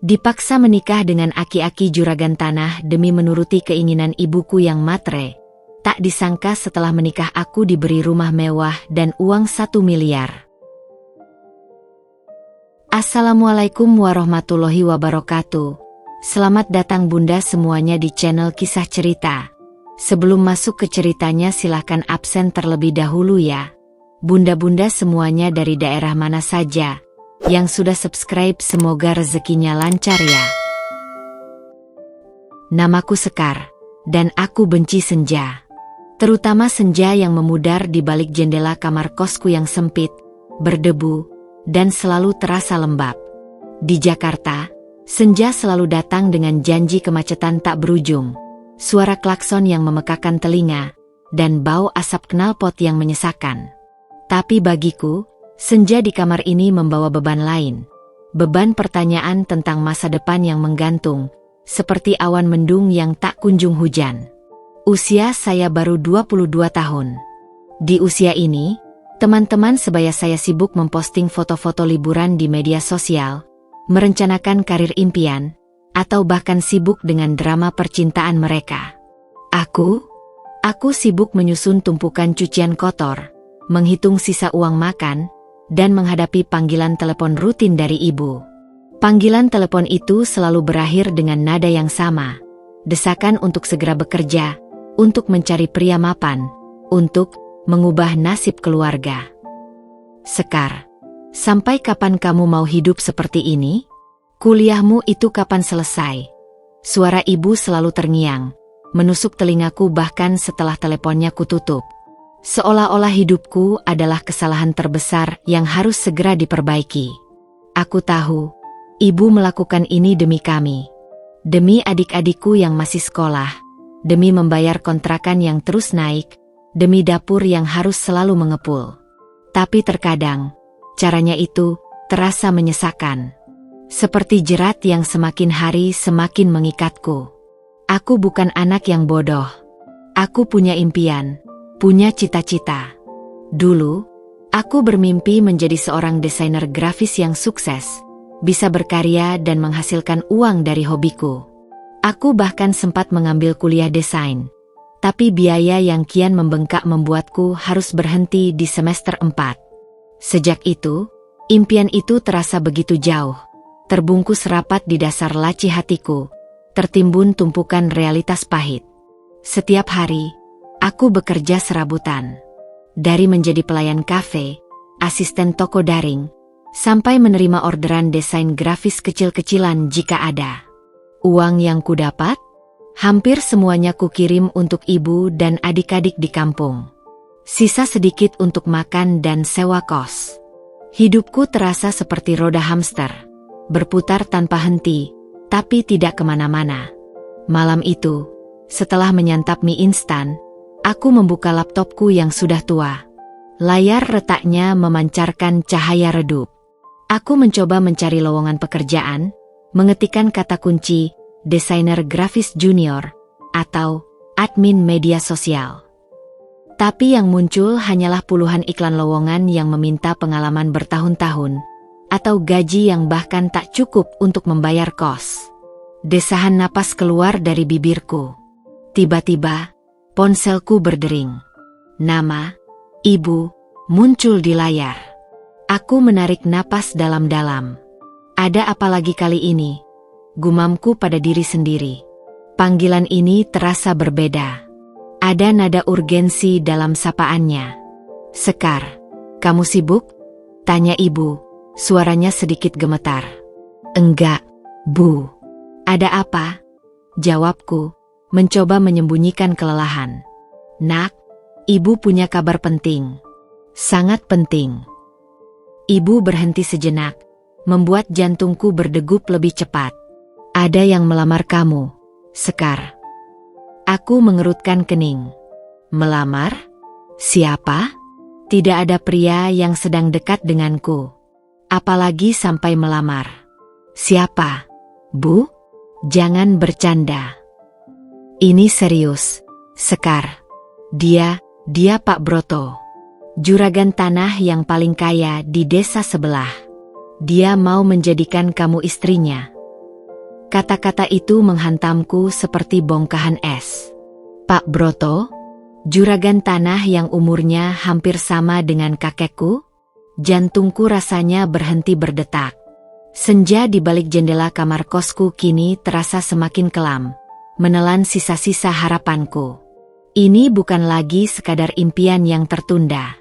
Dipaksa menikah dengan aki-aki juragan tanah demi menuruti keinginan ibuku yang matre. Tak disangka setelah menikah aku diberi rumah mewah dan uang 1 miliar. Assalamualaikum warahmatullahi wabarakatuh. Selamat datang bunda semuanya di channel Kisah Cerita. Sebelum masuk ke ceritanya silahkan absen terlebih dahulu ya. Bunda-bunda semuanya dari daerah mana saja yang sudah subscribe semoga rezekinya lancar ya. Namaku Sekar, dan aku benci senja. Terutama senja yang memudar di balik jendela kamar kosku yang sempit, berdebu, dan selalu terasa lembab. Di Jakarta, senja selalu datang dengan janji kemacetan tak berujung, suara klakson yang memekakan telinga, dan bau asap knalpot yang menyesakan. Tapi bagiku, senja di kamar ini membawa beban lain. Beban pertanyaan tentang masa depan yang menggantung, seperti awan mendung yang tak kunjung hujan. Usia saya baru 22 tahun. Di usia ini, teman-teman sebaya saya sibuk memposting foto-foto liburan di media sosial, merencanakan karir impian, atau bahkan sibuk dengan drama percintaan mereka. Aku sibuk menyusun tumpukan cucian kotor, menghitung sisa uang makan, dan menghadapi panggilan telepon rutin dari ibu. Panggilan telepon itu selalu berakhir dengan nada yang sama, desakan untuk segera bekerja, untuk mencari pria mapan, untuk mengubah nasib keluarga. Sekar, sampai kapan kamu mau hidup seperti ini? Kuliahmu itu kapan selesai? Suara ibu selalu terngiang, menusuk telingaku bahkan setelah teleponnya kututup. Seolah-olah hidupku adalah kesalahan terbesar yang harus segera diperbaiki. Aku tahu, ibu melakukan ini demi kami. Demi adik-adikku yang masih sekolah, demi membayar kontrakan yang terus naik, demi dapur yang harus selalu mengepul. Tapi terkadang, caranya itu terasa menyesakan. Seperti jerat yang semakin hari semakin mengikatku. Aku bukan anak yang bodoh. Aku punya impian. Punya cita-cita. Dulu, aku bermimpi menjadi seorang desainer grafis yang sukses, bisa berkarya dan menghasilkan uang dari hobiku. Aku bahkan sempat mengambil kuliah desain, tapi biaya yang kian membengkak membuatku harus berhenti di semester 4. Sejak itu, impian itu terasa begitu jauh, terbungkus rapat di dasar laci hatiku, tertimbun tumpukan realitas pahit. Setiap hari, aku bekerja serabutan. Dari menjadi pelayan kafe, asisten toko daring, sampai menerima orderan desain grafis kecil-kecilan jika ada. Uang yang kudapat, hampir semuanya kukirim untuk ibu dan adik-adik di kampung. Sisa sedikit untuk makan dan sewa kos. Hidupku terasa seperti roda hamster, berputar tanpa henti, tapi tidak kemana-mana. Malam itu, setelah menyantap mie instan, aku membuka laptopku yang sudah tua. Layar retaknya memancarkan cahaya redup. Aku mencoba mencari lowongan pekerjaan, mengetikkan kata kunci, desainer grafis junior, atau admin media sosial. Tapi yang muncul hanyalah puluhan iklan lowongan yang meminta pengalaman bertahun-tahun, atau gaji yang bahkan tak cukup untuk membayar kos. Desahan napas keluar dari bibirku. Tiba-tiba, ponselku berdering. Nama, ibu, muncul di layar. Aku menarik napas dalam-dalam. Ada apa lagi kali ini? Gumamku pada diri sendiri. Panggilan ini terasa berbeda. Ada nada urgensi dalam sapaannya. Sekar, kamu sibuk? Tanya ibu, suaranya sedikit gemetar. Enggak, Bu. Ada apa? Jawabku, mencoba menyembunyikan kelelahan. Nak, ibu punya kabar penting. Sangat penting. Ibu berhenti sejenak, membuat jantungku berdegup lebih cepat. Ada yang melamar kamu, Sekar. Aku mengerutkan kening. Melamar? Siapa? Tidak ada pria yang sedang dekat denganku. Apalagi sampai melamar. Siapa? Bu? Jangan bercanda. Ini serius, Sekar. Dia Pak Broto. Juragan tanah yang paling kaya di desa sebelah. Dia mau menjadikan kamu istrinya. Kata-kata itu menghantamku seperti bongkahan es. Pak Broto? Juragan tanah yang umurnya hampir sama dengan kakekku? Jantungku rasanya berhenti berdetak. Senja di balik jendela kamar kosku kini terasa semakin kelam, menelan sisa-sisa harapanku. Ini bukan lagi sekadar impian yang tertunda.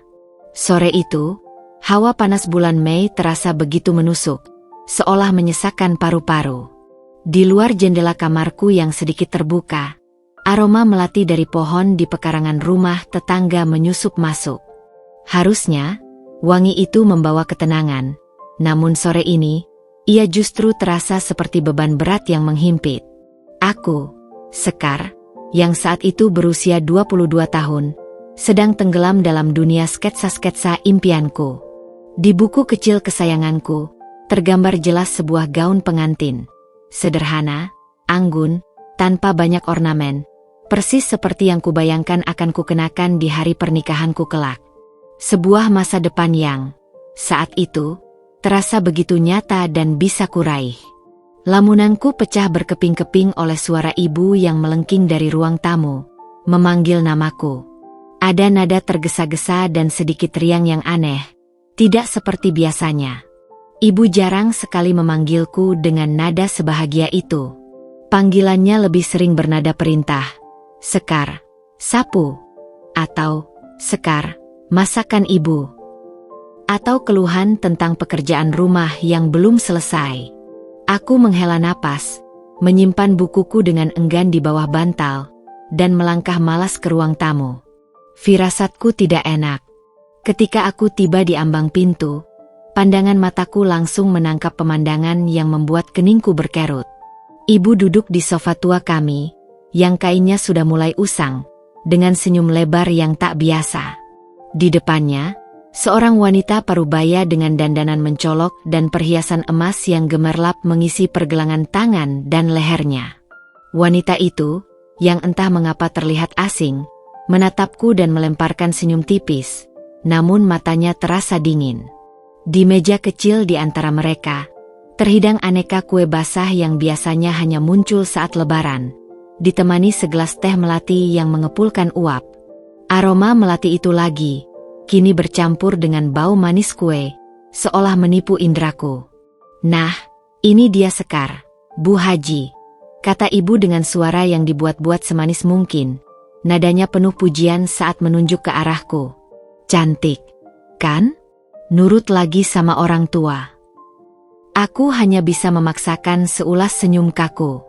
Sore itu, hawa panas bulan Mei terasa begitu menusuk, seolah menyesakkan paru-paru. Di luar jendela kamarku yang sedikit terbuka, aroma melati dari pohon di pekarangan rumah tetangga menyusup masuk. Harusnya, wangi itu membawa ketenangan, namun sore ini, ia justru terasa seperti beban berat yang menghimpit. Aku, Sekar, yang saat itu berusia 22 tahun, sedang tenggelam dalam dunia sketsa-sketsa impianku. Di buku kecil kesayanganku, tergambar jelas sebuah gaun pengantin. Sederhana, anggun, tanpa banyak ornamen, persis seperti yang kubayangkan akan kukenakan di hari pernikahanku kelak. Sebuah masa depan yang, saat itu, terasa begitu nyata dan bisa kuraih. Lamunanku pecah berkeping-keping oleh suara ibu yang melengking dari ruang tamu, memanggil namaku. Ada nada tergesa-gesa dan sedikit riang yang aneh, tidak seperti biasanya. Ibu jarang sekali memanggilku dengan nada sebahagia itu. Panggilannya lebih sering bernada perintah, Sekar, sapu, atau Sekar, masakan ibu, atau keluhan tentang pekerjaan rumah yang belum selesai. Aku menghela napas, menyimpan bukuku dengan enggan di bawah bantal, dan melangkah malas ke ruang tamu. Firasatku tidak enak. Ketika aku tiba di ambang pintu, pandangan mataku langsung menangkap pemandangan yang membuat keningku berkerut. Ibu duduk di sofa tua kami, yang kainnya sudah mulai usang, dengan senyum lebar yang tak biasa. Di depannya, seorang wanita parubaya dengan dandanan mencolok dan perhiasan emas yang gemerlap mengisi pergelangan tangan dan lehernya. Wanita itu, yang entah mengapa terlihat asing, menatapku dan melemparkan senyum tipis, namun matanya terasa dingin. Di meja kecil di antara mereka, terhidang aneka kue basah yang biasanya hanya muncul saat lebaran, ditemani segelas teh melati yang mengepulkan uap. Aroma melati itu lagi, kini bercampur dengan bau manis kue, seolah menipu indraku. Nah, ini dia Sekar, Bu Haji, kata ibu dengan suara yang dibuat-buat semanis mungkin. Nadanya penuh pujian saat menunjuk ke arahku. Cantik, kan? Nurut lagi sama orang tua. Aku hanya bisa memaksakan seulas senyum kaku.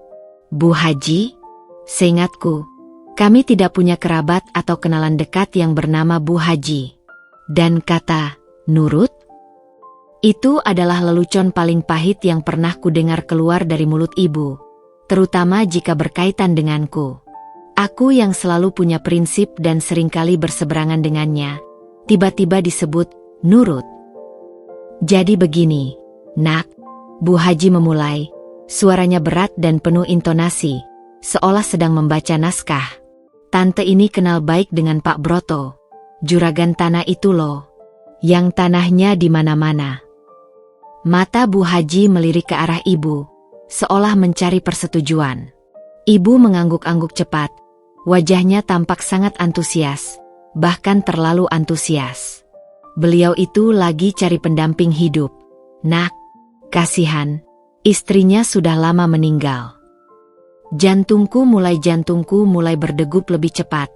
Bu Haji? Seingatku, kami tidak punya kerabat atau kenalan dekat yang bernama Bu Haji. Dan kata, nurut? Itu adalah lelucon paling pahit yang pernah kudengar keluar dari mulut ibu, terutama jika berkaitan denganku. Aku yang selalu punya prinsip dan seringkali berseberangan dengannya, tiba-tiba disebut nurut. Jadi begini, Nak, Bu Haji memulai, suaranya berat dan penuh intonasi, seolah sedang membaca naskah. Tante ini kenal baik dengan Pak Broto, juragan tanah itu loh, yang tanahnya di mana-mana. Mata Bu Haji melirik ke arah ibu, seolah mencari persetujuan. Ibu mengangguk-angguk cepat, wajahnya tampak sangat antusias, bahkan terlalu antusias. Beliau itu lagi cari pendamping hidup. Nak, kasihan, istrinya sudah lama meninggal. Jantungku mulai berdegup lebih cepat,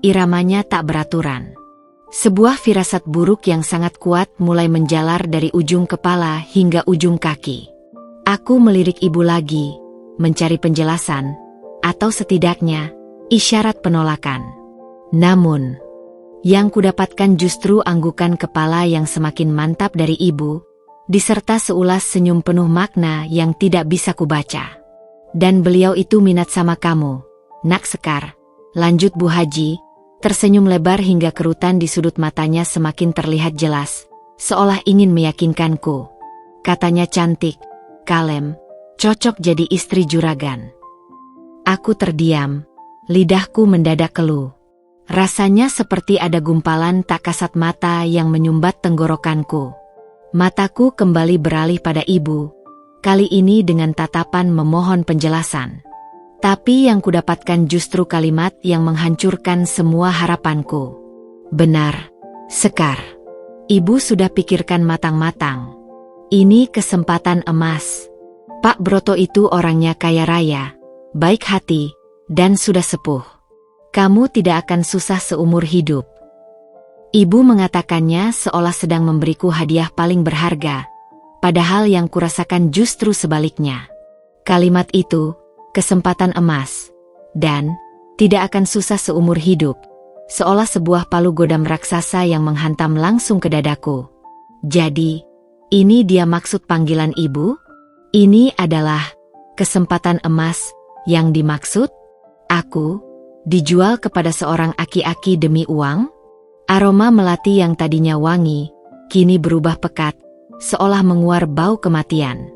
iramanya tak beraturan. Sebuah firasat buruk yang sangat kuat mulai menjalar dari ujung kepala hingga ujung kaki. Aku melirik ibu lagi, mencari penjelasan, atau setidaknya, isyarat penolakan. Namun, yang kudapatkan justru anggukan kepala yang semakin mantap dari ibu, diserta seulas senyum penuh makna yang tidak bisa kubaca. Dan beliau itu minat sama kamu, Nak Sekar, lanjut Bu Haji, tersenyum lebar hingga kerutan di sudut matanya semakin terlihat jelas, seolah ingin meyakinkanku. Katanya cantik, kalem, cocok jadi istri juragan. Aku terdiam, lidahku mendadak keluh. Rasanya seperti ada gumpalan tak kasat mata yang menyumbat tenggorokanku. Mataku kembali beralih pada ibu, kali ini dengan tatapan memohon penjelasan. Tapi yang kudapatkan justru kalimat yang menghancurkan semua harapanku. Benar, Sekar. Ibu sudah pikirkan matang-matang. Ini kesempatan emas. Pak Broto itu orangnya kaya raya, baik hati, dan sudah sepuh. Kamu tidak akan susah seumur hidup. Ibu mengatakannya seolah sedang memberiku hadiah paling berharga, padahal yang kurasakan justru sebaliknya. Kalimat itu, kesempatan emas, dan tidak akan susah seumur hidup, seolah sebuah palu godam raksasa yang menghantam langsung ke dadaku. Jadi, ini dia maksud panggilan ibu? Ini adalah kesempatan emas yang dimaksud? Aku dijual kepada seorang aki-aki demi uang? Aroma melati yang tadinya wangi, kini berubah pekat, seolah menguar bau kematian.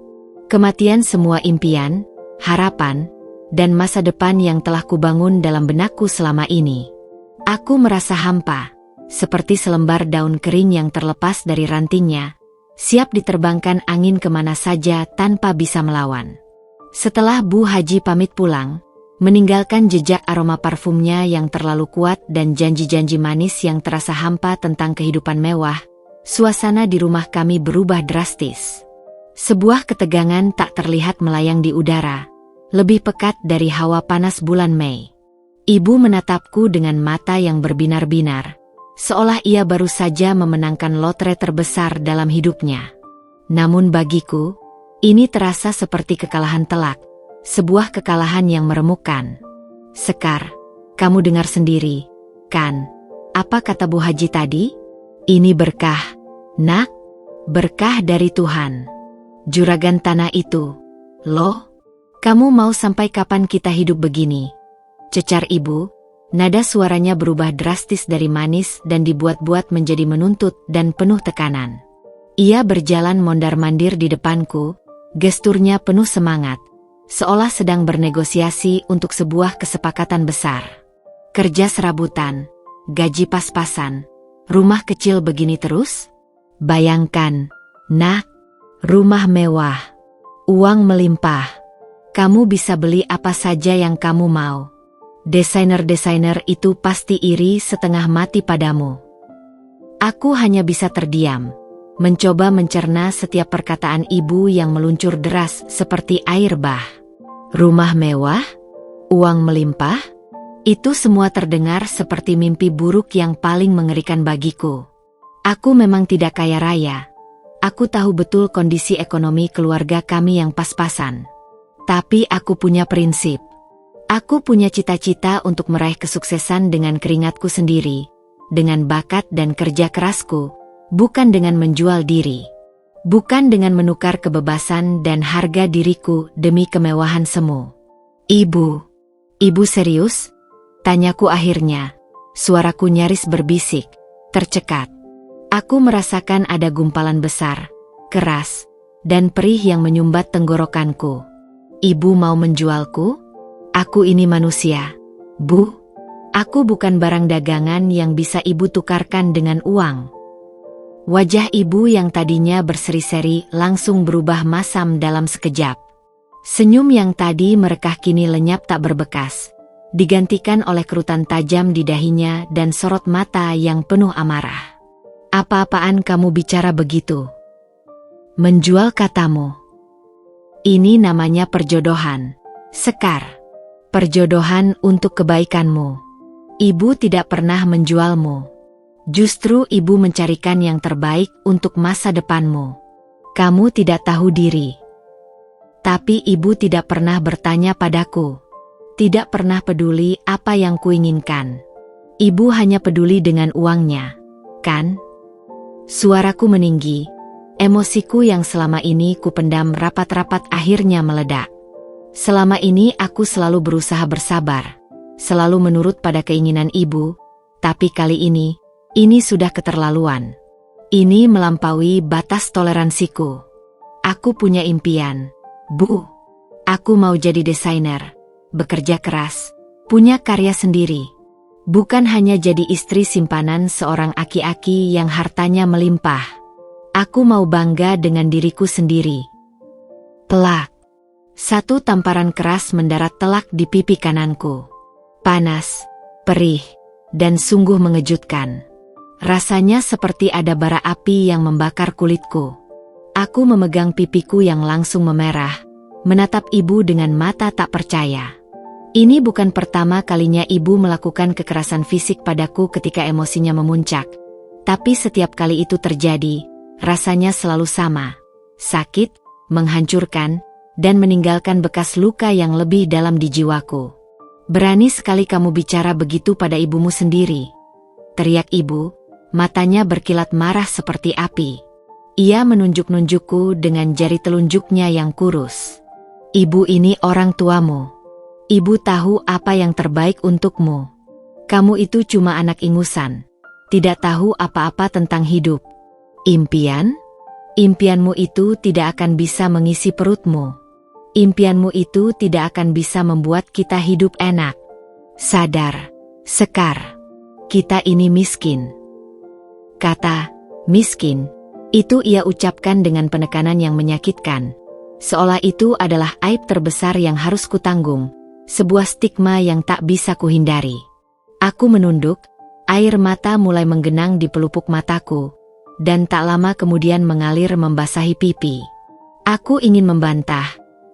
Kematian semua impian, harapan, dan masa depan yang telah kubangun dalam benakku selama ini. Aku merasa hampa, seperti selembar daun kering yang terlepas dari rantingnya, siap diterbangkan angin kemana saja tanpa bisa melawan. Setelah Bu Haji pamit pulang, meninggalkan jejak aroma parfumnya yang terlalu kuat dan janji-janji manis yang terasa hampa tentang kehidupan mewah, suasana di rumah kami berubah drastis. Sebuah ketegangan tak terlihat melayang di udara, lebih pekat dari hawa panas bulan Mei. Ibu menatapku dengan mata yang berbinar-binar, seolah ia baru saja memenangkan lotre terbesar dalam hidupnya. Namun bagiku, ini terasa seperti kekalahan telak, sebuah kekalahan yang meremukkan. Sekar, kamu dengar sendiri, kan? Apa kata Bu Haji tadi? Ini berkah, nak, berkah dari Tuhan. Juragan tanah itu, loh, kamu mau sampai kapan kita hidup begini? Cecar ibu. Nada suaranya berubah drastis dari manis dan dibuat-buat menjadi menuntut dan penuh tekanan. Ia berjalan mondar-mandir di depanku, gesturnya penuh semangat, seolah sedang bernegosiasi untuk sebuah kesepakatan besar. Kerja serabutan, gaji pas-pasan, rumah kecil begini terus? Bayangkan, nak, rumah mewah, uang melimpah. Kamu bisa beli apa saja yang kamu mau. Desainer-desainer itu pasti iri setengah mati padamu. Aku hanya bisa terdiam, mencoba mencerna setiap perkataan ibu yang meluncur deras seperti air bah. Rumah mewah? Uang melimpah? Itu semua terdengar seperti mimpi buruk yang paling mengerikan bagiku. Aku memang tidak kaya raya. Aku tahu betul kondisi ekonomi keluarga kami yang pas-pasan. Tapi aku punya prinsip. Aku punya cita-cita untuk meraih kesuksesan dengan keringatku sendiri, dengan bakat dan kerja kerasku, bukan dengan menjual diri. Bukan dengan menukar kebebasan dan harga diriku demi kemewahan semu. Ibu serius? Tanyaku akhirnya. Suaraku nyaris berbisik, tercekat. Aku merasakan ada gumpalan besar, keras, dan perih yang menyumbat tenggorokanku. Ibu mau menjualku? Aku ini manusia, Bu. Aku bukan barang dagangan yang bisa ibu tukarkan dengan uang. Wajah ibu yang tadinya berseri-seri langsung berubah masam dalam sekejap. Senyum yang tadi merekah kini lenyap tak berbekas, digantikan oleh kerutan tajam di dahinya dan sorot mata yang penuh amarah. Apa-apaan kamu bicara begitu? Menjual katamu. Ini namanya perjodohan, Sekar. Perjodohan untuk kebaikanmu. Ibu tidak pernah menjualmu. Justru ibu mencarikan yang terbaik untuk masa depanmu. Kamu tidak tahu diri. Tapi ibu tidak pernah bertanya padaku. Tidak pernah peduli apa yang kuinginkan. Ibu hanya peduli dengan uangnya, kan? Suaraku meninggi. Emosiku yang selama ini kupendam rapat-rapat akhirnya meledak. Selama ini aku selalu berusaha bersabar, selalu menurut pada keinginan ibu, tapi kali ini sudah keterlaluan. Ini melampaui batas toleransiku. Aku punya impian, Bu. Aku mau jadi desainer, bekerja keras, punya karya sendiri. Bukan hanya jadi istri simpanan seorang aki-aki yang hartanya melimpah. Aku mau bangga dengan diriku sendiri. Pelak. Satu tamparan keras mendarat telak di pipi kananku. Panas, perih, dan sungguh mengejutkan. Rasanya seperti ada bara api yang membakar kulitku. Aku memegang pipiku yang langsung memerah, menatap ibu dengan mata tak percaya. Ini bukan pertama kalinya ibu melakukan kekerasan fisik padaku ketika emosinya memuncak. Tapi setiap kali itu terjadi, rasanya selalu sama. Sakit, menghancurkan, dan meninggalkan bekas luka yang lebih dalam di jiwaku. Berani sekali kamu bicara begitu pada ibumu sendiri. Teriak ibu, matanya berkilat marah seperti api. Ia menunjuk-nunjukku dengan jari telunjuknya yang kurus. Ibu ini orang tuamu. Ibu tahu apa yang terbaik untukmu. Kamu itu cuma anak ingusan. Tidak tahu apa-apa tentang hidup. Impian? Impianmu itu tidak akan bisa mengisi perutmu. Impianmu itu tidak akan bisa membuat kita hidup enak. Sadar, Sekar. Kita ini miskin. Kata, miskin, itu ia ucapkan dengan penekanan yang menyakitkan. Seolah itu adalah aib terbesar yang harus kutanggung. Sebuah stigma yang tak bisa kuhindari. Aku menunduk, air mata mulai menggenang di pelupuk mataku, dan tak lama kemudian mengalir membasahi pipi. Aku ingin membantah,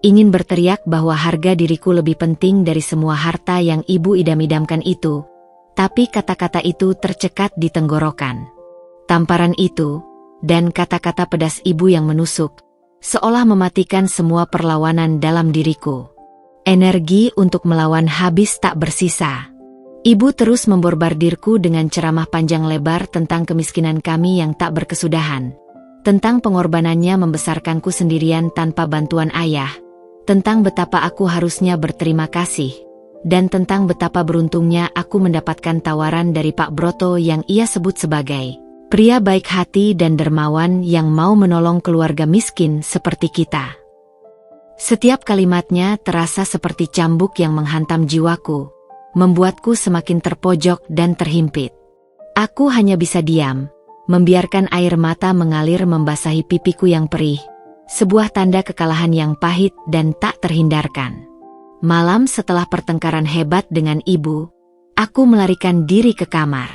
ingin berteriak bahwa harga diriku lebih penting dari semua harta yang ibu idam-idamkan itu, tapi kata-kata itu tercekat di tenggorokan. Tamparan itu, dan kata-kata pedas ibu yang menusuk, seolah mematikan semua perlawanan dalam diriku. Energi untuk melawan habis tak bersisa. Ibu terus memborbardirku dengan ceramah panjang lebar tentang kemiskinan kami yang tak berkesudahan. Tentang pengorbanannya membesarkanku sendirian tanpa bantuan ayah. Tentang betapa aku harusnya berterima kasih. Dan tentang betapa beruntungnya aku mendapatkan tawaran dari Pak Broto yang ia sebut sebagai pria baik hati dan dermawan yang mau menolong keluarga miskin seperti kita. Setiap kalimatnya terasa seperti cambuk yang menghantam jiwaku, membuatku semakin terpojok dan terhimpit. Aku hanya bisa diam, membiarkan air mata mengalir membasahi pipiku yang perih, sebuah tanda kekalahan yang pahit dan tak terhindarkan. Malam setelah pertengkaran hebat dengan ibu, aku melarikan diri ke kamar.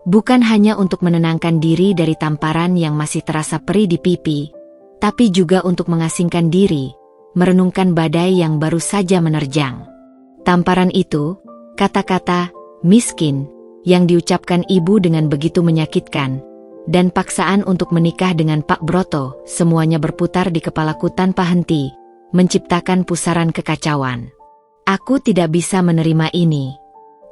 Bukan hanya untuk menenangkan diri dari tamparan yang masih terasa perih di pipi, tapi juga untuk mengasingkan diri, merenungkan badai yang baru saja menerjang. Tamparan itu, kata-kata miskin yang diucapkan ibu dengan begitu menyakitkan, dan paksaan untuk menikah dengan Pak Broto, semuanya berputar di kepalaku tanpa henti, menciptakan pusaran kekacauan. Aku tidak bisa menerima ini.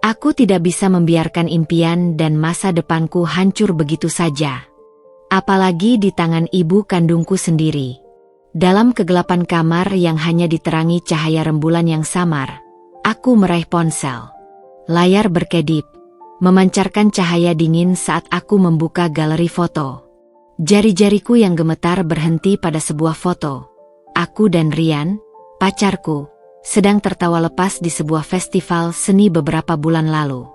Aku tidak bisa membiarkan impian dan masa depanku hancur begitu saja. Apalagi di tangan ibu kandungku sendiri. Dalam kegelapan kamar yang hanya diterangi cahaya rembulan yang samar, aku meraih ponsel. Layar berkedip, memancarkan cahaya dingin saat aku membuka galeri foto. Jari-jariku yang gemetar berhenti pada sebuah foto. Aku dan Rian, pacarku, sedang tertawa lepas di sebuah festival seni beberapa bulan lalu.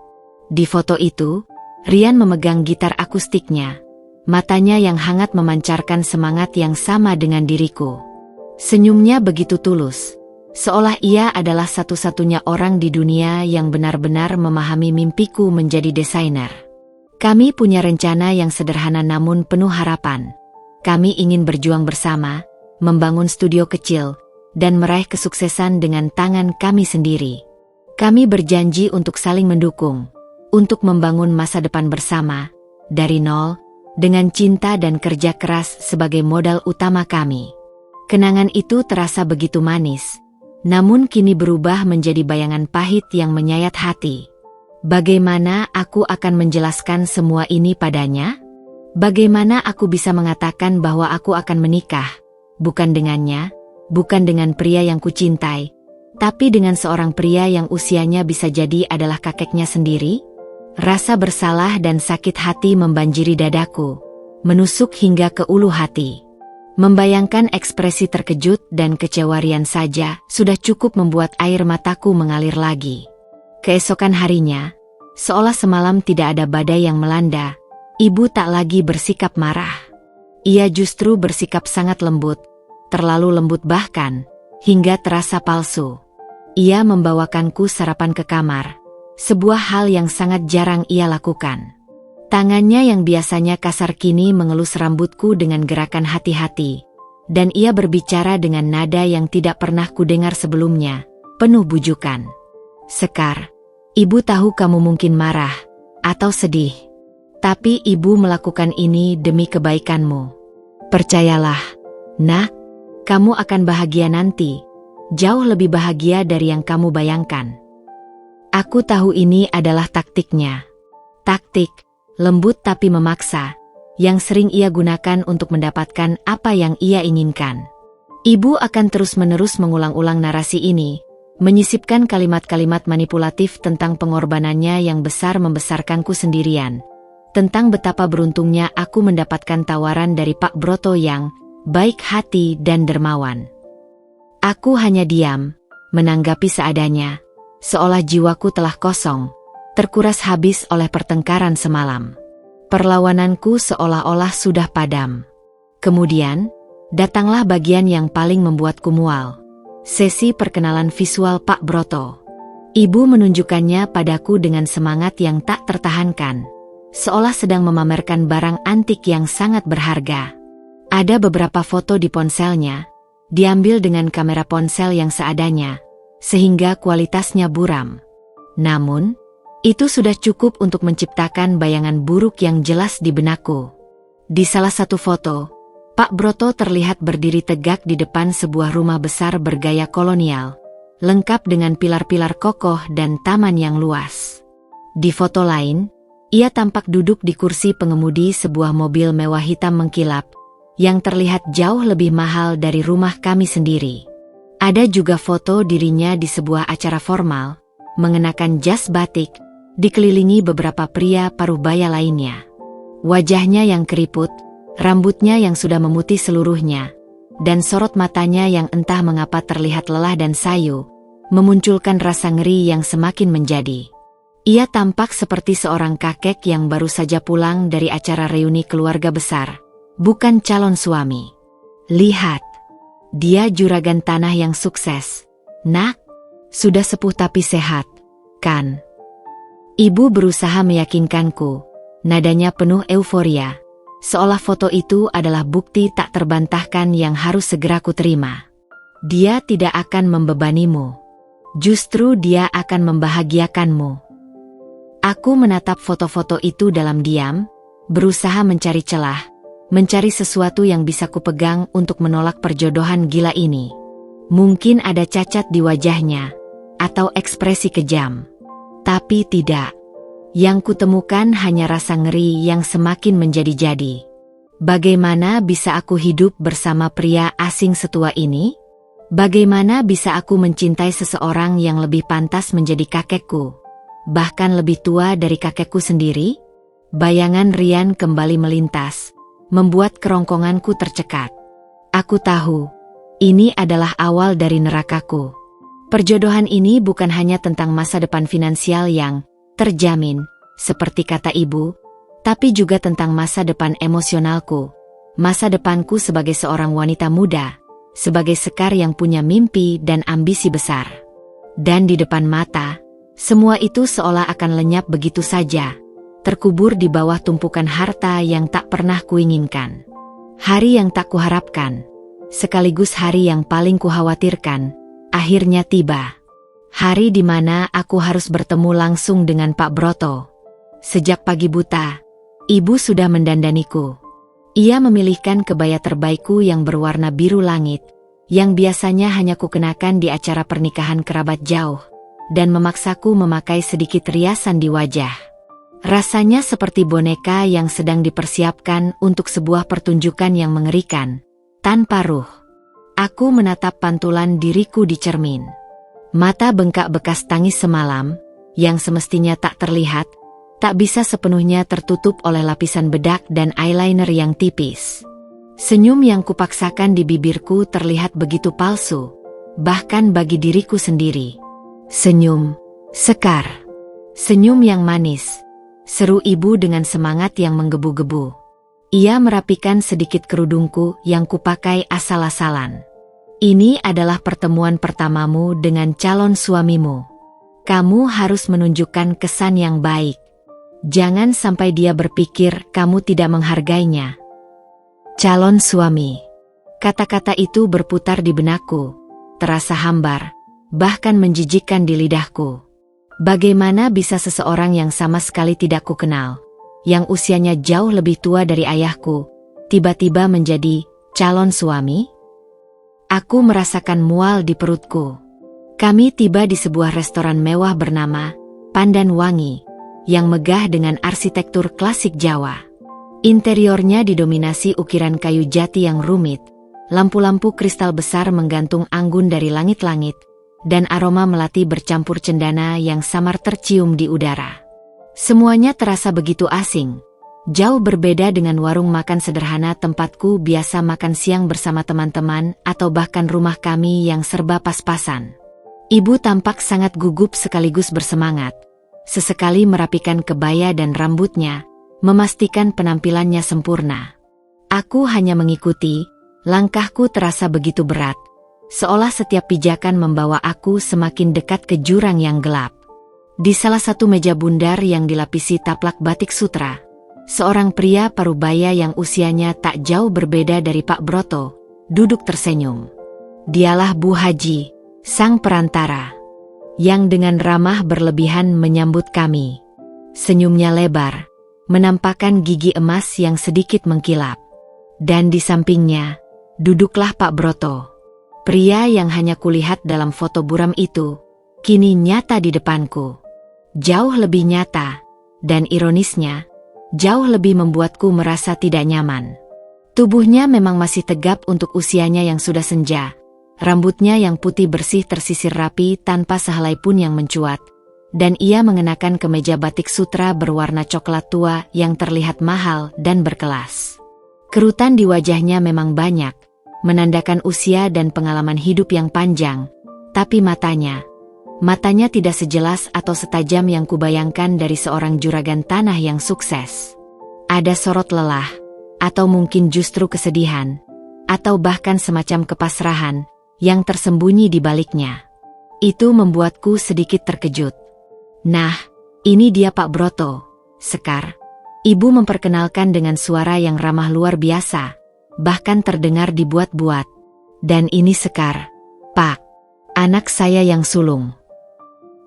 Di foto itu, Rian memegang gitar akustiknya. Matanya yang hangat memancarkan semangat yang sama dengan diriku. Senyumnya begitu tulus, seolah ia adalah satu-satunya orang di dunia yang benar-benar memahami mimpiku menjadi desainer. Kami punya rencana yang sederhana namun penuh harapan. Kami ingin berjuang bersama, membangun studio kecil, dan meraih kesuksesan dengan tangan kami sendiri. Kami berjanji untuk saling mendukung, untuk membangun masa depan bersama, dari nol, dengan cinta dan kerja keras sebagai modal utama kami. Kenangan itu terasa begitu manis, namun kini berubah menjadi bayangan pahit yang menyayat hati. Bagaimana aku akan menjelaskan semua ini padanya? Bagaimana aku bisa mengatakan bahwa aku akan menikah, bukan dengannya, bukan dengan pria yang kucintai, tapi dengan seorang pria yang usianya bisa jadi adalah kakeknya sendiri? Rasa bersalah dan sakit hati membanjiri dadaku, menusuk hingga ke ulu hati. Membayangkan ekspresi terkejut dan kecewa Rian saja sudah cukup membuat air mataku mengalir lagi. Keesokan harinya, seolah semalam tidak ada badai yang melanda, ibu tak lagi bersikap marah. Ia justru bersikap sangat lembut, terlalu lembut bahkan, hingga terasa palsu. Ia membawakanku sarapan ke kamar, sebuah hal yang sangat jarang ia lakukan. Tangannya yang biasanya kasar kini mengelus rambutku dengan gerakan hati-hati, dan ia berbicara dengan nada yang tidak pernah kudengar sebelumnya, penuh bujukan. "Sekar, ibu tahu kamu mungkin marah atau sedih, tapi ibu melakukan ini demi kebaikanmu. Percayalah, nak, kamu akan bahagia nanti, jauh lebih bahagia dari yang kamu bayangkan." Aku tahu ini adalah taktiknya. Taktik, lembut tapi memaksa, yang sering ia gunakan untuk mendapatkan apa yang ia inginkan. Ibu akan terus-menerus mengulang-ulang narasi ini, menyisipkan kalimat-kalimat manipulatif tentang pengorbanannya yang besar membesarkanku sendirian, tentang betapa beruntungnya aku mendapatkan tawaran dari Pak Broto yang baik hati dan dermawan. Aku hanya diam, menanggapi seadanya, seolah jiwaku telah kosong, terkuras habis oleh pertengkaran semalam. Perlawananku seolah-olah sudah padam. Kemudian, datanglah bagian yang paling membuatku mual. Sesi perkenalan visual Pak Broto. Ibu menunjukkannya padaku dengan semangat yang tak tertahankan, seolah sedang memamerkan barang antik yang sangat berharga. Ada beberapa foto di ponselnya, diambil dengan kamera ponsel yang seadanya, sehingga kualitasnya buram. Namun, itu sudah cukup untuk menciptakan bayangan buruk yang jelas di benakku. Di salah satu foto, Pak Broto terlihat berdiri tegak di depan sebuah rumah besar bergaya kolonial, lengkap dengan pilar-pilar kokoh dan taman yang luas. Di foto lain, ia tampak duduk di kursi pengemudi sebuah mobil mewah hitam mengkilap, yang terlihat jauh lebih mahal dari rumah kami sendiri. Ada juga foto dirinya di sebuah acara formal, mengenakan jas batik, dikelilingi beberapa pria parubaya lainnya. Wajahnya yang keriput, rambutnya yang sudah memutih seluruhnya, dan sorot matanya yang entah mengapa terlihat lelah dan sayu, memunculkan rasa ngeri yang semakin menjadi. Ia tampak seperti seorang kakek yang baru saja pulang dari acara reuni keluarga besar, bukan calon suami. Lihat, dia juragan tanah yang sukses. Nak, sudah sepuh tapi sehat, kan? Ibu berusaha meyakinkanku, nadanya penuh euforia, seolah foto itu adalah bukti tak terbantahkan yang harus segera kuterima. Dia tidak akan membebanimu, justru dia akan membahagiakanmu. Aku menatap foto-foto itu dalam diam, berusaha mencari celah, mencari sesuatu yang bisa kupegang untuk menolak perjodohan gila ini. Mungkin ada cacat di wajahnya, atau ekspresi kejam. Tapi tidak. Yang kutemukan hanya rasa ngeri yang semakin menjadi-jadi. Bagaimana bisa aku hidup bersama pria asing setua ini? Bagaimana bisa aku mencintai seseorang yang lebih pantas menjadi kakekku, bahkan lebih tua dari kakekku sendiri? Bayangan rian kembali melintas, membuat kerongkonganku tercekat. Aku tahu, ini adalah awal dari nerakaku. Perjodohan ini bukan hanya tentang masa depan finansial yang terjamin, seperti kata ibu, tapi juga tentang masa depan emosionalku, masa depanku sebagai seorang wanita muda, sebagai Sekar yang punya mimpi dan ambisi besar. Dan di depan mata, semua itu seolah akan lenyap begitu saja, terkubur di bawah tumpukan harta yang tak pernah kuinginkan. Hari yang tak kuharapkan, sekaligus hari yang paling kukhawatirkan, akhirnya tiba. Hari di mana aku harus bertemu langsung dengan Pak Broto. Sejak pagi buta, ibu sudah mendandaniku. Ia memilihkan kebaya terbaikku yang berwarna biru langit, yang biasanya hanya kukenakan di acara pernikahan kerabat jauh, dan memaksaku memakai sedikit riasan di wajah. Rasanya seperti boneka yang sedang dipersiapkan untuk sebuah pertunjukan yang mengerikan, tanpa ruh. Aku menatap pantulan diriku di cermin. Mata bengkak bekas tangis semalam, yang semestinya tak terlihat, tak bisa sepenuhnya tertutup oleh lapisan bedak dan eyeliner yang tipis. Senyum yang kupaksakan di bibirku terlihat begitu palsu, bahkan bagi diriku sendiri. Senyum, Sekar. Senyum yang manis, seru ibu dengan semangat yang menggebu-gebu. Ia merapikan sedikit kerudungku yang kupakai asal-asalan. Ini adalah pertemuan pertamamu dengan calon suamimu. Kamu harus menunjukkan kesan yang baik. Jangan sampai dia berpikir kamu tidak menghargainya. Calon suami. Kata-kata itu berputar di benakku, terasa hambar, bahkan menjijikkan di lidahku. Bagaimana bisa seseorang yang sama sekali tidak kukenal, yang usianya jauh lebih tua dari ayahku, tiba-tiba menjadi calon suami? Aku merasakan mual di perutku. Kami tiba di sebuah restoran mewah bernama Pandan Wangi, yang megah dengan arsitektur klasik Jawa. Interiornya didominasi ukiran kayu jati yang rumit, lampu-lampu kristal besar menggantung anggun dari langit-langit, dan aroma melati bercampur cendana yang samar tercium di udara. Semuanya terasa begitu asing, jauh berbeda dengan warung makan sederhana tempatku biasa makan siang bersama teman-teman atau bahkan rumah kami yang serba pas-pasan. Ibu tampak sangat gugup sekaligus bersemangat, sesekali merapikan kebaya dan rambutnya, memastikan penampilannya sempurna. Aku hanya mengikuti, langkahku terasa begitu berat, seolah setiap pijakan membawa aku semakin dekat ke jurang yang gelap. Di salah satu meja bundar yang dilapisi taplak batik sutra, seorang pria parubaya yang usianya tak jauh berbeda dari Pak Broto, duduk tersenyum. Dialah Bu Haji, sang perantara, yang dengan ramah berlebihan menyambut kami. Senyumnya lebar, menampakkan gigi emas yang sedikit mengkilap. Dan di sampingnya, duduklah Pak Broto. Pria yang hanya kulihat dalam foto buram itu, kini nyata di depanku. Jauh lebih nyata, dan ironisnya, jauh lebih membuatku merasa tidak nyaman. Tubuhnya memang masih tegap untuk usianya yang sudah senja. Rambutnya yang putih bersih tersisir rapi tanpa sehelai pun yang mencuat. Dan ia mengenakan kemeja batik sutra berwarna coklat tua yang terlihat mahal dan berkelas. Kerutan di wajahnya memang banyak, menandakan usia dan pengalaman hidup yang panjang, tapi matanya tidak sejelas atau setajam yang kubayangkan dari seorang juragan tanah yang sukses. Ada sorot lelah, atau mungkin justru kesedihan, atau bahkan semacam kepasrahan yang tersembunyi di baliknya. Itu membuatku sedikit terkejut. Nah, ini dia Pak Broto, Sekar. Ibu memperkenalkan dengan suara yang ramah luar biasa, bahkan terdengar dibuat-buat. Dan ini Sekar, Pak, anak saya yang sulung.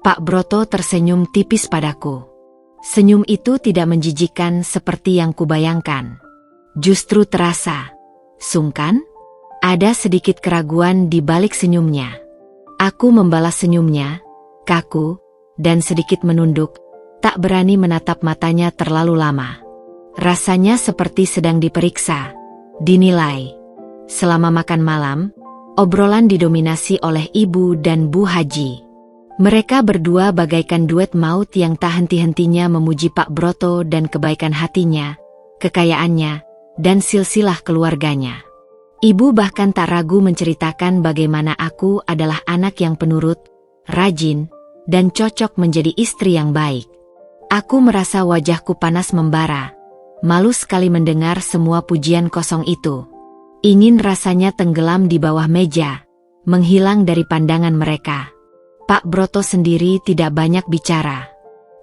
Pak Broto tersenyum tipis padaku. Senyum itu tidak menjijikkan seperti yang kubayangkan. Justru terasa sungkan. Ada sedikit keraguan di balik senyumnya. Aku membalas senyumnya, kaku, dan sedikit menunduk, tak berani menatap matanya terlalu lama. Rasanya seperti sedang diperiksa, dinilai. Selama makan malam, obrolan didominasi oleh Ibu dan Bu Haji. Mereka berdua bagaikan duet maut yang tak henti-hentinya memuji Pak Broto dan kebaikan hatinya, kekayaannya, dan silsilah keluarganya. Ibu bahkan tak ragu menceritakan bagaimana aku adalah anak yang penurut, rajin, dan cocok menjadi istri yang baik. Aku merasa wajahku panas membara, malu sekali mendengar semua pujian kosong itu. Ingin rasanya tenggelam di bawah meja, menghilang dari pandangan mereka. Pak Broto sendiri tidak banyak bicara.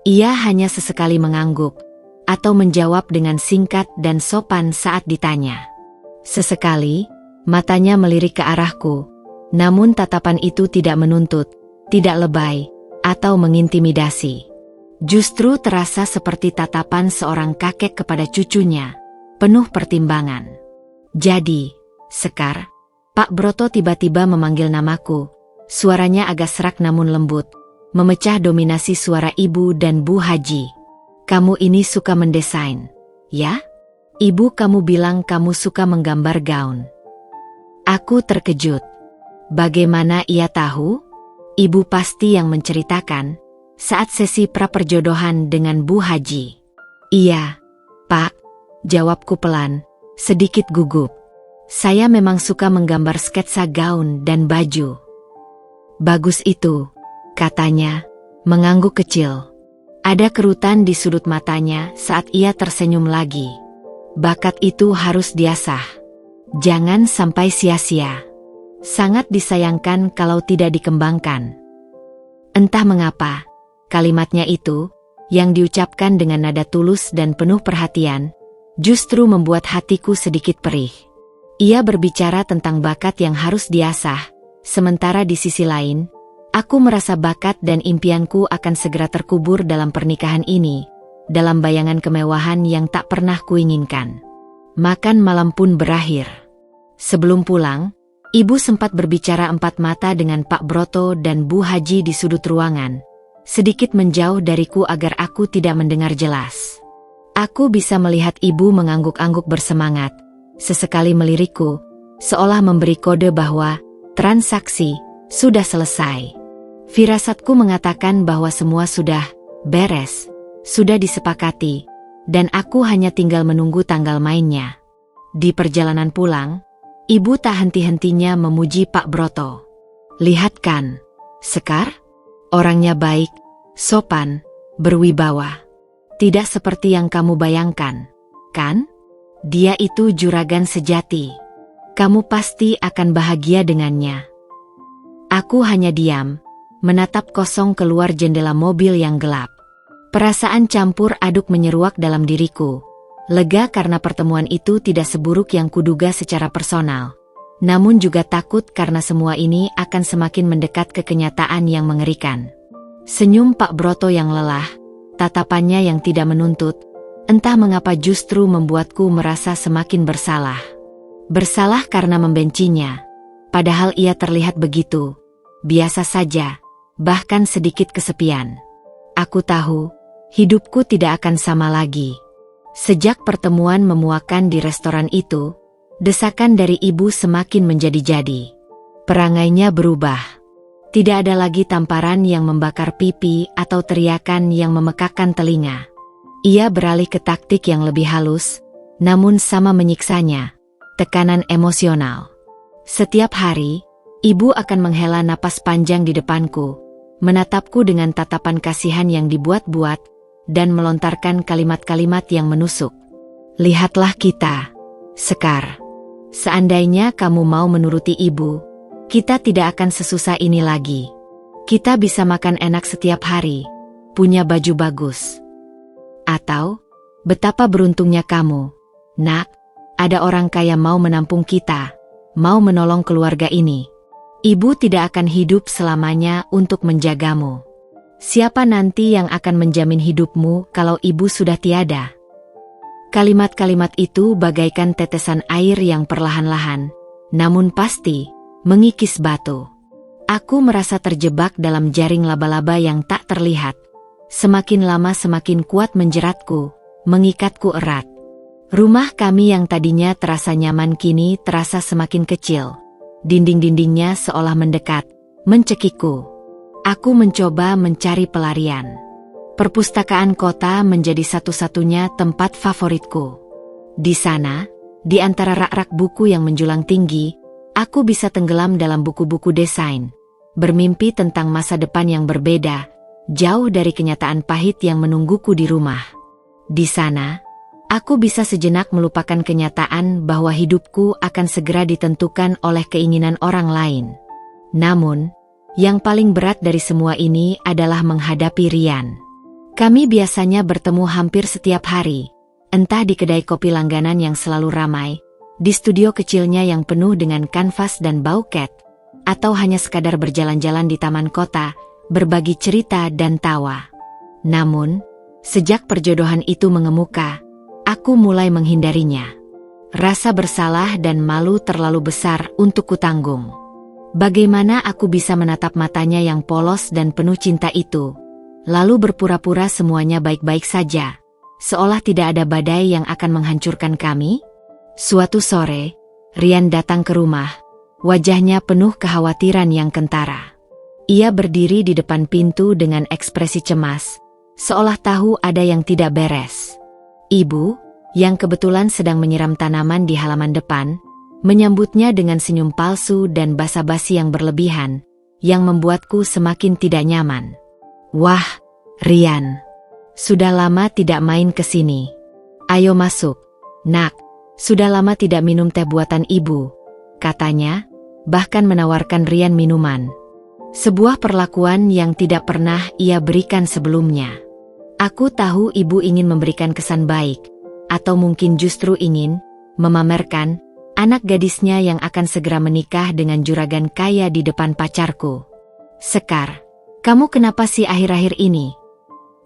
Ia hanya sesekali mengangguk, atau menjawab dengan singkat dan sopan saat ditanya. Sesekali, matanya melirik ke arahku, namun tatapan itu tidak menuntut, tidak lebay, atau mengintimidasi. Justru terasa seperti tatapan seorang kakek kepada cucunya, penuh pertimbangan. Jadi, Sekar, Pak Broto tiba-tiba memanggil namaku. Suaranya agak serak namun lembut, memecah dominasi suara Ibu dan Bu Haji. Kamu ini suka mendesain, ya? Ibu, kamu bilang kamu suka menggambar gaun. Aku terkejut. Bagaimana ia tahu? Ibu pasti yang menceritakan saat sesi praperjodohan dengan Bu Haji. Iya, Pak, jawabku pelan, sedikit gugup. Saya memang suka menggambar sketsa gaun dan baju. Bagus itu, katanya, mengangguk kecil. Ada kerutan di sudut matanya saat ia tersenyum lagi. bakat itu harus diasah. Jangan sampai sia-sia. Sangat disayangkan kalau tidak dikembangkan. Entah mengapa, kalimatnya itu, yang diucapkan dengan nada tulus dan penuh perhatian, justru membuat hatiku sedikit perih. Ia berbicara tentang bakat yang harus diasah, sementara di sisi lain, aku merasa bakat dan impianku akan segera terkubur dalam pernikahan ini, dalam bayangan kemewahan yang tak pernah kuinginkan. Makan malam pun berakhir. Sebelum pulang, ibu sempat berbicara empat mata dengan Pak Broto dan Bu Haji di sudut ruangan, sedikit menjauh dariku agar aku tidak mendengar jelas. Aku bisa melihat ibu mengangguk-angguk bersemangat, sesekali melirikku, seolah memberi kode bahwa transaksi sudah selesai. Firasatku mengatakan bahwa semua sudah beres, sudah disepakati, dan aku hanya tinggal menunggu tanggal mainnya. Di perjalanan pulang, ibu tak henti-hentinya memuji Pak Broto. Lihat kan, Sekar? Orangnya baik, sopan, berwibawa. Tidak seperti yang kamu bayangkan, kan? Dia itu juragan sejati. Kamu pasti akan bahagia dengannya. Aku hanya diam, menatap kosong keluar jendela mobil yang gelap. Perasaan campur aduk menyeruak dalam diriku. Lega karena pertemuan itu tidak seburuk yang kuduga secara personal. Namun juga takut karena semua ini akan semakin mendekat ke kenyataan yang mengerikan. Senyum Pak Broto yang lelah, tatapannya yang tidak menuntut, entah mengapa justru membuatku merasa semakin bersalah. Bersalah karena membencinya, padahal ia terlihat begitu, biasa saja, bahkan sedikit kesepian. Aku tahu, hidupku tidak akan sama lagi. Sejak pertemuan memuakan di restoran itu, desakan dari ibu semakin menjadi-jadi. Perangainya berubah. Tidak ada lagi tamparan yang membakar pipi atau teriakan yang memekakkan telinga. Ia beralih ke taktik yang lebih halus, namun sama menyiksanya, tekanan emosional. Setiap hari, ibu akan menghela napas panjang di depanku, menatapku dengan tatapan kasihan yang dibuat-buat, dan melontarkan kalimat-kalimat yang menusuk. Lihatlah kita, Sekar. Seandainya kamu mau menuruti ibu, kita tidak akan sesusah ini lagi. Kita bisa makan enak setiap hari, punya baju bagus. Atau, betapa beruntungnya kamu, nak, ada orang kaya mau menampung kita, mau menolong keluarga ini. Ibu tidak akan hidup selamanya untuk menjagamu. Siapa nanti yang akan menjamin hidupmu kalau ibu sudah tiada? Kalimat-kalimat itu bagaikan tetesan air yang perlahan-lahan, namun pasti, mengikis batu. Aku merasa terjebak dalam jaring laba-laba yang tak terlihat. Semakin lama semakin kuat menjeratku, mengikatku erat. Rumah kami yang tadinya terasa nyaman kini terasa semakin kecil. Dinding-dindingnya seolah mendekat, mencekikku. Aku mencoba mencari pelarian. Perpustakaan kota menjadi satu-satunya tempat favoritku. Di sana, di antara rak-rak buku yang menjulang tinggi, aku bisa tenggelam dalam buku-buku desain, bermimpi tentang masa depan yang berbeda, jauh dari kenyataan pahit yang menungguku di rumah. Di sana, aku bisa sejenak melupakan kenyataan bahwa hidupku akan segera ditentukan oleh keinginan orang lain. Namun, yang paling berat dari semua ini adalah menghadapi Rian. Kami biasanya bertemu hampir setiap hari, entah di kedai kopi langganan yang selalu ramai, di studio kecilnya yang penuh dengan kanvas dan bauket, atau hanya sekadar berjalan-jalan di taman kota, berbagi cerita dan tawa. Namun, sejak perjodohan itu mengemuka, aku mulai menghindarinya. Rasa bersalah dan malu terlalu besar untuk kutanggung. Bagaimana aku bisa menatap matanya yang polos dan penuh cinta itu, lalu berpura-pura semuanya baik-baik saja, seolah tidak ada badai yang akan menghancurkan kami? Suatu sore, Rian datang ke rumah, wajahnya penuh kekhawatiran yang kentara. Ia berdiri di depan pintu dengan ekspresi cemas, seolah tahu ada yang tidak beres. Ibu, yang kebetulan sedang menyiram tanaman di halaman depan, menyambutnya dengan senyum palsu dan basa-basi yang berlebihan, yang membuatku semakin tidak nyaman. Wah, Rian, sudah lama tidak main ke sini. Ayo masuk, "Nak, sudah lama tidak minum teh buatan ibu," katanya, bahkan menawarkan Rian minuman. Sebuah perlakuan yang tidak pernah ia berikan sebelumnya. Aku tahu ibu ingin memberikan kesan baik, atau mungkin justru ingin memamerkan anak gadisnya yang akan segera menikah dengan juragan kaya di depan pacarku. "Sekar, kamu kenapa sih akhir-akhir ini?"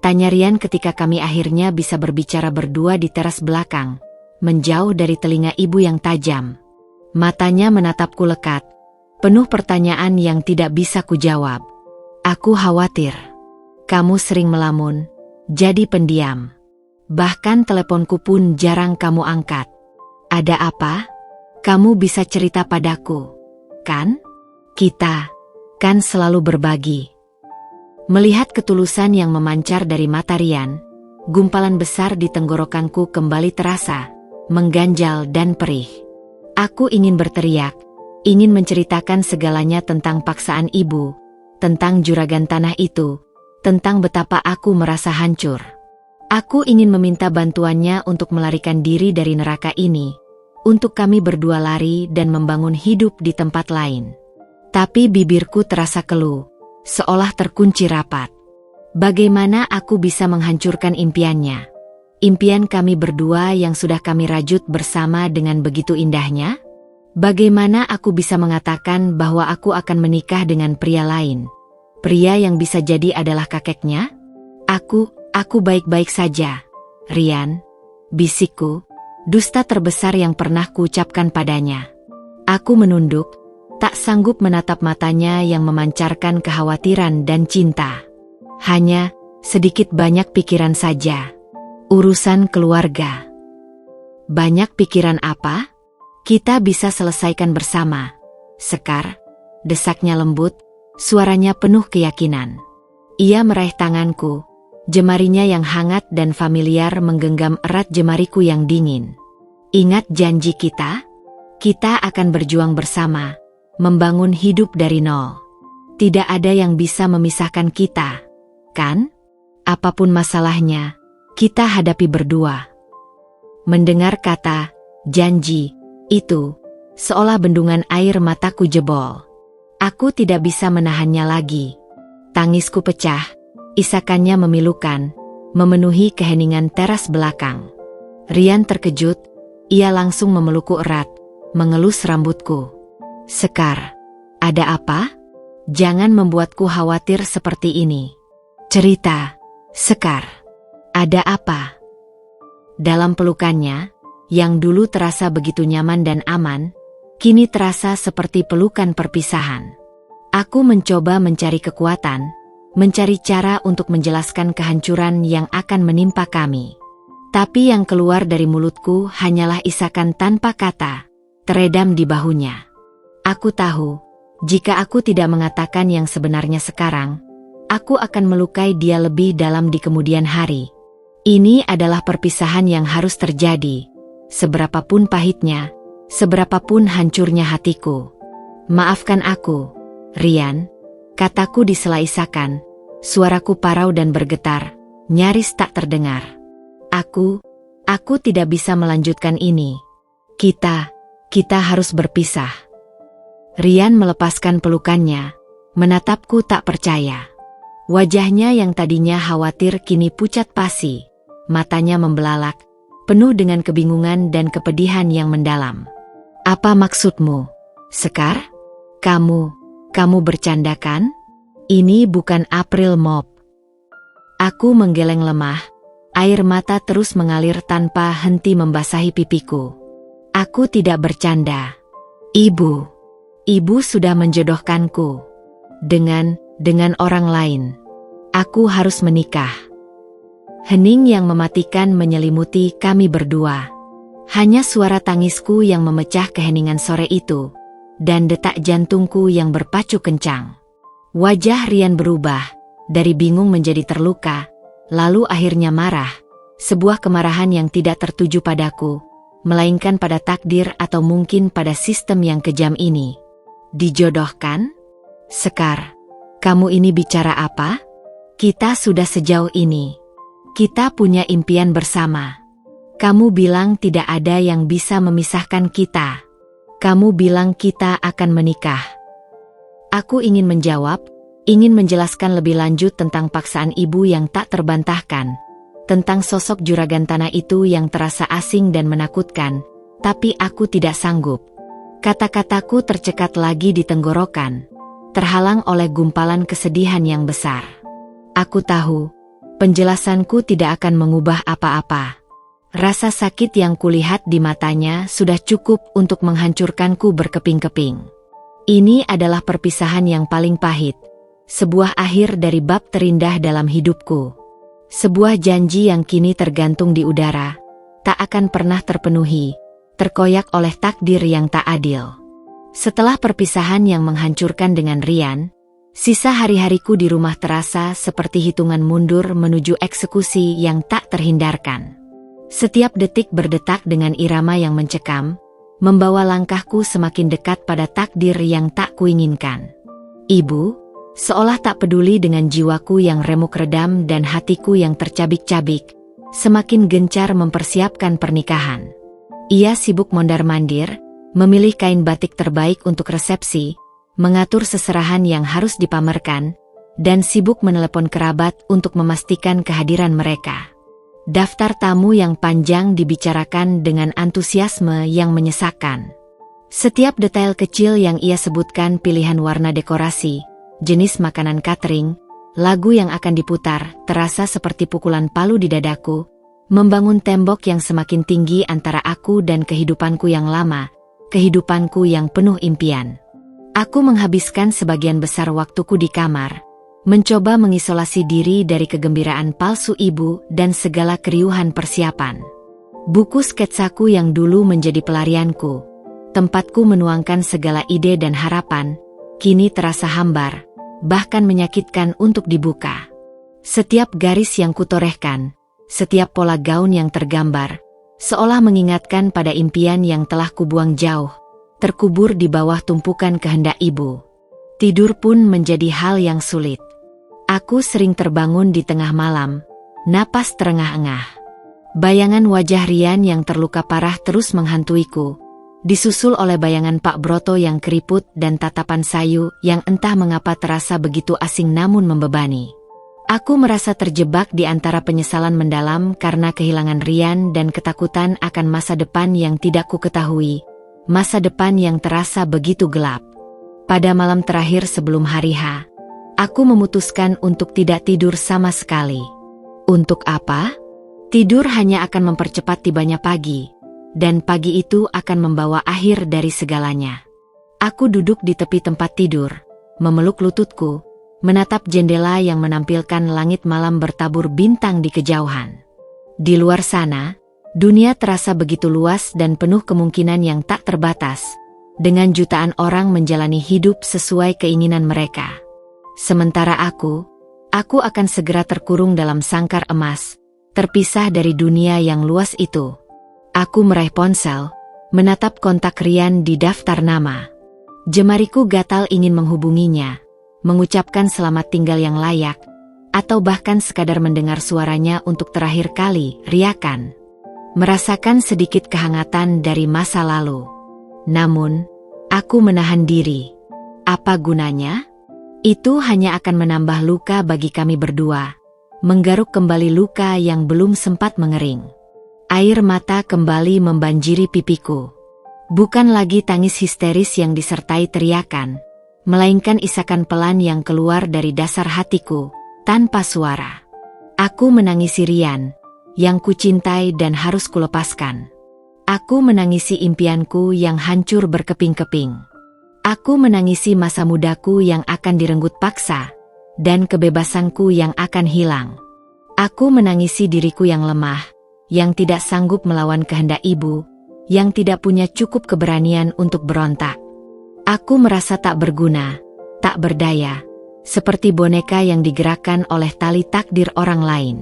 tanya Rian ketika kami akhirnya bisa berbicara berdua di teras belakang, menjauh dari telinga ibu yang tajam. Matanya menatapku lekat, penuh pertanyaan yang tidak bisa kujawab. "Aku khawatir. Kamu sering melamun, jadi pendiam. Bahkan teleponku pun jarang kamu angkat. Ada apa? Kamu bisa cerita padaku, kan? Kita kan selalu berbagi." Melihat ketulusan yang memancar dari mata Rian, gumpalan besar di tenggorokanku kembali terasa, mengganjal dan perih. Aku ingin berteriak, ingin menceritakan segalanya tentang paksaan ibu, tentang juragan tanah itu, tentang betapa aku merasa hancur. Aku ingin meminta bantuannya untuk melarikan diri dari neraka ini, untuk kami berdua lari dan membangun hidup di tempat lain. Tapi bibirku terasa keluh, seolah terkunci rapat. Bagaimana aku bisa menghancurkan impiannya? Impian kami berdua yang sudah kami rajut bersama dengan begitu indahnya? Bagaimana aku bisa mengatakan bahwa aku akan menikah dengan pria lain? Pria yang bisa jadi adalah kakeknya? Aku baik-baik saja, Rian, bisikku. Dusta terbesar yang pernah kuucapkan padanya. Aku menunduk, tak sanggup menatap matanya yang memancarkan kekhawatiran dan cinta. Hanya sedikit banyak pikiran saja. Urusan keluarga. "Banyak pikiran apa? Kita bisa selesaikan bersama, Sekar," desaknya lembut, suaranya penuh keyakinan. Ia meraih tanganku. Jemarinya yang hangat dan familiar menggenggam erat jemariku yang dingin. "Ingat janji kita? Kita akan berjuang bersama, membangun hidup dari nol. Tidak ada yang bisa memisahkan kita, kan? Apapun masalahnya, kita hadapi berdua." Mendengar kata janji itu, seolah bendungan air mataku jebol. Aku tidak bisa menahannya lagi. Tangisku pecah. Isakannya memilukan, memenuhi keheningan teras belakang. Rian terkejut, ia langsung memelukku erat, mengelus rambutku. "Sekar, ada apa? Jangan membuatku khawatir seperti ini. Cerita, Sekar, ada apa?" Dalam pelukannya, yang dulu terasa begitu nyaman dan aman, kini terasa seperti pelukan perpisahan. Aku mencoba mencari kekuatan, mencari cara untuk menjelaskan kehancuran yang akan menimpa kami. Tapi yang keluar dari mulutku hanyalah isakan tanpa kata, teredam di bahunya. Aku tahu, jika aku tidak mengatakan yang sebenarnya sekarang, aku akan melukai dia lebih dalam di kemudian hari. Ini adalah perpisahan yang harus terjadi, seberapapun pahitnya, seberapapun hancurnya hatiku. "Maafkan aku, Rian," kataku disela isakan, suaraku parau dan bergetar, nyaris tak terdengar. Aku tidak bisa melanjutkan ini. Kita harus berpisah." Rian melepaskan pelukannya, menatapku tak percaya. Wajahnya yang tadinya khawatir kini pucat pasi, matanya membelalak, penuh dengan kebingungan dan kepedihan yang mendalam. "Apa maksudmu, Sekar? Kamu bercanda kan? Ini bukan April Mop." Aku menggeleng lemah, air mata terus mengalir tanpa henti membasahi pipiku. "Aku tidak bercanda. Ibu sudah menjodohkanku dengan orang lain. Aku harus menikah." Hening yang mematikan menyelimuti kami berdua. Hanya suara tangisku yang memecah keheningan sore itu, dan detak jantungku yang berpacu kencang. Wajah Rian berubah, dari bingung menjadi terluka, lalu akhirnya marah, sebuah kemarahan yang tidak tertuju padaku, melainkan pada takdir atau mungkin pada sistem yang kejam ini. "Dijodohkan? Sekar, kamu ini bicara apa? Kita sudah sejauh ini. Kita punya impian bersama. Kamu bilang tidak ada yang bisa memisahkan kita. Kamu bilang kita akan menikah. Aku ingin menjawab, ingin menjelaskan lebih lanjut tentang paksaan ibu yang tak terbantahkan, tentang sosok juragan tanah itu yang terasa asing dan menakutkan, tapi aku tidak sanggup. Kata-kataku tercekat lagi di tenggorokan, terhalang oleh gumpalan kesedihan yang besar. Aku tahu, penjelasanku tidak akan mengubah apa-apa. Rasa sakit yang kulihat di matanya sudah cukup untuk menghancurkanku berkeping-keping. Ini adalah perpisahan yang paling pahit, sebuah akhir dari bab terindah dalam hidupku. Sebuah janji yang kini tergantung di udara, tak akan pernah terpenuhi, terkoyak oleh takdir yang tak adil. Setelah perpisahan yang menghancurkan dengan Rian, sisa hari-hariku di rumah terasa seperti hitungan mundur menuju eksekusi yang tak terhindarkan. Setiap detik berdetak dengan irama yang mencekam, membawa langkahku semakin dekat pada takdir yang tak kuinginkan. Ibu, seolah tak peduli dengan jiwaku yang remuk redam dan hatiku yang tercabik-cabik, semakin gencar mempersiapkan pernikahan. Ia sibuk mondar-mandir, memilih kain batik terbaik untuk resepsi, mengatur seserahan yang harus dipamerkan, dan sibuk menelepon kerabat untuk memastikan kehadiran mereka. Daftar tamu yang panjang dibicarakan dengan antusiasme yang menyesakkan. Setiap detail kecil yang ia sebutkan, pilihan warna dekorasi, jenis makanan catering, lagu yang akan diputar, terasa seperti pukulan palu di dadaku, membangun tembok yang semakin tinggi antara aku dan kehidupanku yang lama, kehidupanku yang penuh impian. Aku menghabiskan sebagian besar waktuku di kamar, mencoba mengisolasi diri dari kegembiraan palsu ibu dan segala keriuhan persiapan. Buku sketsaku yang dulu menjadi pelarianku, tempatku menuangkan segala ide dan harapan, kini terasa hambar, bahkan menyakitkan untuk dibuka. Setiap garis yang kutorehkan, setiap pola gaun yang tergambar, seolah mengingatkan pada impian yang telah kubuang jauh, terkubur di bawah tumpukan kehendak ibu. Tidur pun menjadi hal yang sulit. Aku sering terbangun di tengah malam, napas terengah-engah. Bayangan wajah Rian yang terluka parah terus menghantuiku, disusul oleh bayangan Pak Broto yang keriput dan tatapan sayu yang entah mengapa terasa begitu asing namun membebani. Aku merasa terjebak di antara penyesalan mendalam karena kehilangan Rian dan ketakutan akan masa depan yang tidak ku ketahui, masa depan yang terasa begitu gelap. Pada malam terakhir sebelum hari H, aku memutuskan untuk tidak tidur sama sekali. Untuk apa? Tidur hanya akan mempercepat tibanya pagi, dan pagi itu akan membawa akhir dari segalanya. Aku duduk di tepi tempat tidur, memeluk lututku, menatap jendela yang menampilkan langit malam bertabur bintang di kejauhan. Di luar sana, dunia terasa begitu luas dan penuh kemungkinan yang tak terbatas, dengan jutaan orang menjalani hidup sesuai keinginan mereka. Sementara aku akan segera terkurung dalam sangkar emas, terpisah dari dunia yang luas itu. Aku meraih ponsel, menatap kontak Rian di daftar nama. Jemariku gatal ingin menghubunginya, mengucapkan selamat tinggal yang layak, atau bahkan sekadar mendengar suaranya untuk terakhir kali, riakan. Merasakan sedikit kehangatan dari masa lalu. Namun, aku menahan diri. Apa gunanya? Itu hanya akan menambah luka bagi kami berdua, menggaruk kembali luka yang belum sempat mengering. Air mata kembali membanjiri pipiku. Bukan lagi tangis histeris yang disertai teriakan, melainkan isakan pelan yang keluar dari dasar hatiku, tanpa suara. Aku menangisi Rian, yang kucintai dan harus kulepaskan. Aku menangisi impianku yang hancur berkeping-keping. Aku menangisi masa mudaku yang akan direnggut paksa, dan kebebasanku yang akan hilang. Aku menangisi diriku yang lemah, yang tidak sanggup melawan kehendak ibu, yang tidak punya cukup keberanian untuk berontak. Aku merasa tak berguna, tak berdaya, seperti boneka yang digerakkan oleh tali takdir orang lain.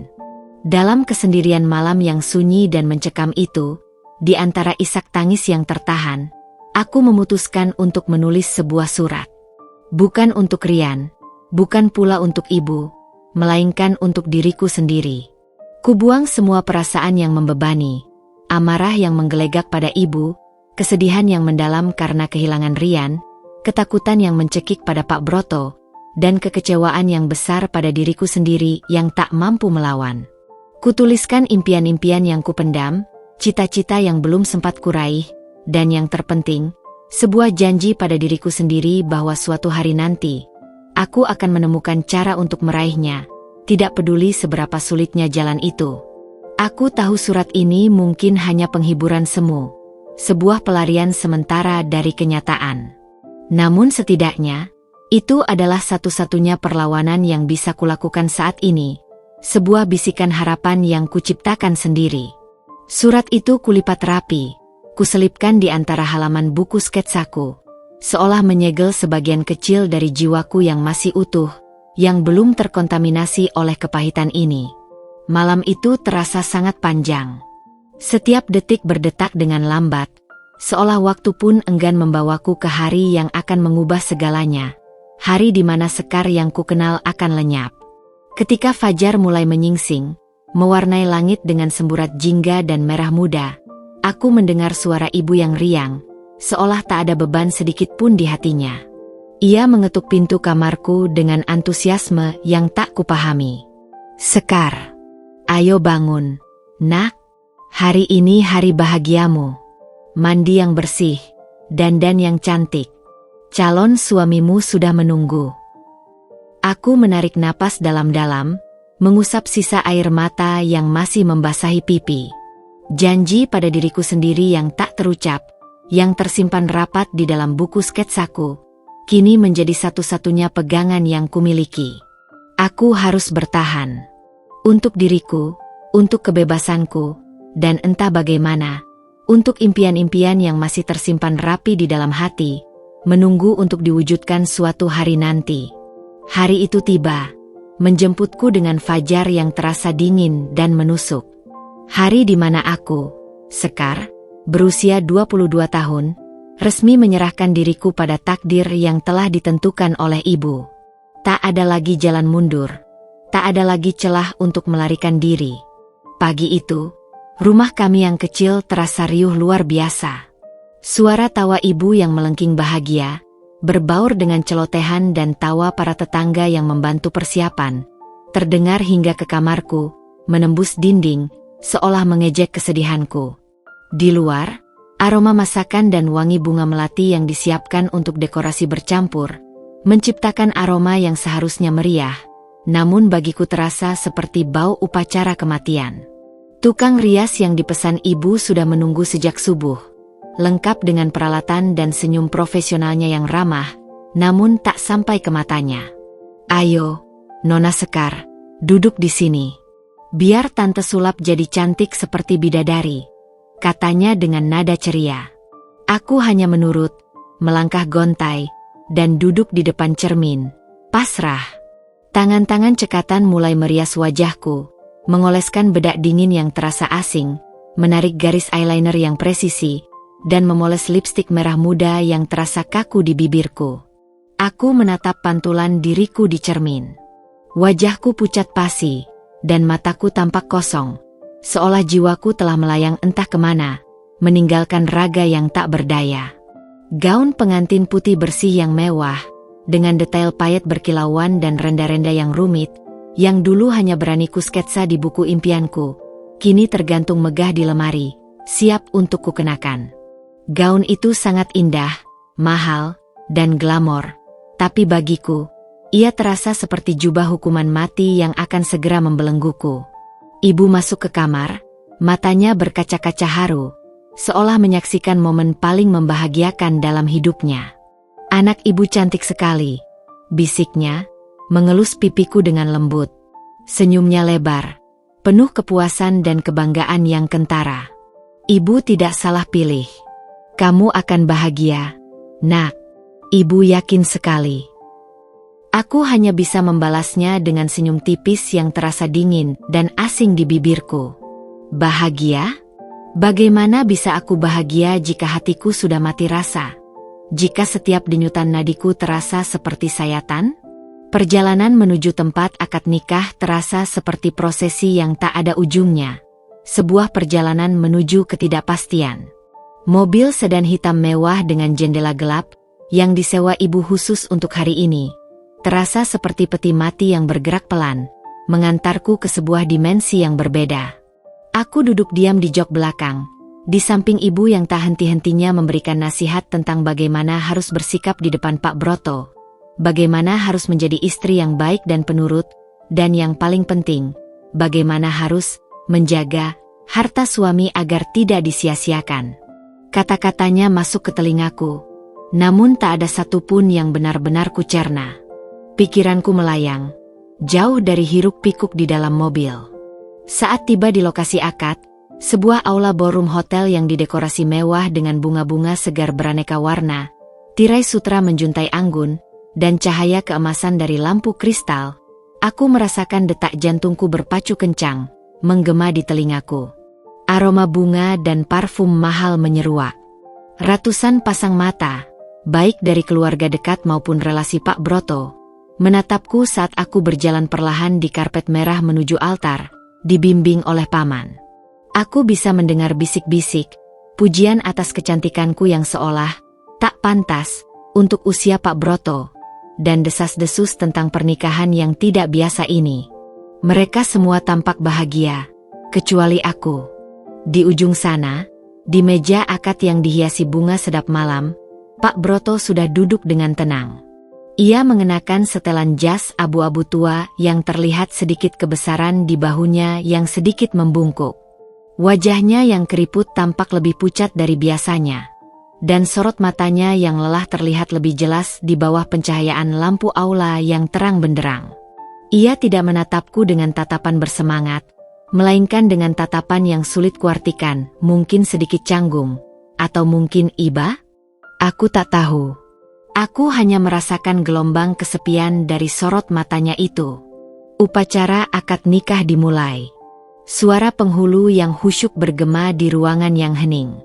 Dalam kesendirian malam yang sunyi dan mencekam itu, di antara isak tangis yang tertahan, aku memutuskan untuk menulis sebuah surat. Bukan untuk Rian, bukan pula untuk ibu, melainkan untuk diriku sendiri. Kubuang semua perasaan yang membebani, amarah yang menggelegak pada ibu, kesedihan yang mendalam karena kehilangan Rian, ketakutan yang mencekik pada Pak Broto, dan kekecewaan yang besar pada diriku sendiri yang tak mampu melawan. Kutuliskan impian-impian yang kupendam, cita-cita yang belum sempat kuraih, dan yang terpenting, sebuah janji pada diriku sendiri bahwa suatu hari nanti, aku akan menemukan cara untuk meraihnya, tidak peduli seberapa sulitnya jalan itu. Aku tahu surat ini mungkin hanya penghiburan semu, sebuah pelarian sementara dari kenyataan. Namun setidaknya, itu adalah satu-satunya perlawanan yang bisa kulakukan saat ini, sebuah bisikan harapan yang kuciptakan sendiri. Surat itu kulipat rapi, kuselipkan di antara halaman buku sketsaku, seolah menyegel sebagian kecil dari jiwaku yang masih utuh, yang belum terkontaminasi oleh kepahitan ini. Malam itu terasa sangat panjang. Setiap detik berdetak dengan lambat, seolah waktu pun enggan membawaku ke hari yang akan mengubah segalanya, hari di mana Sekar yang kukenal akan lenyap. Ketika fajar mulai menyingsing, mewarnai langit dengan semburat jingga dan merah muda, aku mendengar suara ibu yang riang, seolah tak ada beban sedikit pun di hatinya. Ia mengetuk pintu kamarku dengan antusiasme yang tak kupahami. "Sekar, ayo bangun, nak. Hari ini hari bahagiamu. Mandi yang bersih, dandan yang cantik. Calon suamimu sudah menunggu." Aku menarik napas dalam-dalam, mengusap sisa air mata yang masih membasahi pipi. Janji pada diriku sendiri yang tak terucap, yang tersimpan rapat di dalam buku sketsaku, kini menjadi satu-satunya pegangan yang kumiliki. Aku harus bertahan. Untuk diriku, untuk kebebasanku, dan entah bagaimana, untuk impian-impian yang masih tersimpan rapi di dalam hati, menunggu untuk diwujudkan suatu hari nanti. Hari itu tiba, menjemputku dengan fajar yang terasa dingin dan menusuk. Hari di mana aku, Sekar, berusia 22 tahun, resmi menyerahkan diriku pada takdir yang telah ditentukan oleh ibu. Tak ada lagi jalan mundur, tak ada lagi celah untuk melarikan diri. Pagi itu, rumah kami yang kecil terasa riuh luar biasa. Suara tawa ibu yang melengking bahagia, berbaur dengan celotehan dan tawa para tetangga yang membantu persiapan, terdengar hingga ke kamarku, menembus dinding, seolah mengejek kesedihanku. Di luar, aroma masakan dan wangi bunga melati yang disiapkan untuk dekorasi bercampur, menciptakan aroma yang seharusnya meriah, namun bagiku terasa seperti bau upacara kematian. Tukang rias yang dipesan ibu sudah menunggu sejak subuh, lengkap dengan peralatan dan senyum profesionalnya yang ramah, namun tak sampai ke matanya. "Ayo, Nona Sekar, duduk di sini. Biar Tante sulap jadi cantik seperti bidadari," katanya dengan nada ceria. Aku hanya menurut, melangkah gontai, dan duduk di depan cermin, pasrah. Tangan-tangan cekatan mulai merias wajahku, mengoleskan bedak dingin yang terasa asing, menarik garis eyeliner yang presisi, dan memoles lipstik merah muda yang terasa kaku di bibirku. Aku menatap pantulan diriku di cermin. Wajahku pucat pasi, dan mataku tampak kosong, seolah jiwaku telah melayang entah kemana, meninggalkan raga yang tak berdaya. Gaun pengantin putih bersih yang mewah, dengan detail payet berkilauan dan renda-renda yang rumit, yang dulu hanya berani kusketsa di buku impianku, kini tergantung megah di lemari, siap untuk kukenakan. Gaun itu sangat indah, mahal, dan glamor, tapi bagiku, ia terasa seperti jubah hukuman mati yang akan segera membelengguku. Ibu masuk ke kamar, matanya berkaca-kaca haru, seolah menyaksikan momen paling membahagiakan dalam hidupnya. "Anak ibu cantik sekali," bisiknya, mengelus pipiku dengan lembut. Senyumnya lebar, penuh kepuasan dan kebanggaan yang kentara. "Ibu tidak salah pilih. Kamu akan bahagia, nak. Ibu yakin sekali." Aku hanya bisa membalasnya dengan senyum tipis yang terasa dingin dan asing di bibirku. Bahagia? Bagaimana bisa aku bahagia jika hatiku sudah mati rasa? Jika setiap denyutan nadiku terasa seperti sayatan? Perjalanan menuju tempat akad nikah terasa seperti prosesi yang tak ada ujungnya. sebuah perjalanan menuju ketidakpastian. Mobil sedan hitam mewah dengan jendela gelap, yang disewa ibu khusus untuk hari ini, terasa seperti peti mati yang bergerak pelan, mengantarku ke sebuah dimensi yang berbeda. Aku duduk diam di jok belakang, di samping ibu yang tak henti-hentinya memberikan nasihat tentang bagaimana harus bersikap di depan Pak Broto, bagaimana harus menjadi istri yang baik dan penurut, dan yang paling penting, bagaimana harus menjaga harta suami agar tidak disia-siakan. Kata-katanya masuk ke telingaku, namun tak ada satupun yang benar-benar kucerna. Pikiranku melayang, jauh dari hiruk-pikuk di dalam mobil. Saat tiba di lokasi akad, sebuah aula ballroom hotel yang didekorasi mewah dengan bunga-bunga segar beraneka warna, tirai sutra menjuntai anggun, dan cahaya keemasan dari lampu kristal, aku merasakan detak jantungku berpacu kencang, menggema di telingaku. Aroma bunga dan parfum mahal menyeruak. Ratusan pasang mata, baik dari keluarga dekat maupun relasi Pak Broto, menatapku saat aku berjalan perlahan di karpet merah menuju altar, dibimbing oleh paman. Aku bisa mendengar bisik-bisik, pujian atas kecantikanku yang seolah tak pantas untuk usia Pak Broto, dan desas-desus tentang pernikahan yang tidak biasa ini. Mereka semua tampak bahagia, kecuali aku. Di ujung sana, di meja akad yang dihiasi bunga sedap malam, Pak Broto sudah duduk dengan tenang. Ia mengenakan setelan jas abu-abu tua yang terlihat sedikit kebesaran di bahunya yang sedikit membungkuk. Wajahnya yang keriput tampak lebih pucat dari biasanya, dan sorot matanya yang lelah terlihat lebih jelas di bawah pencahayaan lampu aula yang terang benderang. Ia tidak menatapku dengan tatapan bersemangat, melainkan dengan tatapan yang sulit kuartikan, mungkin sedikit canggung, atau mungkin iba? Aku tak tahu. Aku hanya merasakan gelombang kesepian dari sorot matanya itu. Upacara akad nikah dimulai. Suara penghulu yang khusyuk bergema di ruangan yang hening.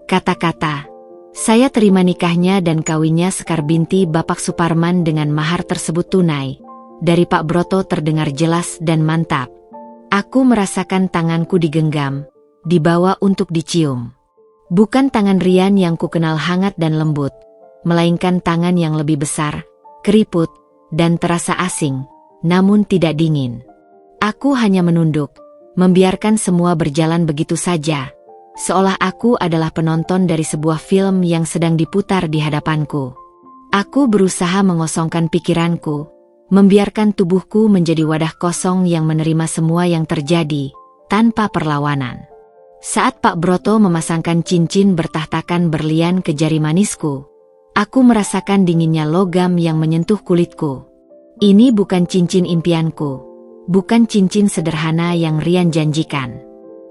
Kata-kata, "Saya terima nikahnya dan kawinnya Sekar binti Bapak Suparman dengan mahar tersebut tunai," dari Pak Broto terdengar jelas dan mantap. Aku merasakan tanganku digenggam, dibawa untuk dicium. Bukan tangan Rian yang kukenal hangat dan lembut, melainkan tangan yang lebih besar, keriput, dan terasa asing, namun tidak dingin. Aku hanya menunduk, membiarkan semua berjalan begitu saja, seolah aku adalah penonton dari sebuah film yang sedang diputar di hadapanku. Aku berusaha mengosongkan pikiranku, membiarkan tubuhku menjadi wadah kosong yang menerima semua yang terjadi, tanpa perlawanan. Saat Pak Broto memasangkan cincin bertahtakan berlian ke jari manisku, aku merasakan dinginnya logam yang menyentuh kulitku. Ini bukan cincin impianku, bukan cincin sederhana yang Rian janjikan.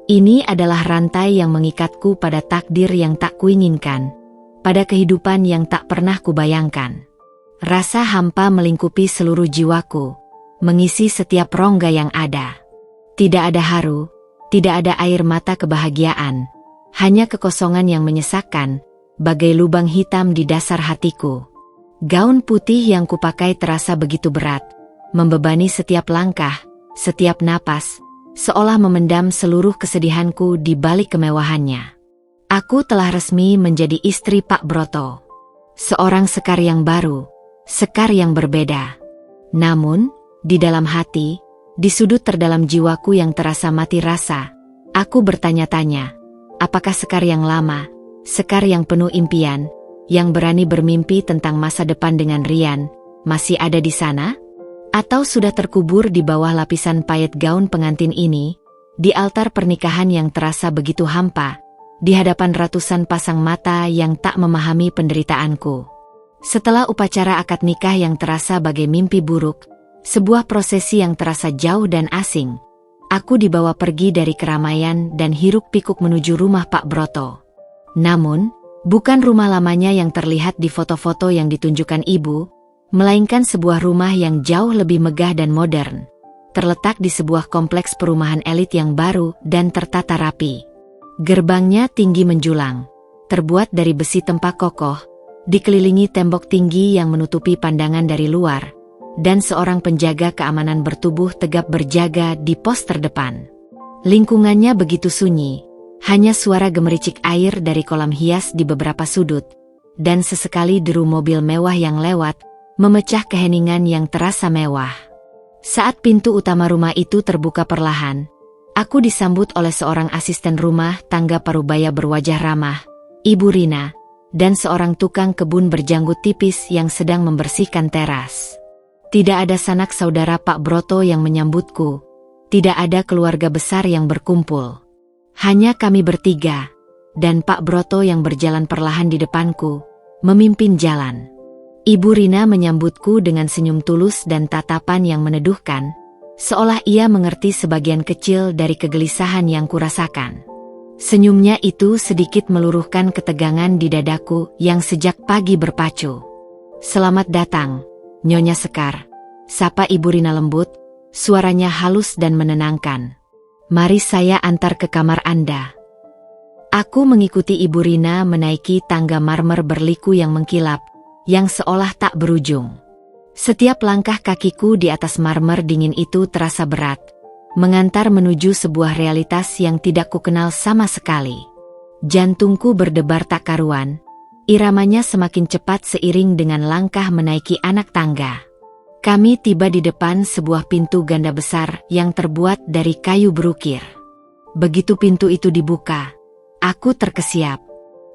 Ini adalah rantai yang mengikatku pada takdir yang tak kuinginkan, pada kehidupan yang tak pernah kubayangkan. Rasa hampa melingkupi seluruh jiwaku, mengisi setiap rongga yang ada. Tidak ada haru, tidak ada air mata kebahagiaan, hanya kekosongan yang menyesakkan, bagai lubang hitam di dasar hatiku. Gaun putih yang kupakai terasa begitu berat, membebani setiap langkah, setiap napas, seolah memendam seluruh kesedihanku di balik kemewahannya. Aku telah resmi menjadi istri Pak Broto. Seorang Sekar yang baru, Sekar yang berbeda. Namun, di dalam hati, di sudut terdalam jiwaku yang terasa mati rasa, aku bertanya-tanya, apakah Sekar yang lama, Sekar yang penuh impian, yang berani bermimpi tentang masa depan dengan Rian, masih ada di sana? Atau sudah terkubur di bawah lapisan payet gaun pengantin ini, di altar pernikahan yang terasa begitu hampa, di hadapan ratusan pasang mata yang tak memahami penderitaanku. Setelah upacara akad nikah yang terasa bagai mimpi buruk, sebuah prosesi yang terasa jauh dan asing, aku dibawa pergi dari keramaian dan hiruk-pikuk menuju rumah Pak Broto. Namun, bukan rumah lamanya yang terlihat di foto-foto yang ditunjukkan ibu, melainkan sebuah rumah yang jauh lebih megah dan modern, terletak di sebuah kompleks perumahan elit yang baru dan tertata rapi. Gerbangnya tinggi menjulang, terbuat dari besi tempa kokoh, dikelilingi tembok tinggi yang menutupi pandangan dari luar, dan seorang penjaga keamanan bertubuh tegap berjaga di pos terdepan. Lingkungannya begitu sunyi, hanya suara gemericik air dari kolam hias di beberapa sudut, dan sesekali deru mobil mewah yang lewat, memecah keheningan yang terasa mewah. Saat pintu utama rumah itu terbuka perlahan, aku disambut oleh seorang asisten rumah tangga parubaya berwajah ramah, Ibu Rina, dan seorang tukang kebun berjanggut tipis yang sedang membersihkan teras. Tidak ada sanak saudara Pak Broto yang menyambutku, tidak ada keluarga besar yang berkumpul. Hanya kami bertiga, dan Pak Broto yang berjalan perlahan di depanku, memimpin jalan. Ibu Rina menyambutku dengan senyum tulus dan tatapan yang meneduhkan, seolah ia mengerti sebagian kecil dari kegelisahan yang kurasakan. Senyumnya itu sedikit meluruhkan ketegangan di dadaku yang sejak pagi berpacu. "Selamat datang, Nyonya Sekar," sapa Ibu Rina lembut, suaranya halus dan menenangkan. "Mari saya antar ke kamar Anda." Aku mengikuti Ibu Rina menaiki tangga marmer berliku yang mengkilap, yang seolah tak berujung. Setiap langkah kakiku di atas marmer dingin itu terasa berat, mengantar menuju sebuah realitas yang tidak kukenal sama sekali. Jantungku berdebar tak karuan, iramanya semakin cepat seiring dengan langkah menaiki anak tangga. Kami tiba di depan sebuah pintu ganda besar yang terbuat dari kayu berukir. Begitu pintu itu dibuka, aku terkesiap.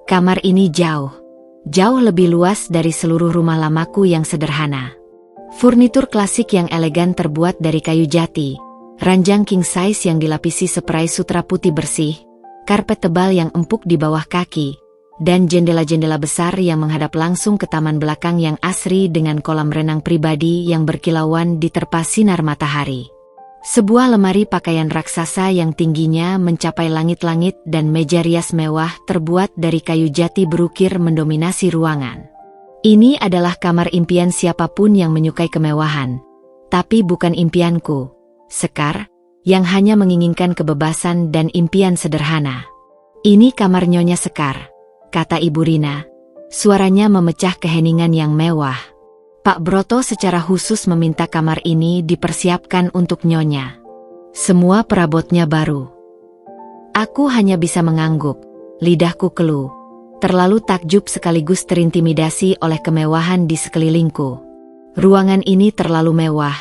Kamar ini jauh lebih luas dari seluruh rumah lamaku yang sederhana. Furnitur klasik yang elegan terbuat dari kayu jati, ranjang king size yang dilapisi seperai sutra putih bersih, karpet tebal yang empuk di bawah kaki, dan jendela-jendela besar yang menghadap langsung ke taman belakang yang asri dengan kolam renang pribadi yang berkilauan diterpa sinar matahari. Sebuah lemari pakaian raksasa yang tingginya mencapai langit-langit dan meja rias mewah terbuat dari kayu jati berukir mendominasi ruangan. Ini adalah kamar impian siapapun yang menyukai kemewahan, tapi bukan impianku, Sekar, yang hanya menginginkan kebebasan dan impian sederhana. "Ini kamar Nyonya Sekar," kata Ibu Rina, suaranya memecah keheningan yang mewah. "Pak Broto secara khusus meminta kamar ini dipersiapkan untuk Nyonya. Semua perabotnya baru." Aku hanya bisa mengangguk, lidahku keluh, terlalu takjub sekaligus terintimidasi oleh kemewahan di sekelilingku. Ruangan ini terlalu mewah,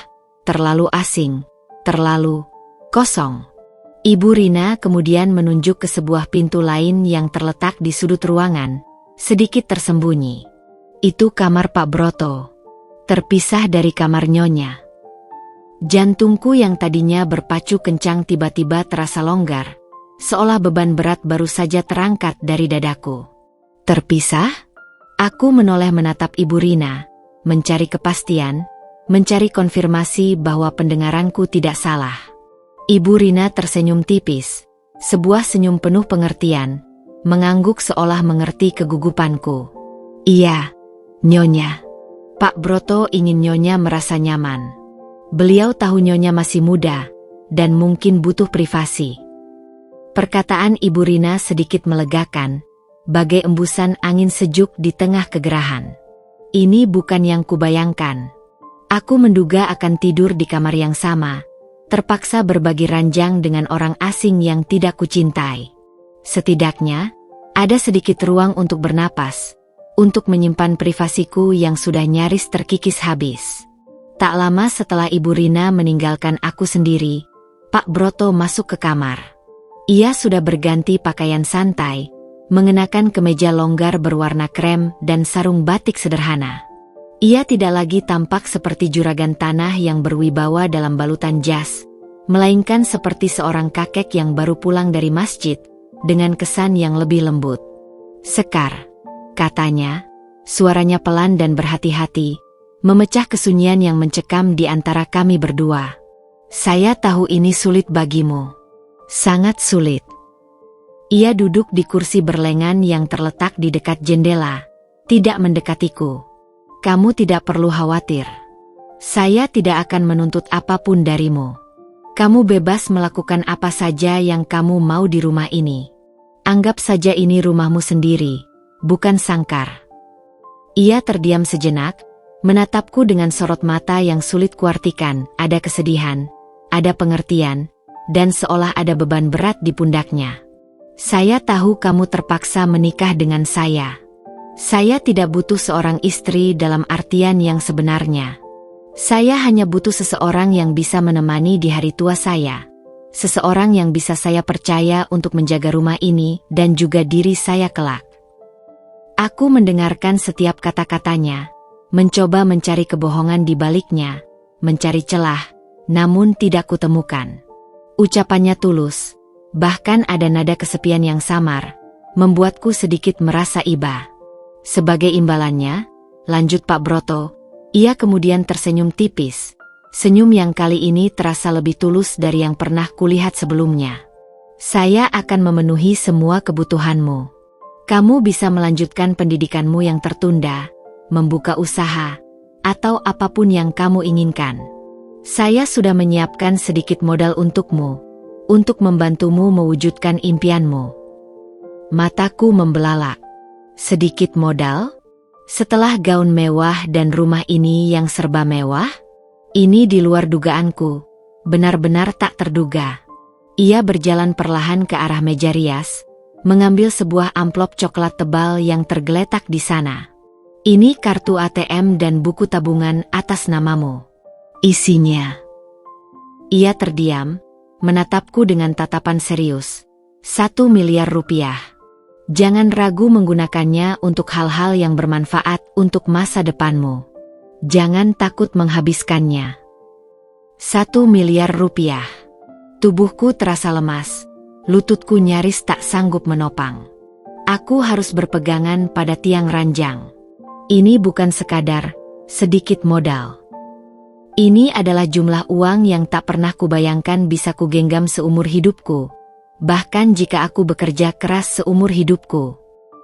terlalu asing, terlalu kosong. Ibu Rina kemudian menunjuk ke sebuah pintu lain yang terletak di sudut ruangan, sedikit tersembunyi. "Itu kamar Pak Broto, terpisah dari kamar Nyonya." Jantungku yang tadinya berpacu kencang tiba-tiba terasa longgar, seolah beban berat baru saja terangkat dari dadaku. "Terpisah?" Aku menoleh menatap Ibu Rina, mencari kepastian, mencari konfirmasi bahwa pendengaranku tidak salah. Ibu Rina tersenyum tipis, sebuah senyum penuh pengertian, mengangguk seolah mengerti kegugupanku. "Iya, Nyonya. Pak Broto ingin Nyonya merasa nyaman. Beliau tahu Nyonya masih muda, dan mungkin butuh privasi." Perkataan Ibu Rina sedikit melegakan, bagai embusan angin sejuk di tengah kegerahan. Ini bukan yang kubayangkan. Aku menduga akan tidur di kamar yang sama, terpaksa berbagi ranjang dengan orang asing yang tidak kucintai. Setidaknya, ada sedikit ruang untuk bernapas, untuk menyimpan privasiku yang sudah nyaris terkikis habis. Tak lama setelah Ibu Rina meninggalkan aku sendiri, Pak Broto masuk ke kamar. Ia sudah berganti pakaian santai, mengenakan kemeja longgar berwarna krem dan sarung batik sederhana. Ia tidak lagi tampak seperti juragan tanah yang berwibawa dalam balutan jas, melainkan seperti seorang kakek yang baru pulang dari masjid, dengan kesan yang lebih lembut. "Sekar," katanya, suaranya pelan dan berhati-hati, memecah kesunyian yang mencekam di antara kami berdua. "Saya tahu ini sulit bagimu. Sangat sulit." Ia duduk di kursi berlengan yang terletak di dekat jendela, tidak mendekatiku. "Kamu tidak perlu khawatir. Saya tidak akan menuntut apapun darimu. Kamu bebas melakukan apa saja yang kamu mau di rumah ini. Anggap saja ini rumahmu sendiri, bukan sangkar." Ia terdiam sejenak, menatapku dengan sorot mata yang sulit kuartikan. Ada kesedihan, ada pengertian, dan seolah ada beban berat di pundaknya. Saya tahu kamu terpaksa menikah dengan saya. Saya tidak butuh seorang istri dalam artian yang sebenarnya. Saya hanya butuh seseorang yang bisa menemani di hari tua saya. Seseorang yang bisa saya percaya untuk menjaga rumah ini dan juga diri saya kelak. Aku mendengarkan setiap kata-katanya, mencoba mencari kebohongan di baliknya, mencari celah, namun tidak kutemukan. Ucapannya tulus, bahkan ada nada kesepian yang samar, membuatku sedikit merasa iba. Sebagai imbalannya, lanjut Pak Broto, ia kemudian tersenyum tipis. Senyum yang kali ini terasa lebih tulus dari yang pernah kulihat sebelumnya. Saya akan memenuhi semua kebutuhanmu. Kamu bisa melanjutkan pendidikanmu yang tertunda, membuka usaha, atau apapun yang kamu inginkan. Saya sudah menyiapkan sedikit modal untukmu, untuk membantumu mewujudkan impianmu. Mataku membelalak. Sedikit modal? Setelah gaun mewah dan rumah ini yang serba mewah? Ini di luar dugaanku, benar-benar tak terduga. Ia berjalan perlahan ke arah meja rias, mengambil sebuah amplop coklat tebal yang tergeletak di sana. Ini kartu ATM dan buku tabungan atas namamu. Isinya. Ia terdiam, menatapku dengan tatapan serius. 1 miliar rupiah. Jangan ragu menggunakannya untuk hal-hal yang bermanfaat untuk masa depanmu. Jangan takut menghabiskannya. 1 miliar rupiah. Tubuhku terasa lemas, lututku nyaris tak sanggup menopang. Aku harus berpegangan pada tiang ranjang. Ini bukan sekadar sedikit modal. Ini adalah jumlah uang yang tak pernah kubayangkan bisa kugenggam seumur hidupku. Bahkan jika aku bekerja keras seumur hidupku.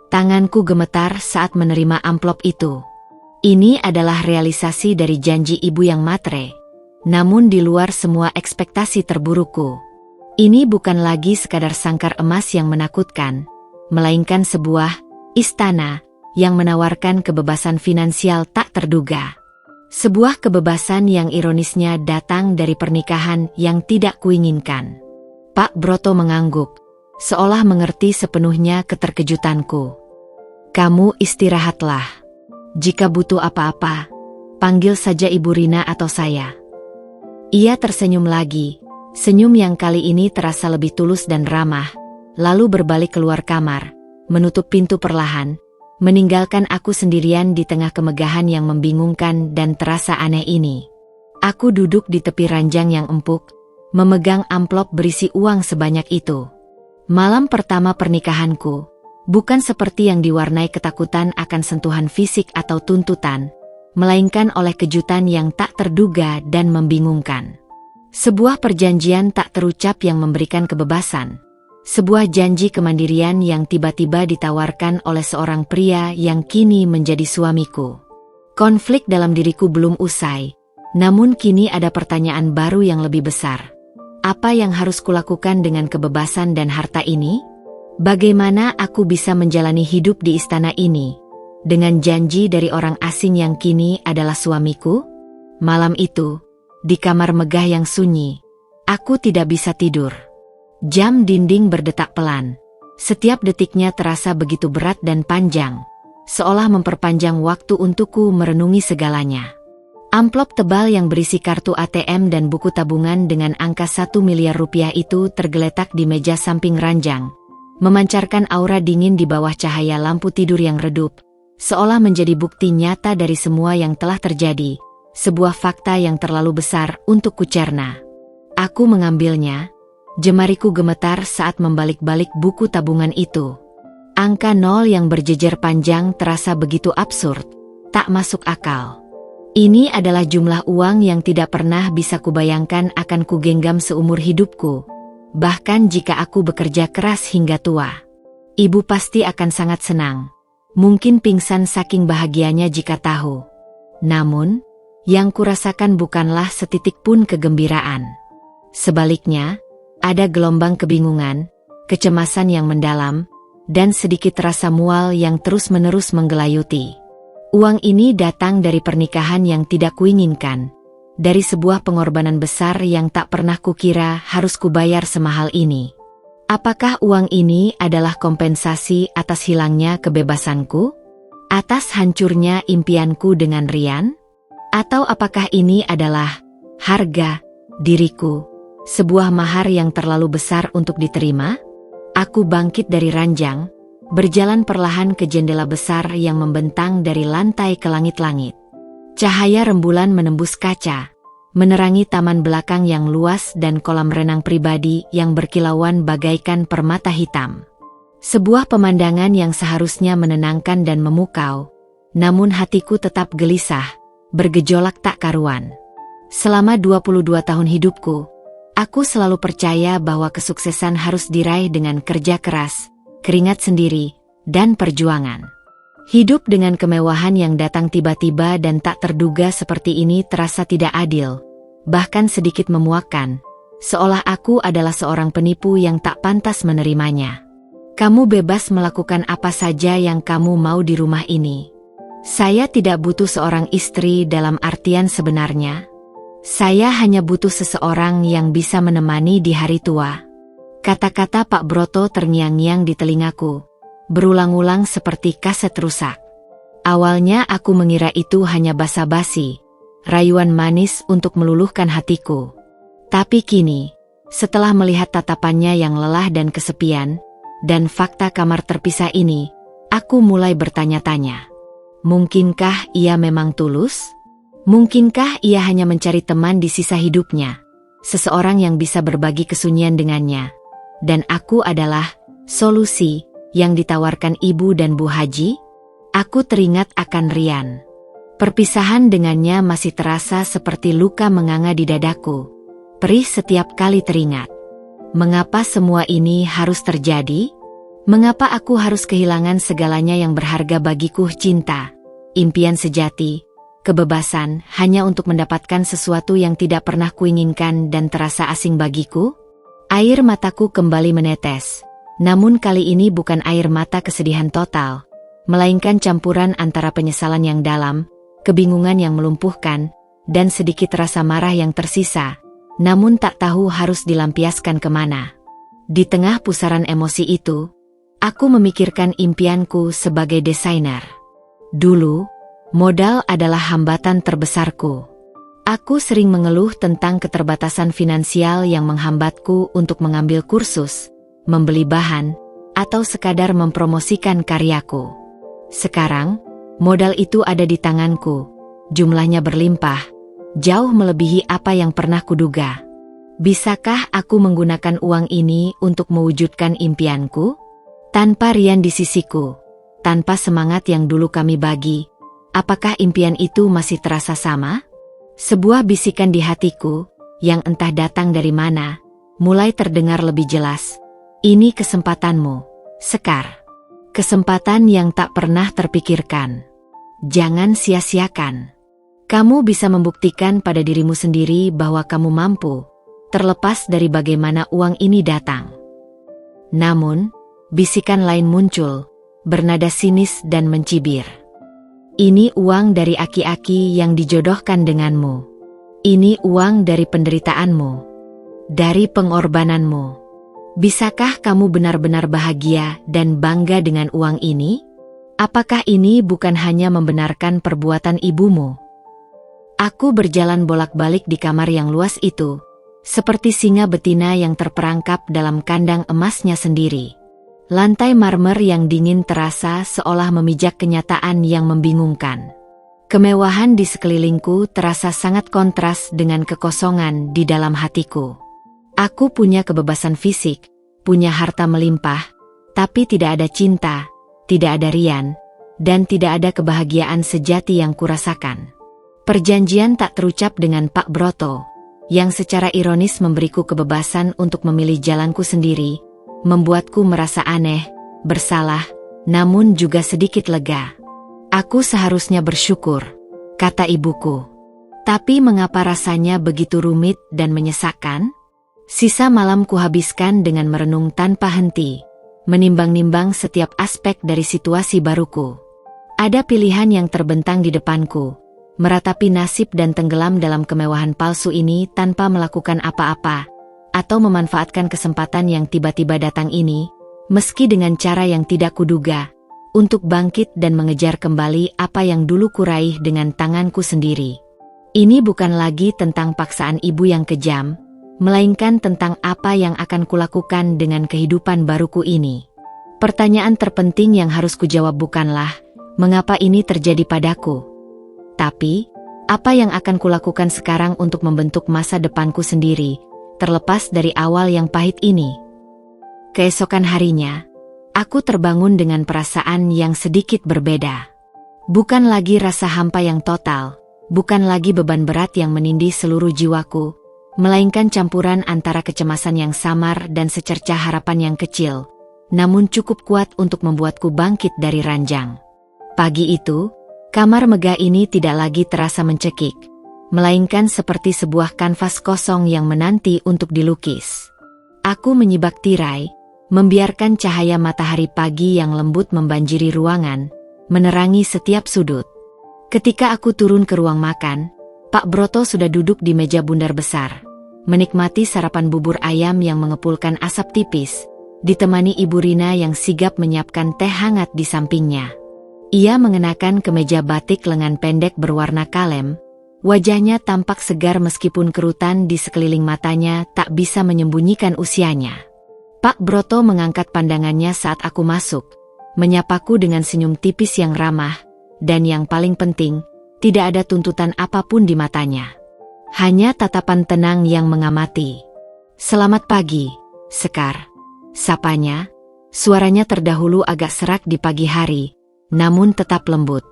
Tanganku gemetar saat menerima amplop itu. Ini adalah realisasi dari janji ibu yang matre. Namun di luar semua ekspektasi terburukku. Ini bukan lagi sekadar sangkar emas yang menakutkan, melainkan sebuah istana yang menawarkan kebebasan finansial tak terduga. Sebuah kebebasan yang ironisnya datang dari pernikahan yang tidak kuinginkan. Pak Broto mengangguk, seolah mengerti sepenuhnya keterkejutanku. Kamu istirahatlah. Jika butuh apa-apa, panggil saja Ibu Rina atau saya. Ia tersenyum lagi, senyum yang kali ini terasa lebih tulus dan ramah, lalu berbalik keluar kamar, menutup pintu perlahan, meninggalkan aku sendirian di tengah kemegahan yang membingungkan dan terasa aneh ini. Aku duduk di tepi ranjang yang empuk, memegang amplop berisi uang sebanyak itu. Malam pertama pernikahanku, bukan seperti yang diwarnai ketakutan akan sentuhan fisik atau tuntutan, melainkan oleh kejutan yang tak terduga dan membingungkan. Sebuah perjanjian tak terucap yang memberikan kebebasan. Sebuah janji kemandirian yang tiba-tiba ditawarkan oleh seorang pria yang kini menjadi suamiku. Konflik dalam diriku belum usai, namun kini ada pertanyaan baru yang lebih besar. Apa yang harus kulakukan dengan kebebasan dan harta ini? Bagaimana aku bisa menjalani hidup di istana ini, dengan janji dari orang asing yang kini adalah suamiku? Malam itu, di kamar megah yang sunyi, aku tidak bisa tidur. Jam dinding berdetak pelan. Setiap detiknya terasa begitu berat dan panjang, seolah memperpanjang waktu untukku merenungi segalanya. Amplop tebal yang berisi kartu ATM dan buku tabungan dengan angka 1 miliar rupiah itu tergeletak di meja samping ranjang, memancarkan aura dingin di bawah cahaya lampu tidur yang redup, seolah menjadi bukti nyata dari semua yang telah terjadi, sebuah fakta yang terlalu besar untuk kucerna. Aku mengambilnya. Jemariku gemetar saat membalik-balik buku tabungan itu. Angka 0 yang berjejer panjang terasa begitu absurd, tak masuk akal. Ini adalah jumlah uang yang tidak pernah bisa kubayangkan akan kugenggam seumur hidupku. Bahkan jika aku bekerja keras hingga tua. Ibu pasti akan sangat senang. Mungkin pingsan saking bahagianya jika tahu. Namun, yang kurasakan bukanlah setitik pun kegembiraan. Sebaliknya, ada gelombang kebingungan, kecemasan yang mendalam, dan sedikit rasa mual yang terus-menerus menggelayuti. Uang ini datang dari pernikahan yang tidak kuinginkan, dari sebuah pengorbanan besar yang tak pernah kukira harus kubayar semahal ini. Apakah uang ini adalah kompensasi atas hilangnya kebebasanku? Atas hancurnya impianku dengan Rian? Atau apakah ini adalah harga diriku, sebuah mahar yang terlalu besar untuk diterima? Aku bangkit dari ranjang, berjalan perlahan ke jendela besar yang membentang dari lantai ke langit-langit. Cahaya rembulan menembus kaca, menerangi taman belakang yang luas dan kolam renang pribadi yang berkilauan bagaikan permata hitam. Sebuah pemandangan yang seharusnya menenangkan dan memukau, namun hatiku tetap gelisah, bergejolak tak karuan. Selama 22 tahun hidupku, aku selalu percaya bahwa kesuksesan harus diraih dengan kerja keras, keringat sendiri, dan perjuangan. Hidup dengan kemewahan yang datang tiba-tiba dan tak terduga seperti ini terasa tidak adil, bahkan sedikit memuakkan, seolah aku adalah seorang penipu yang tak pantas menerimanya. Kamu bebas melakukan apa saja yang kamu mau di rumah ini. Saya tidak butuh seorang istri dalam artian sebenarnya. Saya hanya butuh seseorang yang bisa menemani di hari tua. Kata-kata Pak Broto terngiang-ngiang di telingaku, berulang-ulang seperti kaset rusak. Awalnya aku mengira itu hanya basa-basi, rayuan manis untuk meluluhkan hatiku. Tapi kini, setelah melihat tatapannya yang lelah dan kesepian, dan fakta kamar terpisah ini, aku mulai bertanya-tanya. Mungkinkah ia memang tulus? Mungkinkah ia hanya mencari teman di sisa hidupnya? Seseorang yang bisa berbagi kesunyian dengannya. Dan aku adalah solusi yang ditawarkan Ibu dan Bu Haji? Aku teringat akan Rian. Perpisahan dengannya masih terasa seperti luka menganga di dadaku. Perih setiap kali teringat. Mengapa semua ini harus terjadi? Mengapa aku harus kehilangan segalanya yang berharga bagiku, cinta, impian sejati, kebebasan, hanya untuk mendapatkan sesuatu yang tidak pernah kuinginkan dan terasa asing bagiku? Air mataku kembali menetes. Namun kali ini bukan air mata kesedihan total, melainkan campuran antara penyesalan yang dalam, kebingungan yang melumpuhkan, dan sedikit rasa marah yang tersisa, namun tak tahu harus dilampiaskan kemana. Di tengah pusaran emosi itu, aku memikirkan impianku sebagai desainer. Dulu, modal adalah hambatan terbesarku. Aku sering mengeluh tentang keterbatasan finansial yang menghambatku untuk mengambil kursus, membeli bahan, atau sekadar mempromosikan karyaku. Sekarang, modal itu ada di tanganku, jumlahnya berlimpah, jauh melebihi apa yang pernah kuduga. Bisakah aku menggunakan uang ini untuk mewujudkan impianku? Tanpa Rian di sisiku, tanpa semangat yang dulu kami bagi, apakah impian itu masih terasa sama? Sebuah bisikan di hatiku, yang entah datang dari mana, mulai terdengar lebih jelas. Ini kesempatanmu, Sekar. Kesempatan yang tak pernah terpikirkan. Jangan sia-siakan. Kamu bisa membuktikan pada dirimu sendiri bahwa kamu mampu, terlepas dari bagaimana uang ini datang. Namun, bisikan lain muncul, bernada sinis dan mencibir. Ini uang dari aki-aki yang dijodohkan denganmu. Ini uang dari penderitaanmu, dari pengorbananmu. Bisakah kamu benar-benar bahagia dan bangga dengan uang ini? Apakah ini bukan hanya membenarkan perbuatan ibumu? Aku berjalan bolak-balik di kamar yang luas itu, seperti singa betina yang terperangkap dalam kandang emasnya sendiri. Lantai marmer yang dingin terasa seolah memijak kenyataan yang membingungkan. Kemewahan di sekelilingku terasa sangat kontras dengan kekosongan di dalam hatiku. Aku punya kebebasan fisik, punya harta melimpah, tapi tidak ada cinta, tidak ada Rian, dan tidak ada kebahagiaan sejati yang kurasakan. Perjanjian tak terucap dengan Pak Broto, yang secara ironis memberiku kebebasan untuk memilih jalanku sendiri, membuatku merasa aneh, bersalah, namun juga sedikit lega. Aku seharusnya bersyukur, kata ibuku. Tapi mengapa rasanya begitu rumit dan menyesakkan? Sisa malam kuhabiskan dengan merenung tanpa henti, menimbang-nimbang setiap aspek dari situasi baruku. Ada pilihan yang terbentang di depanku, meratapi nasib dan tenggelam dalam kemewahan palsu ini tanpa melakukan apa-apa, atau memanfaatkan kesempatan yang tiba-tiba datang ini, meski dengan cara yang tidak kuduga, untuk bangkit dan mengejar kembali apa yang dulu kuraih dengan tanganku sendiri. Ini bukan lagi tentang paksaan ibu yang kejam, melainkan tentang apa yang akan kulakukan dengan kehidupan baruku ini. Pertanyaan terpenting yang harus kujawab bukanlah, mengapa ini terjadi padaku? Tapi, apa yang akan kulakukan sekarang untuk membentuk masa depanku sendiri, terlepas dari awal yang pahit ini? Keesokan harinya, aku terbangun dengan perasaan yang sedikit berbeda. Bukan lagi rasa hampa yang total, bukan lagi beban berat yang menindih seluruh jiwaku, melainkan campuran antara kecemasan yang samar dan secercah harapan yang kecil, namun cukup kuat untuk membuatku bangkit dari ranjang. Pagi itu, kamar megah ini tidak lagi terasa mencekik, melainkan seperti sebuah kanvas kosong yang menanti untuk dilukis. Aku menyibak tirai, membiarkan cahaya matahari pagi yang lembut membanjiri ruangan, menerangi setiap sudut. Ketika aku turun ke ruang makan, Pak Broto sudah duduk di meja bundar besar, menikmati sarapan bubur ayam yang mengepulkan asap tipis, ditemani Ibu Rina yang sigap menyiapkan teh hangat di sampingnya. Ia mengenakan kemeja batik lengan pendek berwarna kalem, wajahnya tampak segar meskipun kerutan di sekeliling matanya tak bisa menyembunyikan usianya. Pak Broto mengangkat pandangannya saat aku masuk, menyapaku dengan senyum tipis yang ramah, dan yang paling penting, tidak ada tuntutan apapun di matanya. Hanya tatapan tenang yang mengamati. "Selamat pagi, Sekar," sapanya. Suaranya terdahulu agak serak di pagi hari, namun tetap lembut.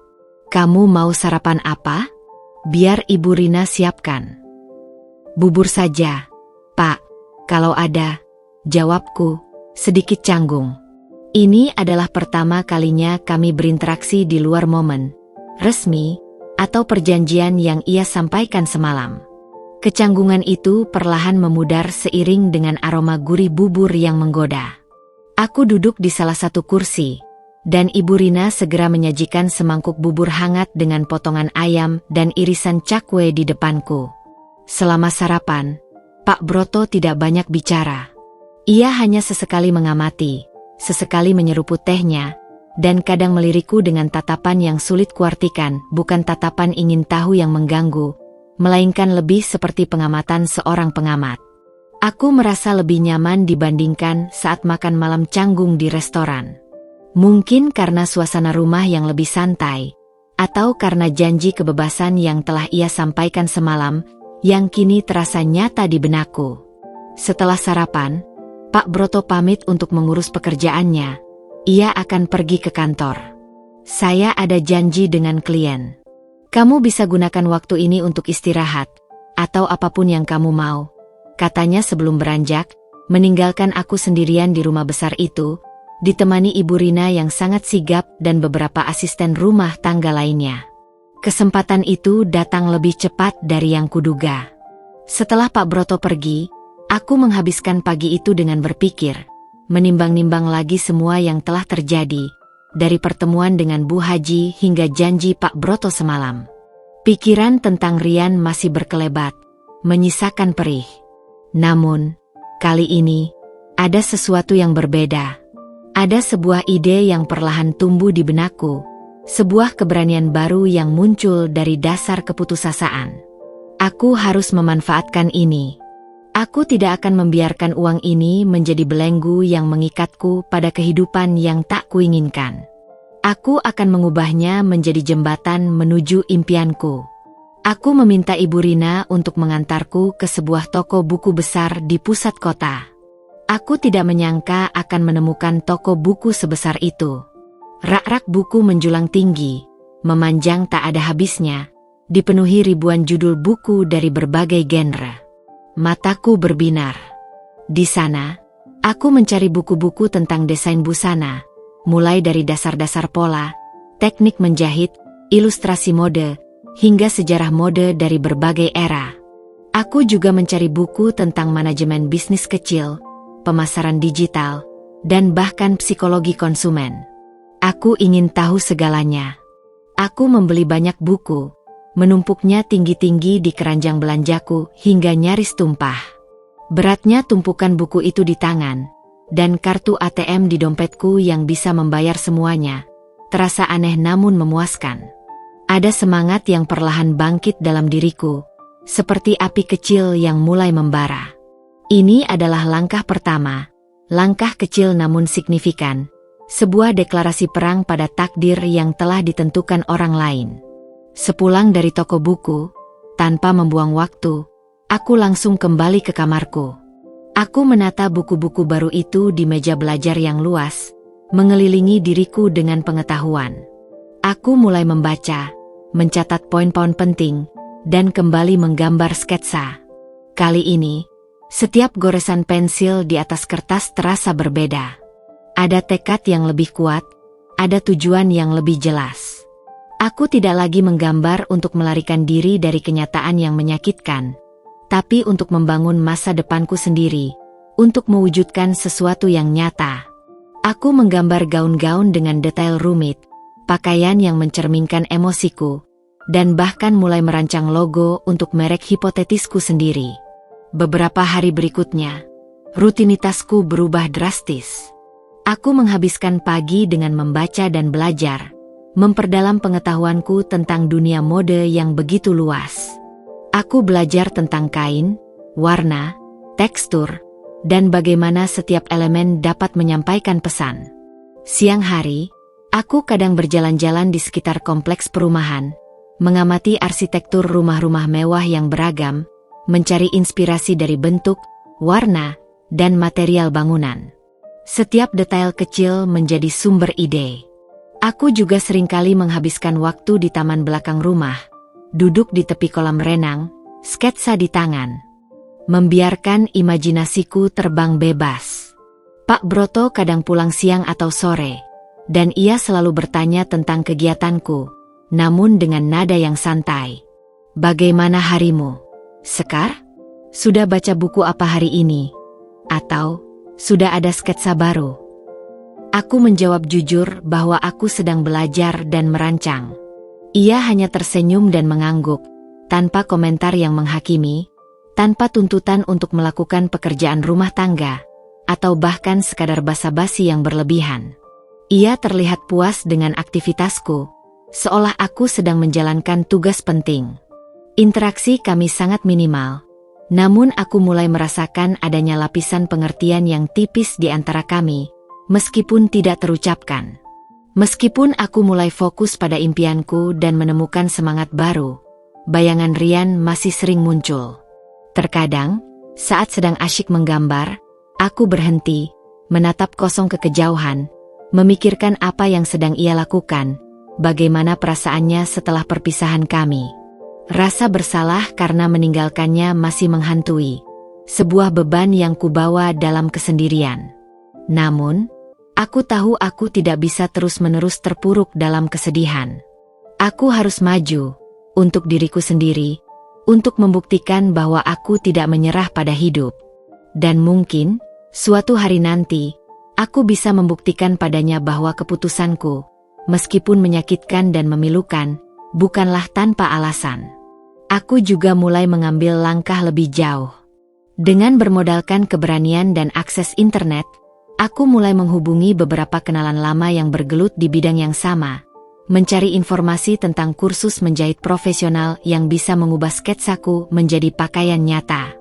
"Kamu mau sarapan apa? Biar Ibu Rina siapkan." "Bubur saja, Pak, kalau ada," jawabku, sedikit canggung. Ini adalah pertama kalinya kami berinteraksi di luar momen resmi atau perjanjian yang ia sampaikan semalam. Kecanggungan itu perlahan memudar seiring dengan aroma gurih bubur yang menggoda. Aku duduk di salah satu kursi, dan Ibu Rina segera menyajikan semangkuk bubur hangat dengan potongan ayam dan irisan cakwe di depanku. Selama sarapan, Pak Broto tidak banyak bicara. Ia hanya sesekali mengamati, sesekali menyeruput tehnya, dan kadang melirikku dengan tatapan yang sulit kuartikan, bukan tatapan ingin tahu yang mengganggu, melainkan lebih seperti pengamatan seorang pengamat. Aku merasa lebih nyaman dibandingkan saat makan malam canggung di restoran. Mungkin karena suasana rumah yang lebih santai, atau karena janji kebebasan yang telah ia sampaikan semalam, yang kini terasa nyata di benakku. Setelah sarapan, Pak Broto pamit untuk mengurus pekerjaannya. Ia akan pergi ke kantor. "Saya ada janji dengan klien. Kamu bisa gunakan waktu ini untuk istirahat, atau apapun yang kamu mau," katanya sebelum beranjak, meninggalkan aku sendirian di rumah besar itu, ditemani Ibu Rina yang sangat sigap dan beberapa asisten rumah tangga lainnya. Kesempatan itu datang lebih cepat dari yang kuduga. Setelah Pak Broto pergi, aku menghabiskan pagi itu dengan berpikir, menimbang-nimbang lagi semua yang telah terjadi, dari pertemuan dengan Bu Haji hingga janji Pak Broto semalam. Pikiran tentang Rian masih berkelebat, menyisakan perih. Namun, kali ini, ada sesuatu yang berbeda. Ada sebuah ide yang perlahan tumbuh di benakku, sebuah keberanian baru yang muncul dari dasar keputusasaan. Aku harus memanfaatkan ini. Aku tidak akan membiarkan uang ini menjadi belenggu yang mengikatku pada kehidupan yang tak kuinginkan. Aku akan mengubahnya menjadi jembatan menuju impianku. Aku meminta Ibu Rina untuk mengantarku ke sebuah toko buku besar di pusat kota. Aku tidak menyangka akan menemukan toko buku sebesar itu. Rak-rak buku menjulang tinggi, memanjang tak ada habisnya, dipenuhi ribuan judul buku dari berbagai genre. Mataku berbinar. Di sana, aku mencari buku-buku tentang desain busana, mulai dari dasar-dasar pola, teknik menjahit, ilustrasi mode, hingga sejarah mode dari berbagai era. Aku juga mencari buku tentang manajemen bisnis kecil, pemasaran digital, dan bahkan psikologi konsumen. Aku ingin tahu segalanya. Aku membeli banyak buku, menumpuknya tinggi-tinggi di keranjang belanjaku hingga nyaris tumpah. Beratnya tumpukan buku itu di tangan, dan kartu ATM di dompetku yang bisa membayar semuanya, terasa aneh namun memuaskan. Ada semangat yang perlahan bangkit dalam diriku, seperti api kecil yang mulai membara. Ini adalah langkah pertama, langkah kecil namun signifikan, sebuah deklarasi perang pada takdir yang telah ditentukan orang lain. Sepulang dari toko buku, tanpa membuang waktu, aku langsung kembali ke kamarku. Aku menata buku-buku baru itu di meja belajar yang luas, mengelilingi diriku dengan pengetahuan. Aku mulai membaca, mencatat poin-poin penting, dan kembali menggambar sketsa. Kali ini, setiap goresan pensil di atas kertas terasa berbeda. Ada tekad yang lebih kuat, ada tujuan yang lebih jelas. Aku tidak lagi menggambar untuk melarikan diri dari kenyataan yang menyakitkan, tapi untuk membangun masa depanku sendiri, untuk mewujudkan sesuatu yang nyata. Aku menggambar gaun-gaun dengan detail rumit, pakaian yang mencerminkan emosiku, dan bahkan mulai merancang logo untuk merek hipotetisku sendiri. Beberapa hari berikutnya, rutinitasku berubah drastis. Aku menghabiskan pagi dengan membaca dan belajar, memperdalam pengetahuanku tentang dunia mode yang begitu luas. Aku belajar tentang kain, warna, tekstur, dan bagaimana setiap elemen dapat menyampaikan pesan. Siang hari, aku kadang berjalan-jalan di sekitar kompleks perumahan, mengamati arsitektur rumah-rumah mewah yang beragam, mencari inspirasi dari bentuk, warna, dan material bangunan. Setiap detail kecil menjadi sumber ide. Aku juga seringkali menghabiskan waktu di taman belakang rumah, duduk di tepi kolam renang, sketsa di tangan, membiarkan imajinasiku terbang bebas. Pak Broto kadang pulang siang atau sore, dan ia selalu bertanya tentang kegiatanku, namun dengan nada yang santai. "Bagaimana harimu, Sekar? Sudah baca buku apa hari ini? Atau, sudah ada sketsa baru?" Aku menjawab jujur bahwa aku sedang belajar dan merancang. Ia hanya tersenyum dan mengangguk, tanpa komentar yang menghakimi, tanpa tuntutan untuk melakukan pekerjaan rumah tangga, atau bahkan sekadar basa-basi yang berlebihan. Ia terlihat puas dengan aktivitasku, seolah aku sedang menjalankan tugas penting. Interaksi kami sangat minimal, namun aku mulai merasakan adanya lapisan pengertian yang tipis di antara kami, meskipun tidak terucapkan. Meskipun aku mulai fokus pada impianku dan menemukan semangat baru, bayangan Rian masih sering muncul. Terkadang, saat sedang asyik menggambar, aku berhenti, menatap kosong ke kejauhan, memikirkan apa yang sedang ia lakukan, bagaimana perasaannya setelah perpisahan kami. Rasa bersalah karena meninggalkannya masih menghantui, sebuah beban yang kubawa dalam kesendirian. Namun, aku tahu aku tidak bisa terus-menerus terpuruk dalam kesedihan. Aku harus maju, untuk diriku sendiri, untuk membuktikan bahwa aku tidak menyerah pada hidup. Dan mungkin, suatu hari nanti, aku bisa membuktikan padanya bahwa keputusanku, meskipun menyakitkan dan memilukan, bukanlah tanpa alasan. Aku juga mulai mengambil langkah lebih jauh. Dengan bermodalkan keberanian dan akses internet, aku mulai menghubungi beberapa kenalan lama yang bergelut di bidang yang sama, mencari informasi tentang kursus menjahit profesional yang bisa mengubah sketsaku menjadi pakaian nyata.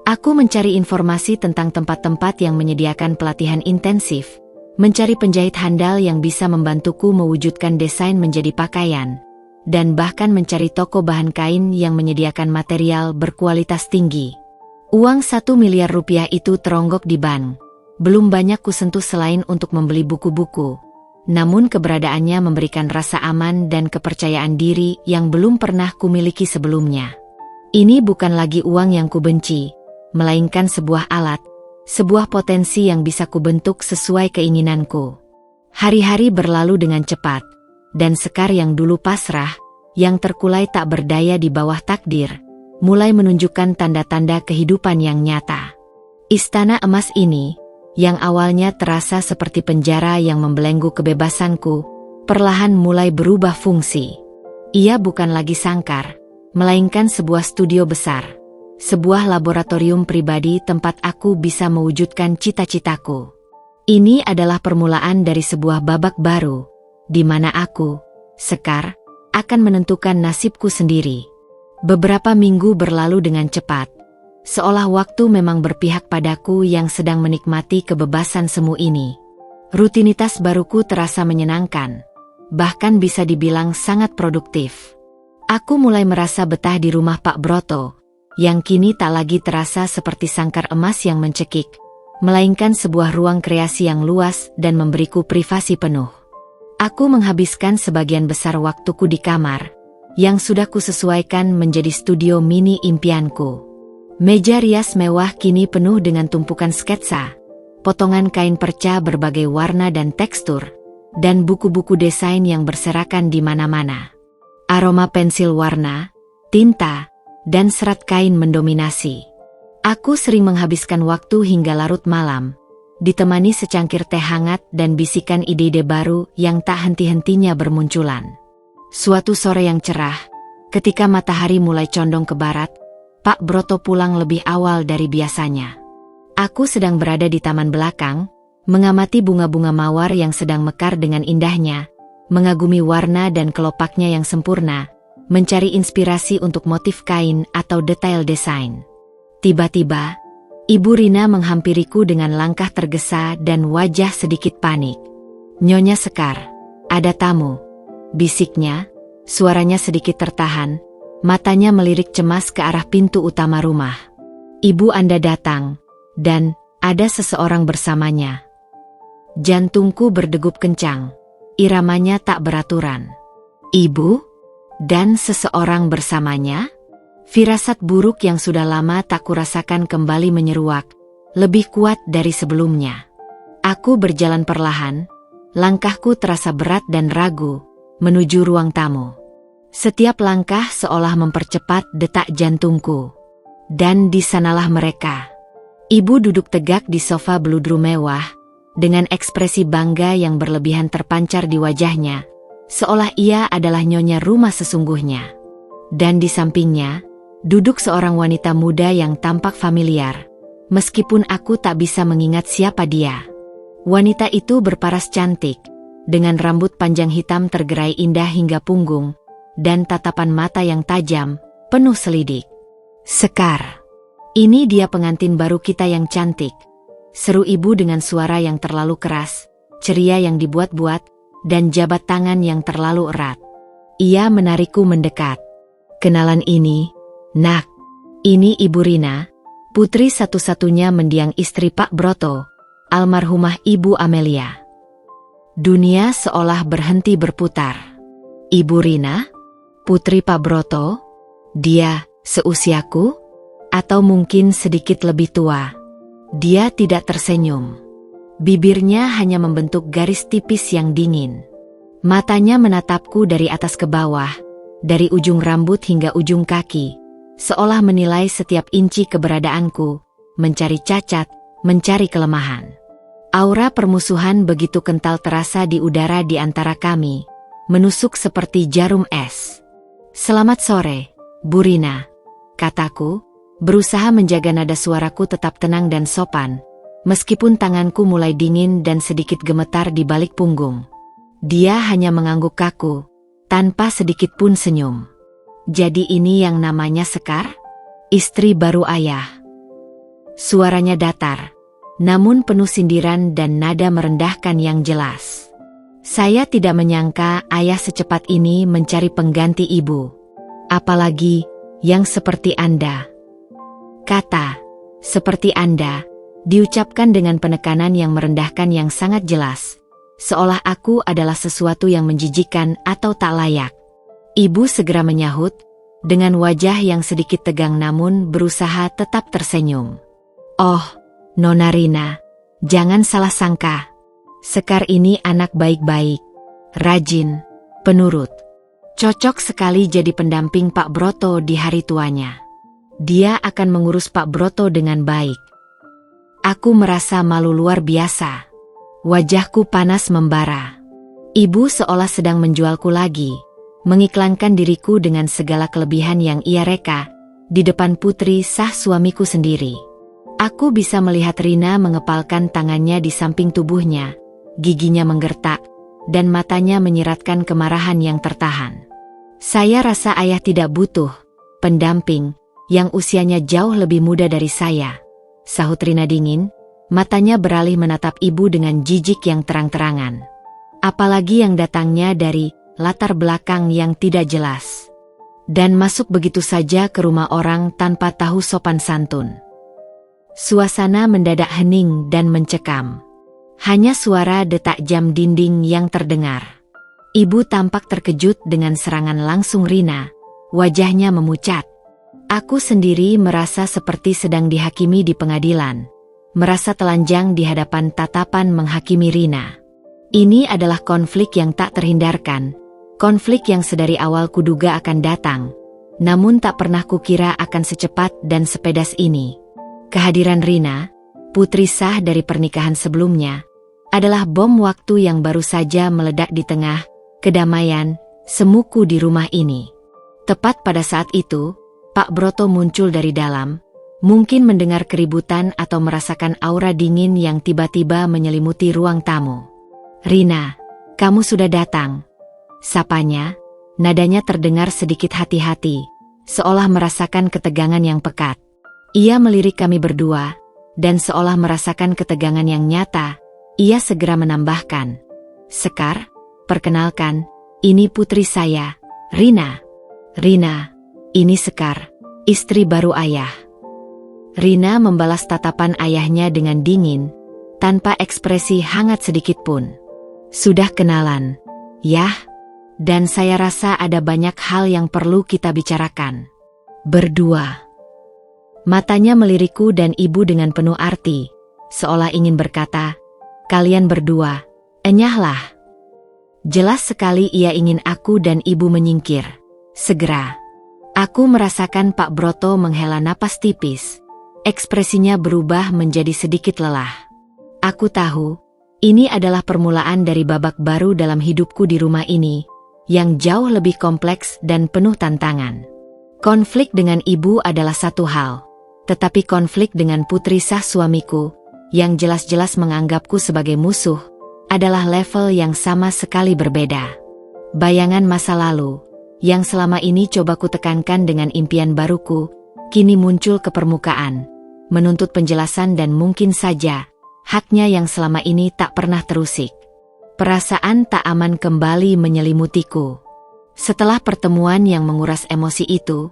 Aku mencari informasi tentang tempat-tempat yang menyediakan pelatihan intensif, mencari penjahit handal yang bisa membantuku mewujudkan desain menjadi pakaian, dan bahkan mencari toko bahan kain yang menyediakan material berkualitas tinggi. Uang 1 miliar rupiah itu teronggok di bank. Belum banyak kusentuh selain untuk membeli buku-buku, namun keberadaannya memberikan rasa aman dan kepercayaan diri yang belum pernah kumiliki sebelumnya. Ini bukan lagi uang yang kubenci, melainkan sebuah alat, sebuah potensi yang bisa kubentuk sesuai keinginanku. Hari-hari berlalu dengan cepat, dan Sekar yang dulu pasrah, yang terkulai tak berdaya di bawah takdir, mulai menunjukkan tanda-tanda kehidupan yang nyata. Istana emas ini, yang awalnya terasa seperti penjara yang membelenggu kebebasanku, perlahan mulai berubah fungsi. Ia bukan lagi sangkar, melainkan sebuah studio besar. Sebuah laboratorium pribadi tempat aku bisa mewujudkan cita-citaku. Ini adalah permulaan dari sebuah babak baru, di mana aku, Sekar, akan menentukan nasibku sendiri. Beberapa minggu berlalu dengan cepat, seolah waktu memang berpihak padaku yang sedang menikmati kebebasan semu ini. Rutinitas baruku terasa menyenangkan, bahkan bisa dibilang sangat produktif. Aku mulai merasa betah di rumah Pak Broto, yang kini tak lagi terasa seperti sangkar emas yang mencekik, melainkan sebuah ruang kreasi yang luas dan memberiku privasi penuh. Aku menghabiskan sebagian besar waktuku di kamar, yang sudah kusesuaikan menjadi studio mini impianku. Meja rias mewah kini penuh dengan tumpukan sketsa, potongan kain perca berbagai warna dan tekstur, dan buku-buku desain yang berserakan di mana-mana. Aroma pensil warna, tinta, dan serat kain mendominasi. Aku sering menghabiskan waktu hingga larut malam, ditemani secangkir teh hangat dan bisikan ide-ide baru yang tak henti-hentinya bermunculan. Suatu sore yang cerah, ketika matahari mulai condong ke barat, Pak Broto pulang lebih awal dari biasanya. Aku sedang berada di taman belakang, mengamati bunga-bunga mawar yang sedang mekar dengan indahnya, mengagumi warna dan kelopaknya yang sempurna, mencari inspirasi untuk motif kain atau detail desain. Tiba-tiba, Ibu Rina menghampiriku dengan langkah tergesa dan wajah sedikit panik. "Nyonya Sekar, ada tamu," bisiknya, suaranya sedikit tertahan, matanya melirik cemas ke arah pintu utama rumah. "Ibu Anda datang, dan ada seseorang bersamanya." Jantungku berdegup kencang, iramanya tak beraturan. "Ibu? Dan seseorang bersamanya?" Firasat buruk yang sudah lama tak kurasakan kembali menyeruak, lebih kuat dari sebelumnya. Aku berjalan perlahan, langkahku terasa berat dan ragu, menuju ruang tamu. Setiap langkah seolah mempercepat detak jantungku. Dan di sanalah mereka. Ibu duduk tegak di sofa beludru mewah, dengan ekspresi bangga yang berlebihan terpancar di wajahnya, seolah ia adalah nyonya rumah sesungguhnya. Dan di sampingnya, duduk seorang wanita muda yang tampak familiar, meskipun aku tak bisa mengingat siapa dia. Wanita itu berparas cantik, dengan rambut panjang hitam tergerai indah hingga punggung, dan tatapan mata yang tajam, penuh selidik. "Sekar, ini dia pengantin baru kita yang cantik," seru ibu dengan suara yang terlalu keras, ceria yang dibuat-buat, dan jabat tangan yang terlalu erat. Ia menarikku mendekat. "Kenalan ini, Nak. Ini Ibu Rina, putri satu-satunya mendiang istri Pak Broto, almarhumah Ibu Amelia." Dunia seolah berhenti berputar. "Ibu Rina? Putri Pak Broto? Dia seusiaku? Atau mungkin sedikit lebih tua?" Dia tidak tersenyum. Bibirnya hanya membentuk garis tipis yang dingin. Matanya menatapku dari atas ke bawah, dari ujung rambut hingga ujung kaki, seolah menilai setiap inci keberadaanku, mencari cacat, mencari kelemahan. Aura permusuhan begitu kental terasa di udara di antara kami, menusuk seperti jarum es. "Selamat sore, Bu Rina," kataku, berusaha menjaga nada suaraku tetap tenang dan sopan, meskipun tanganku mulai dingin dan sedikit gemetar di balik punggung. Dia hanya mengangguk kaku, tanpa sedikit pun senyum. "Jadi ini yang namanya Sekar? Istri baru ayah?" Suaranya datar, namun penuh sindiran dan nada merendahkan yang jelas. Saya tidak menyangka ayah secepat ini mencari pengganti ibu. Apalagi yang seperti Anda. Kata "seperti Anda" diucapkan dengan penekanan yang merendahkan yang sangat jelas, seolah aku adalah sesuatu yang menjijikkan atau tak layak. Ibu segera menyahut, dengan wajah yang sedikit tegang namun berusaha tetap tersenyum. "Oh, Nona Rina, jangan salah sangka. Sekar ini anak baik-baik, rajin, penurut. Cocok sekali jadi pendamping Pak Broto di hari tuanya. Dia akan mengurus Pak Broto dengan baik." Aku merasa malu luar biasa. Wajahku panas membara. Ibu seolah sedang menjualku lagi, mengiklankan diriku dengan segala kelebihan yang ia reka, di depan putri sah suamiku sendiri. Aku bisa melihat Rina mengepalkan tangannya di samping tubuhnya, giginya menggertak, dan matanya menyiratkan kemarahan yang tertahan. Saya rasa ayah tidak butuh pendamping yang usianya jauh lebih muda dari saya, sahut Rina dingin, matanya beralih menatap ibu dengan jijik yang terang-terangan. Apalagi yang datangnya dari latar belakang yang tidak jelas. Dan masuk begitu saja ke rumah orang tanpa tahu sopan santun. Suasana mendadak hening dan mencekam. Hanya suara detak jam dinding yang terdengar. Ibu tampak terkejut dengan serangan langsung Rina. Wajahnya memucat. Aku sendiri merasa seperti sedang dihakimi di pengadilan. Merasa telanjang di hadapan tatapan menghakimi Rina. Ini adalah konflik yang tak terhindarkan. Konflik yang sedari awal kuduga akan datang. Namun tak pernah kukira akan secepat dan sepedas ini. Kehadiran Rina, putri sah dari pernikahan sebelumnya, adalah bom waktu yang baru saja meledak di tengah kedamaian semuku di rumah ini. Tepat pada saat itu, Pak Broto muncul dari dalam, mungkin mendengar keributan atau merasakan aura dingin yang tiba-tiba menyelimuti ruang tamu. "Rina, kamu sudah datang," sapanya, nadanya terdengar sedikit hati-hati, seolah merasakan ketegangan yang pekat. Ia melirik kami berdua, dan seolah merasakan ketegangan yang nyata, ia segera menambahkan, "Sekar, perkenalkan, ini putri saya, Rina." "Rina, ini Sekar, istri baru ayah." Rina membalas tatapan ayahnya dengan dingin, tanpa ekspresi hangat sedikit pun. "Sudah kenalan, yah? Dan saya rasa ada banyak hal yang perlu kita bicarakan. Berdua." Matanya melirikku dan ibu dengan penuh arti, seolah ingin berkata, "Kalian berdua, enyahlah." Jelas sekali ia ingin aku dan ibu menyingkir. Segera. Aku merasakan Pak Broto menghela napas tipis. Ekspresinya berubah menjadi sedikit lelah. Aku tahu, ini adalah permulaan dari babak baru dalam hidupku di rumah ini, yang jauh lebih kompleks dan penuh tantangan. Konflik dengan ibu adalah satu hal. Tetapi konflik dengan putri sah suamiku, yang jelas-jelas menganggapku sebagai musuh, adalah level yang sama sekali berbeda. Bayangan masa lalu, yang selama ini coba kutekankan dengan impian baruku, kini muncul ke permukaan, menuntut penjelasan dan mungkin saja, haknya yang selama ini tak pernah terusik. Perasaan tak aman kembali menyelimutiku. Setelah pertemuan yang menguras emosi itu,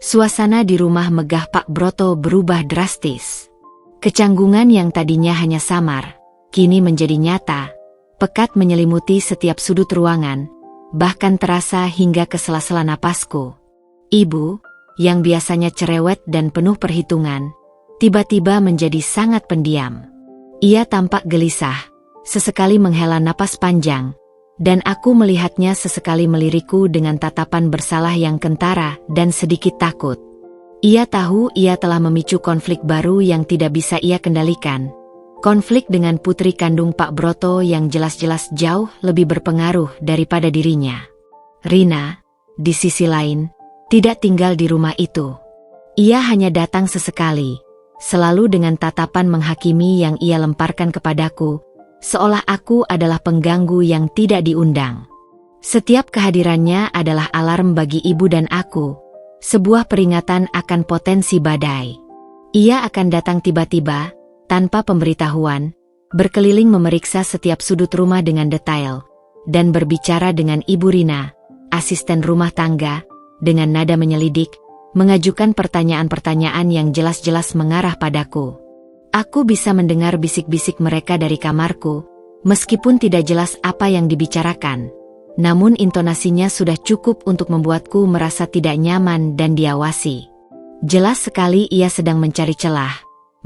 suasana di rumah megah Pak Broto berubah drastis. Kecanggungan yang tadinya hanya samar, kini menjadi nyata, pekat menyelimuti setiap sudut ruangan, bahkan terasa hingga ke sela-sela napasku. Ibu, yang biasanya cerewet dan penuh perhitungan, tiba-tiba menjadi sangat pendiam. Ia tampak gelisah, sesekali menghela napas panjang, dan aku melihatnya sesekali melirikku dengan tatapan bersalah yang kentara dan sedikit takut. Ia tahu ia telah memicu konflik baru yang tidak bisa ia kendalikan. Konflik dengan putri kandung Pak Broto yang jelas-jelas jauh lebih berpengaruh daripada dirinya. Rina, di sisi lain, tidak tinggal di rumah itu. Ia hanya datang sesekali, selalu dengan tatapan menghakimi yang ia lemparkan kepadaku, seolah aku adalah pengganggu yang tidak diundang. Setiap kehadirannya adalah alarm bagi ibu dan aku, sebuah peringatan akan potensi badai. Ia akan datang tiba-tiba, tanpa pemberitahuan, berkeliling memeriksa setiap sudut rumah dengan detail, dan berbicara dengan Ibu Rina, asisten rumah tangga, dengan nada menyelidik, mengajukan pertanyaan-pertanyaan yang jelas-jelas mengarah padaku. Aku bisa mendengar bisik-bisik mereka dari kamarku, meskipun tidak jelas apa yang dibicarakan. Namun intonasinya sudah cukup untuk membuatku merasa tidak nyaman dan diawasi. Jelas sekali ia sedang mencari celah,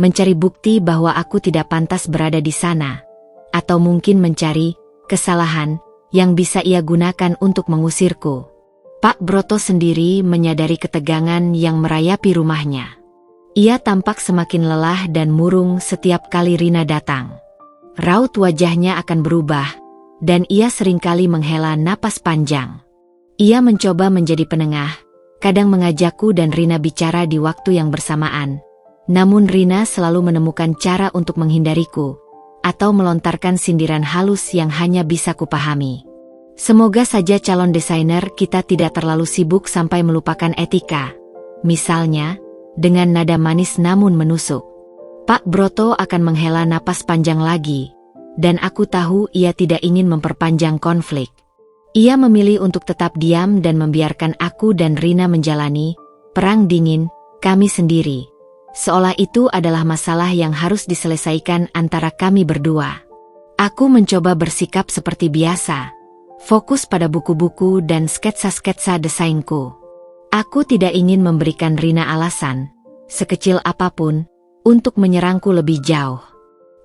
mencari bukti bahwa aku tidak pantas berada di sana, atau mungkin mencari kesalahan yang bisa ia gunakan untuk mengusirku. Pak Broto sendiri menyadari ketegangan yang merayapi rumahnya. Ia tampak semakin lelah dan murung setiap kali Rina datang. Raut wajahnya akan berubah, dan ia seringkali menghela napas panjang. Ia mencoba menjadi penengah, kadang mengajakku dan Rina bicara di waktu yang bersamaan. Namun Rina selalu menemukan cara untuk menghindariku, atau melontarkan sindiran halus yang hanya bisa kupahami. Semoga saja calon desainer kita tidak terlalu sibuk sampai melupakan etika. Misalnya, dengan nada manis namun menusuk. Pak Broto akan menghela napas panjang lagi, dan aku tahu ia tidak ingin memperpanjang konflik. Ia memilih untuk tetap diam dan membiarkan aku dan Rina menjalani perang dingin kami sendiri. Seolah itu adalah masalah yang harus diselesaikan antara kami berdua. Aku mencoba bersikap seperti biasa, fokus pada buku-buku dan sketsa-sketsa desainku. Aku tidak ingin memberikan Rina alasan, sekecil apapun, untuk menyerangku lebih jauh.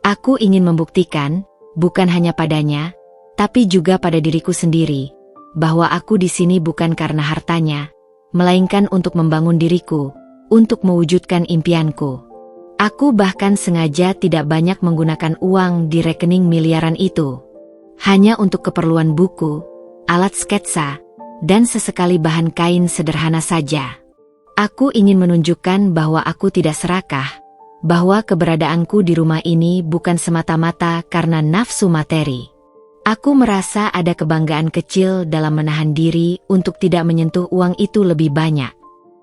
Aku ingin membuktikan, bukan hanya padanya, tapi juga pada diriku sendiri, bahwa aku di sini bukan karena hartanya, melainkan untuk membangun diriku, untuk mewujudkan impianku. Aku bahkan sengaja tidak banyak menggunakan uang di rekening miliaran itu. Hanya untuk keperluan buku, alat sketsa, dan sesekali bahan kain sederhana saja. Aku ingin menunjukkan bahwa aku tidak serakah, bahwa keberadaanku di rumah ini bukan semata-mata karena nafsu materi. Aku merasa ada kebanggaan kecil dalam menahan diri untuk tidak menyentuh uang itu lebih banyak.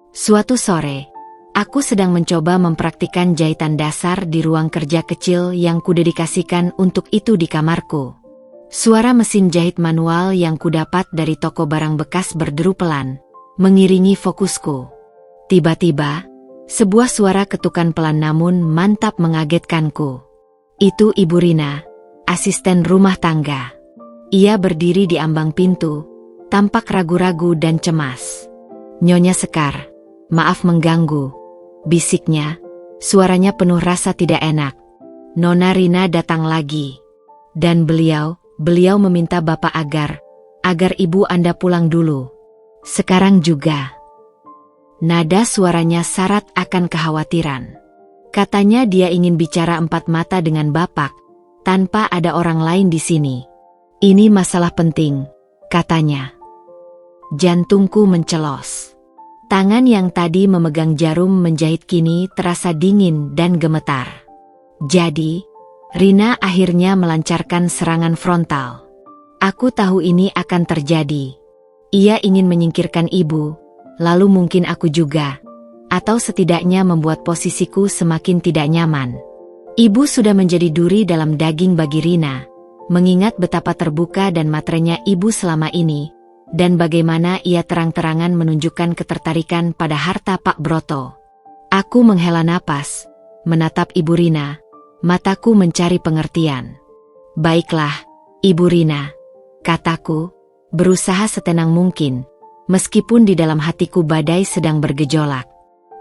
Suatu sore, aku sedang mencoba mempraktikkan jahitan dasar di ruang kerja kecil yang kudedikasikan untuk itu di kamarku. Suara mesin jahit manual yang kudapat dari toko barang bekas berderu pelan, mengiringi fokusku. Tiba-tiba, sebuah suara ketukan pelan namun mantap mengagetkanku. Itu Ibu Rina, asisten rumah tangga. Ia berdiri di ambang pintu, tampak ragu-ragu dan cemas. "Nyonya Sekar, maaf mengganggu," bisiknya, suaranya penuh rasa tidak enak. "Nona Rina datang lagi. Dan beliau meminta Bapak agar Ibu Anda pulang dulu. Sekarang juga." Nada suaranya syarat akan kekhawatiran. Katanya dia ingin bicara empat mata dengan Bapak, tanpa ada orang lain di sini. "Ini masalah penting," katanya. Jantungku mencelos. Tangan yang tadi memegang jarum menjahit kini terasa dingin dan gemetar. Jadi, Rina akhirnya melancarkan serangan frontal. Aku tahu ini akan terjadi. Ia ingin menyingkirkan ibu, lalu mungkin aku juga, atau setidaknya membuat posisiku semakin tidak nyaman. Ibu sudah menjadi duri dalam daging bagi Rina, mengingat betapa terbuka dan maternya ibu selama ini, dan bagaimana ia terang-terangan menunjukkan ketertarikan pada harta Pak Broto. Aku menghela napas, menatap Ibu Rina, mataku mencari pengertian. "Baiklah, Ibu Rina," kataku, berusaha setenang mungkin, meskipun di dalam hatiku badai sedang bergejolak.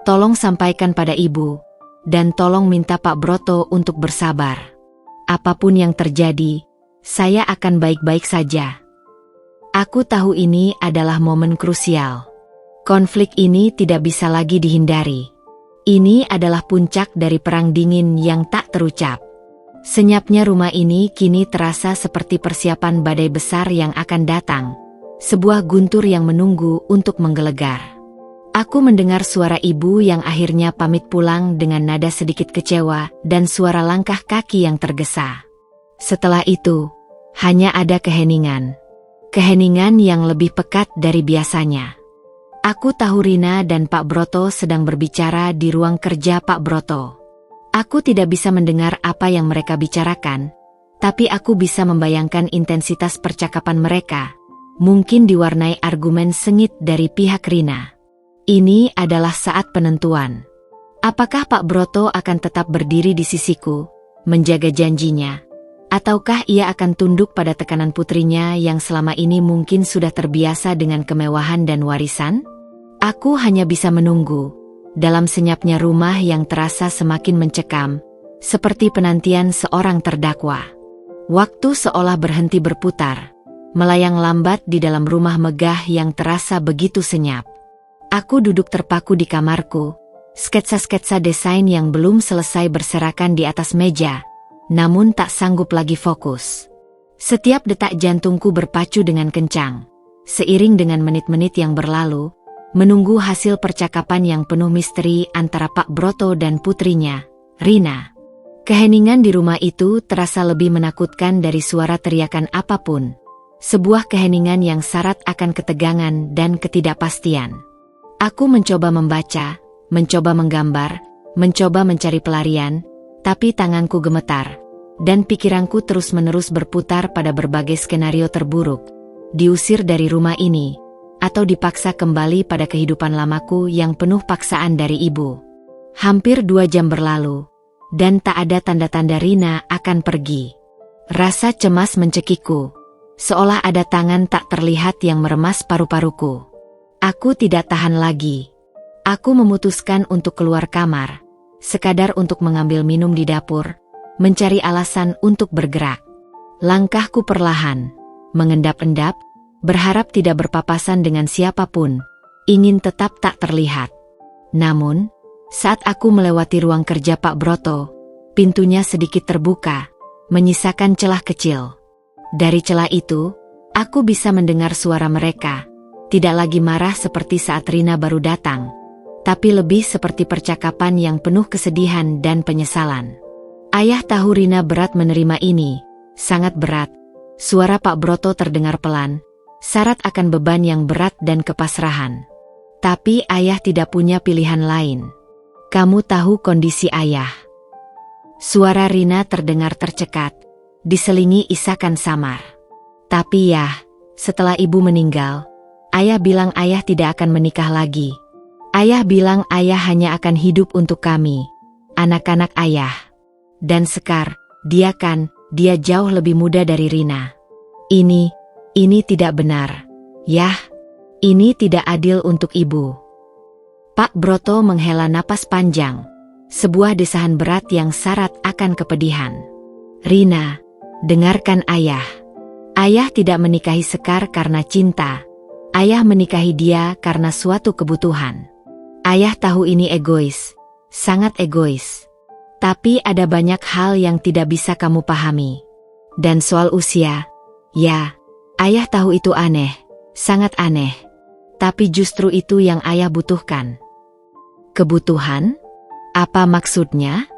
"Tolong sampaikan pada Ibu, dan tolong minta Pak Broto untuk bersabar. Apapun yang terjadi, saya akan baik-baik saja." Aku tahu ini adalah momen krusial. Konflik ini tidak bisa lagi dihindari. Ini adalah puncak dari perang dingin yang tak terucap. Senyapnya rumah ini kini terasa seperti persiapan badai besar yang akan datang. Sebuah guntur yang menunggu untuk menggelegar. Aku mendengar suara ibu yang akhirnya pamit pulang dengan nada sedikit kecewa dan suara langkah kaki yang tergesa. Setelah itu, hanya ada keheningan. Keheningan yang lebih pekat dari biasanya. Aku tahu Rina dan Pak Broto sedang berbicara di ruang kerja Pak Broto. Aku tidak bisa mendengar apa yang mereka bicarakan, tapi aku bisa membayangkan intensitas percakapan mereka, mungkin diwarnai argumen sengit dari pihak Rina. Ini adalah saat penentuan. Apakah Pak Broto akan tetap berdiri di sisiku, menjaga janjinya? Ataukah ia akan tunduk pada tekanan putrinya yang selama ini mungkin sudah terbiasa dengan kemewahan dan warisan? Aku hanya bisa menunggu, dalam senyapnya rumah yang terasa semakin mencekam, seperti penantian seorang terdakwa. Waktu seolah berhenti berputar, melayang lambat di dalam rumah megah yang terasa begitu senyap. Aku duduk terpaku di kamarku, sketsa-sketsa desain yang belum selesai berserakan di atas meja, namun tak sanggup lagi fokus. Setiap detak jantungku berpacu dengan kencang. seiring dengan menit-menit yang berlalu, menunggu hasil percakapan yang penuh misteri antara Pak Broto dan putrinya, Rina. Keheningan di rumah itu terasa lebih menakutkan dari suara teriakan apapun. Sebuah keheningan yang syarat akan ketegangan dan ketidakpastian. Aku mencoba membaca, mencoba menggambar, mencoba mencari pelarian, tapi tanganku gemetar, dan pikiranku terus-menerus berputar pada berbagai skenario terburuk. Diusir dari rumah ini, atau dipaksa kembali pada kehidupan lamaku yang penuh paksaan dari ibu. Hampir 2 jam berlalu, dan tak ada tanda-tanda Rina akan pergi. Rasa cemas mencekikku, seolah ada tangan tak terlihat yang meremas paru-paruku. Aku tidak tahan lagi. Aku memutuskan untuk keluar kamar, sekadar untuk mengambil minum di dapur, mencari alasan untuk bergerak. Langkahku perlahan, mengendap-endap, berharap tidak berpapasan dengan siapapun, ingin tetap tak terlihat. Namun, saat aku melewati ruang kerja Pak Broto, pintunya sedikit terbuka, menyisakan celah kecil. Dari celah itu, aku bisa mendengar suara mereka, tidak lagi marah seperti saat Rina baru datang, tapi lebih seperti percakapan yang penuh kesedihan dan penyesalan. Ayah tahu Rina berat menerima ini, sangat berat. Suara Pak Broto terdengar pelan, syarat akan beban yang berat dan kepasrahan. Tapi ayah tidak punya pilihan lain. Kamu tahu kondisi ayah. Suara Rina terdengar tercekat, diselingi isakan samar. Tapi ya, setelah ibu meninggal, ayah bilang ayah tidak akan menikah lagi. Ayah bilang ayah hanya akan hidup untuk kami, anak-anak ayah. Dan Sekar, dia jauh lebih muda dari Rina. Ini tidak benar. Yah, ini tidak adil untuk ibu. Pak Broto menghela napas panjang, sebuah desahan berat yang syarat akan kepedihan. Rina, dengarkan ayah. Ayah tidak menikahi Sekar karena cinta. Ayah menikahi dia karena suatu kebutuhan. Ayah tahu ini egois, sangat egois. Tapi ada banyak hal yang tidak bisa kamu pahami. Dan soal usia, ya, ayah tahu itu aneh, sangat aneh. Tapi justru itu yang ayah butuhkan. Kebutuhan? Apa maksudnya?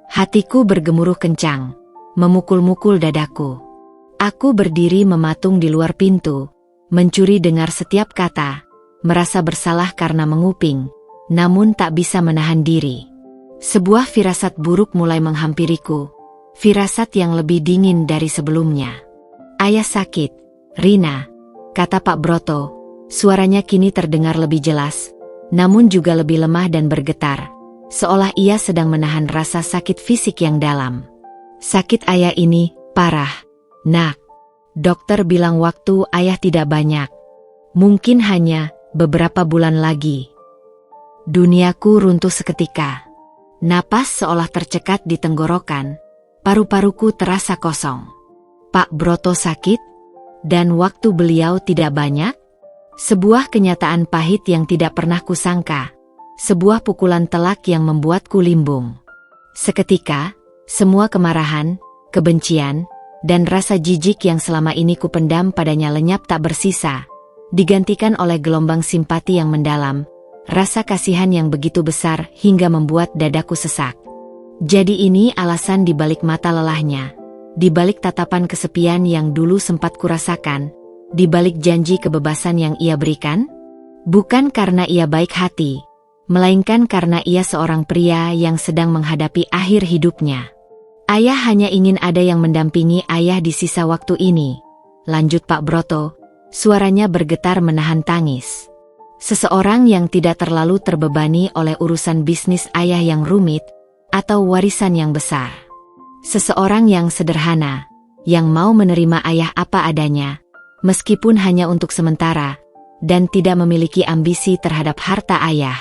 Hatiku bergemuruh kencang, memukul-mukul dadaku. Aku berdiri mematung di luar pintu, mencuri dengar setiap kata, merasa bersalah karena menguping, namun tak bisa menahan diri. Sebuah firasat buruk mulai menghampiriku, firasat yang lebih dingin dari sebelumnya. Ayah sakit, Rina, kata Pak Broto, suaranya kini terdengar lebih jelas, namun juga lebih lemah dan bergetar, seolah ia sedang menahan rasa sakit fisik yang dalam. Sakit ayah ini parah, nak. Dokter bilang waktu ayah tidak banyak. Mungkin hanya beberapa bulan lagi. Duniaku runtuh seketika. Napas seolah tercekat di tenggorokan, paru-paruku terasa kosong. Pak Broto sakit? Dan waktu beliau tidak banyak? Sebuah kenyataan pahit yang tidak pernah kusangka. Sebuah pukulan telak yang membuatku limbung. Seketika, semua kemarahan, kebencian, dan rasa jijik yang selama ini kupendam padanya lenyap tak bersisa, digantikan oleh gelombang simpati yang mendalam, rasa kasihan yang begitu besar hingga membuat dadaku sesak. Jadi ini alasan di balik mata lelahnya, di balik tatapan kesepian yang dulu sempat kurasakan, di balik janji kebebasan yang ia berikan? Bukan karena ia baik hati, melainkan karena ia seorang pria yang sedang menghadapi akhir hidupnya. Ayah hanya ingin ada yang mendampingi ayah di sisa waktu ini, lanjut Pak Broto, suaranya bergetar menahan tangis. Seseorang yang tidak terlalu terbebani oleh urusan bisnis ayah yang rumit, atau warisan yang besar. Seseorang yang sederhana, yang mau menerima ayah apa adanya, meskipun hanya untuk sementara, dan tidak memiliki ambisi terhadap harta ayah.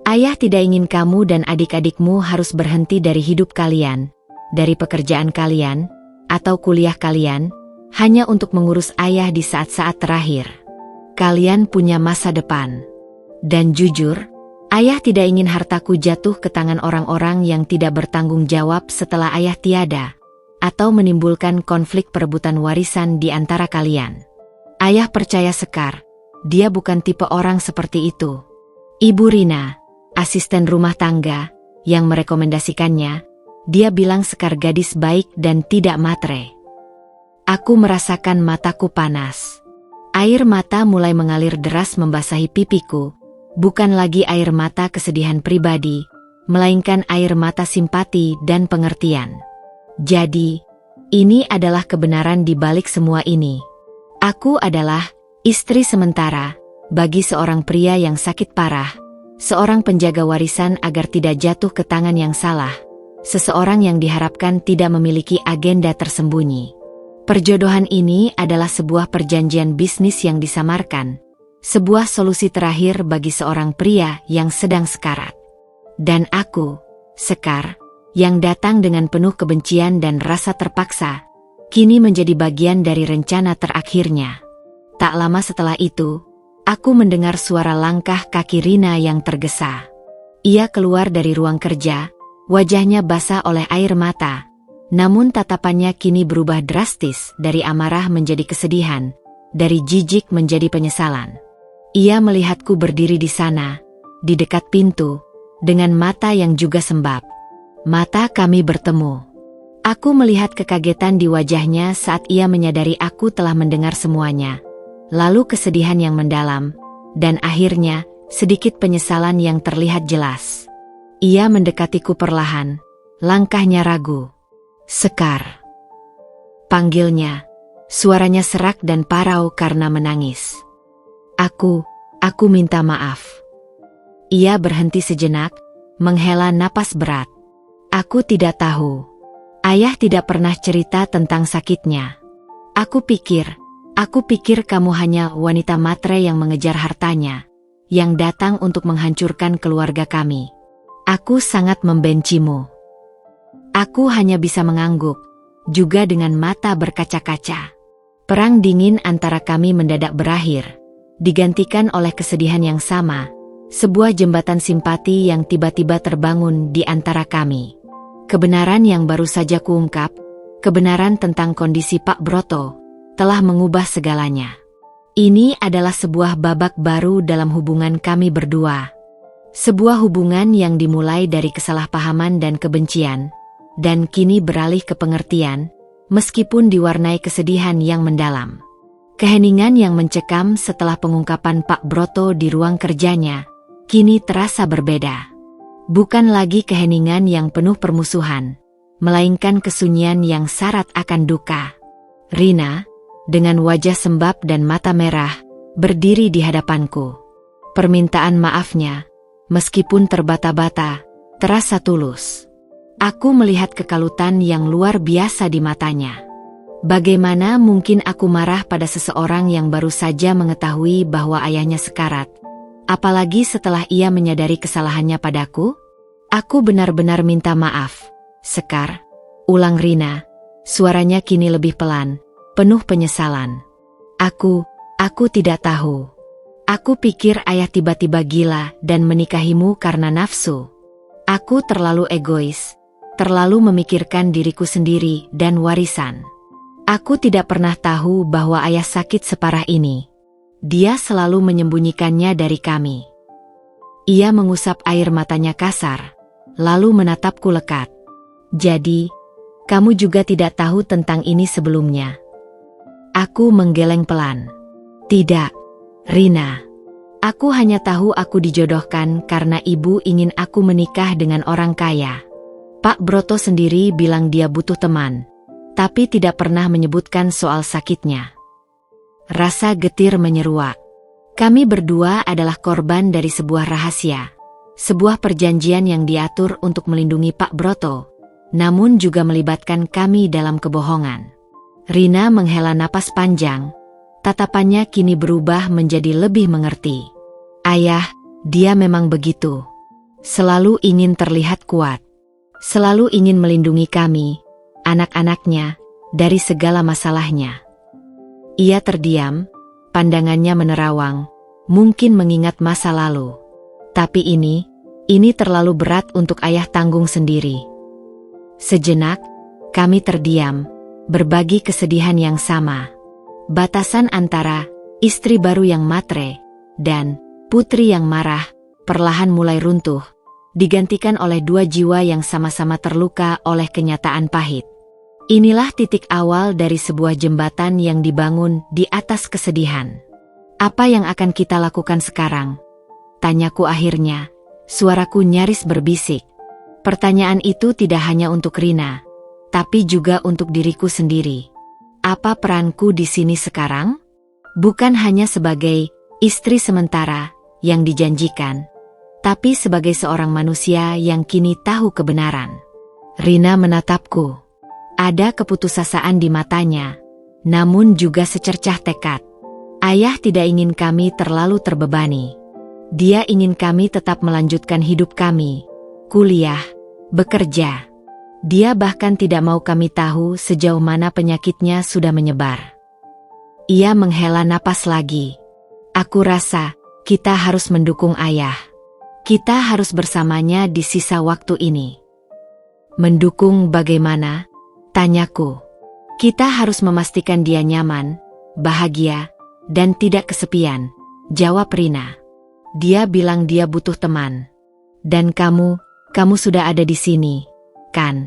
Ayah tidak ingin kamu dan adik-adikmu harus berhenti dari hidup kalian, dari pekerjaan kalian, atau kuliah kalian, hanya untuk mengurus ayah di saat-saat terakhir. Kalian punya masa depan. Dan jujur, ayah tidak ingin hartaku jatuh ke tangan orang-orang yang tidak bertanggung jawab setelah ayah tiada, atau menimbulkan konflik perebutan warisan di antara kalian. Ayah percaya Sekar, dia bukan tipe orang seperti itu. Ibu Rina, asisten rumah tangga, yang merekomendasikannya, dia bilang Sekar gadis baik dan tidak matre. Aku merasakan mataku panas. Air mata mulai mengalir deras membasahi pipiku, bukan lagi air mata kesedihan pribadi, melainkan air mata simpati dan pengertian. Jadi, ini adalah kebenaran di balik semua ini. Aku adalah istri sementara bagi seorang pria yang sakit parah, seorang penjaga warisan agar tidak jatuh ke tangan yang salah, seseorang yang diharapkan tidak memiliki agenda tersembunyi. Perjodohan ini adalah sebuah perjanjian bisnis yang disamarkan, sebuah solusi terakhir bagi seorang pria yang sedang sekarat. Dan aku, Sekar, yang datang dengan penuh kebencian dan rasa terpaksa, kini menjadi bagian dari rencana terakhirnya. Tak lama setelah itu, aku mendengar suara langkah kaki Rina yang tergesa. Ia keluar dari ruang kerja, wajahnya basah oleh air mata, namun tatapannya kini berubah drastis dari amarah menjadi kesedihan, dari jijik menjadi penyesalan. Ia melihatku berdiri di sana, di dekat pintu, dengan mata yang juga sembab. Mata kami bertemu. Aku melihat kekagetan di wajahnya saat ia menyadari aku telah mendengar semuanya. Lalu kesedihan yang mendalam, dan akhirnya sedikit penyesalan yang terlihat jelas. Ia mendekatiku perlahan, langkahnya ragu. Sekar. Panggilnya, suaranya serak dan parau karena menangis. Aku minta maaf. Ia berhenti sejenak, menghela napas berat. Aku tidak tahu. Ayah tidak pernah cerita tentang sakitnya. Aku pikir kamu hanya wanita matre yang mengejar hartanya, yang datang untuk menghancurkan keluarga kami. Aku sangat membencimu. Aku hanya bisa mengangguk, juga dengan mata berkaca-kaca. Perang dingin antara kami mendadak berakhir, digantikan oleh kesedihan yang sama, sebuah jembatan simpati yang tiba-tiba terbangun di antara kami. Kebenaran yang baru saja kuungkap, kebenaran tentang kondisi Pak Broto, telah mengubah segalanya. Ini adalah sebuah babak baru dalam hubungan kami berdua. Sebuah hubungan yang dimulai dari kesalahpahaman dan kebencian, dan kini beralih ke pengertian, meskipun diwarnai kesedihan yang mendalam. Keheningan yang mencekam setelah pengungkapan Pak Broto di ruang kerjanya, kini terasa berbeda. Bukan lagi keheningan yang penuh permusuhan, melainkan kesunyian yang syarat akan duka. Rina, dengan wajah sembab dan mata merah, berdiri di hadapanku. Permintaan maafnya, meskipun terbata-bata, terasa tulus. Aku melihat kekalutan yang luar biasa di matanya. Bagaimana mungkin aku marah pada seseorang yang baru saja mengetahui bahwa ayahnya sekarat? Apalagi setelah ia menyadari kesalahannya padaku? Aku benar-benar minta maaf, Sekar, ulang Rina, suaranya kini lebih pelan, penuh penyesalan. Aku tidak tahu. Aku pikir ayah tiba-tiba gila dan menikahimu karena nafsu. Aku terlalu egois, terlalu memikirkan diriku sendiri dan warisan. Aku tidak pernah tahu bahwa ayah sakit separah ini. Dia selalu menyembunyikannya dari kami. Ia mengusap air matanya kasar, lalu menatapku lekat. Jadi, kamu juga tidak tahu tentang ini sebelumnya? Aku menggeleng pelan. Tidak, Rina. Aku hanya tahu aku dijodohkan karena ibu ingin aku menikah dengan orang kaya. Pak Broto sendiri bilang dia butuh teman, tapi tidak pernah menyebutkan soal sakitnya. Rasa getir menyeruak. Kami berdua adalah korban dari sebuah rahasia. Sebuah perjanjian yang diatur untuk melindungi Pak Broto, namun juga melibatkan kami dalam kebohongan. Rina menghela napas panjang. Tatapannya kini berubah menjadi lebih mengerti. Ayah, dia memang begitu. Selalu ingin terlihat kuat. Selalu ingin melindungi kami, anak-anaknya, dari segala masalahnya. Ia terdiam, pandangannya menerawang, mungkin mengingat masa lalu. Tapi ini terlalu berat untuk ayah tanggung sendiri. Sejenak, kami terdiam, berbagi kesedihan yang sama. Batasan antara istri baru yang matre dan putri yang marah perlahan mulai runtuh, digantikan oleh dua jiwa yang sama-sama terluka oleh kenyataan pahit. Inilah titik awal dari sebuah jembatan yang dibangun di atas kesedihan. Apa yang akan kita lakukan sekarang? Tanyaku akhirnya, suaraku nyaris berbisik. Pertanyaan itu tidak hanya untuk Rina, tapi juga untuk diriku sendiri. Apa peranku di sini sekarang? Bukan hanya sebagai istri sementara yang dijanjikan, tapi sebagai seorang manusia yang kini tahu kebenaran. Rina menatapku. Ada keputusasaan di matanya, namun juga secercah tekad. Ayah tidak ingin kami terlalu terbebani. Dia ingin kami tetap melanjutkan hidup kami, kuliah, bekerja. Dia bahkan tidak mau kami tahu sejauh mana penyakitnya sudah menyebar. Ia menghela napas lagi. Aku rasa kita harus mendukung ayah. Kita harus bersamanya di sisa waktu ini. Mendukung bagaimana? Tanyaku. Kita harus memastikan dia nyaman, bahagia, dan tidak kesepian, jawab Rina. Dia bilang dia butuh teman. Dan kamu sudah ada di sini, kan?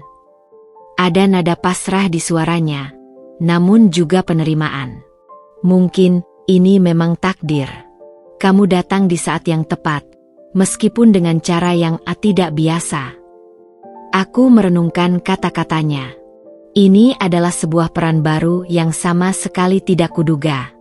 Ada nada pasrah di suaranya, namun juga penerimaan. Mungkin ini memang takdir. Kamu datang di saat yang tepat, meskipun dengan cara yang tidak biasa. Aku merenungkan kata-katanya. Ini adalah sebuah peran baru yang sama sekali tidak kuduga.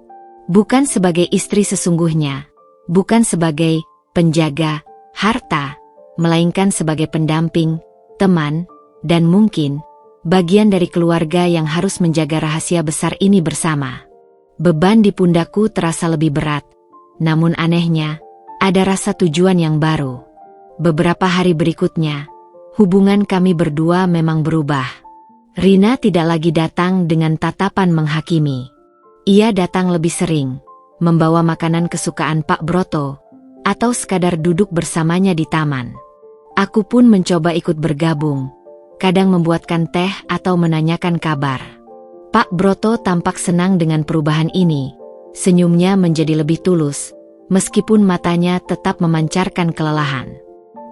Bukan sebagai istri sesungguhnya, bukan sebagai penjaga harta, melainkan sebagai pendamping, teman, dan mungkin bagian dari keluarga yang harus menjaga rahasia besar ini bersama. Beban di pundakku terasa lebih berat, namun anehnya, ada rasa tujuan yang baru. Beberapa hari berikutnya, hubungan kami berdua memang berubah. Rina tidak lagi datang dengan tatapan menghakimi. Ia datang lebih sering, membawa makanan kesukaan Pak Broto, atau sekadar duduk bersamanya di taman. Aku pun mencoba ikut bergabung, kadang membuatkan teh atau menanyakan kabar. Pak Broto tampak senang dengan perubahan ini, senyumnya menjadi lebih tulus, meskipun matanya tetap memancarkan kelelahan.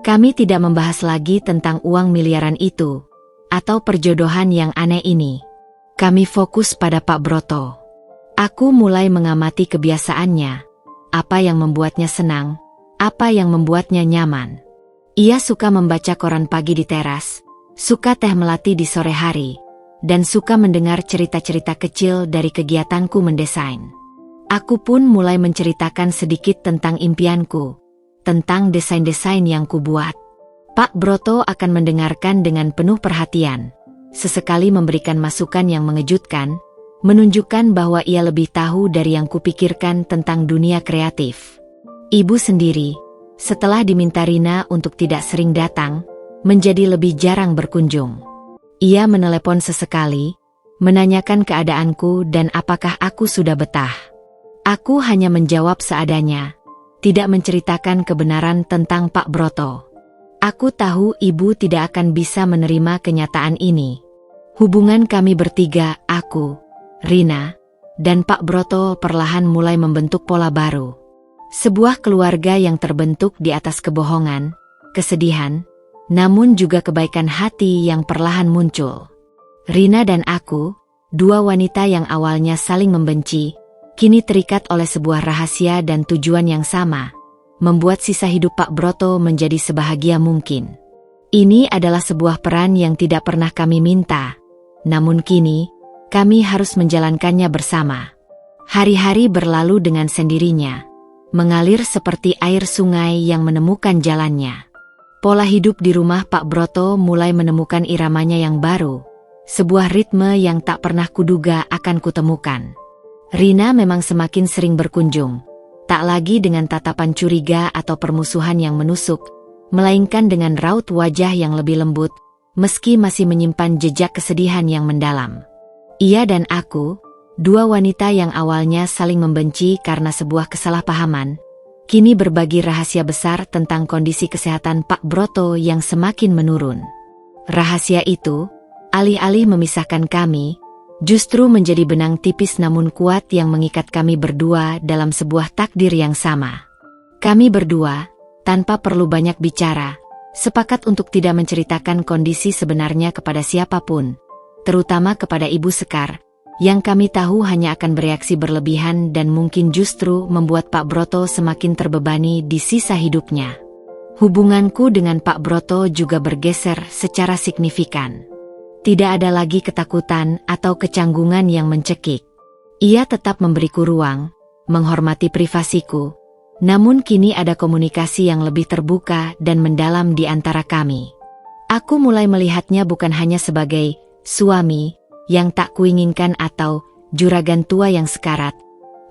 Kami tidak membahas lagi tentang uang miliaran itu, atau perjodohan yang aneh ini. Kami fokus pada Pak Broto. Aku mulai mengamati kebiasaannya, apa yang membuatnya senang, apa yang membuatnya nyaman. Ia suka membaca koran pagi di teras, suka teh melati di sore hari, dan suka mendengar cerita-cerita kecil dari kegiatanku mendesain. Aku pun mulai menceritakan sedikit tentang impianku, tentang desain-desain yang kubuat. Pak Broto akan mendengarkan dengan penuh perhatian, sesekali memberikan masukan yang mengejutkan, menunjukkan bahwa ia lebih tahu dari yang kupikirkan tentang dunia kreatif. Ibu sendiri, setelah diminta Rina untuk tidak sering datang, menjadi lebih jarang berkunjung. Ia menelepon sesekali, menanyakan keadaanku dan apakah aku sudah betah. Aku hanya menjawab seadanya, tidak menceritakan kebenaran tentang Pak Broto. Aku tahu ibu tidak akan bisa menerima kenyataan ini. Hubungan kami bertiga, aku, Rina, dan Pak Broto perlahan mulai membentuk pola baru. Sebuah keluarga yang terbentuk di atas kebohongan, kesedihan, namun juga kebaikan hati yang perlahan muncul. Rina dan aku, dua wanita yang awalnya saling membenci, kini terikat oleh sebuah rahasia dan tujuan yang sama, membuat sisa hidup Pak Broto menjadi sebahagia mungkin. Ini adalah sebuah peran yang tidak pernah kami minta, namun kini, kami harus menjalankannya bersama. Hari-hari berlalu dengan sendirinya, mengalir seperti air sungai yang menemukan jalannya. Pola hidup di rumah Pak Broto mulai menemukan iramanya yang baru, sebuah ritme yang tak pernah kuduga akan kutemukan. Rina memang semakin sering berkunjung, tak lagi dengan tatapan curiga atau permusuhan yang menusuk, melainkan dengan raut wajah yang lebih lembut, meski masih menyimpan jejak kesedihan yang mendalam. Ia dan aku, dua wanita yang awalnya saling membenci karena sebuah kesalahpahaman, kini berbagi rahasia besar tentang kondisi kesehatan Pak Broto yang semakin menurun. Rahasia itu, alih-alih memisahkan kami, justru menjadi benang tipis namun kuat yang mengikat kami berdua dalam sebuah takdir yang sama. Kami berdua, tanpa perlu banyak bicara, sepakat untuk tidak menceritakan kondisi sebenarnya kepada siapapun, terutama kepada Ibu Sekar, yang kami tahu hanya akan bereaksi berlebihan dan mungkin justru membuat Pak Broto semakin terbebani di sisa hidupnya. Hubunganku dengan Pak Broto juga bergeser secara signifikan. Tidak ada lagi ketakutan atau kecanggungan yang mencekik. Ia tetap memberiku ruang, menghormati privasiku, namun kini ada komunikasi yang lebih terbuka dan mendalam di antara kami. Aku mulai melihatnya bukan hanya sebagai suami yang tak kuinginkan atau juragan tua yang sekarat,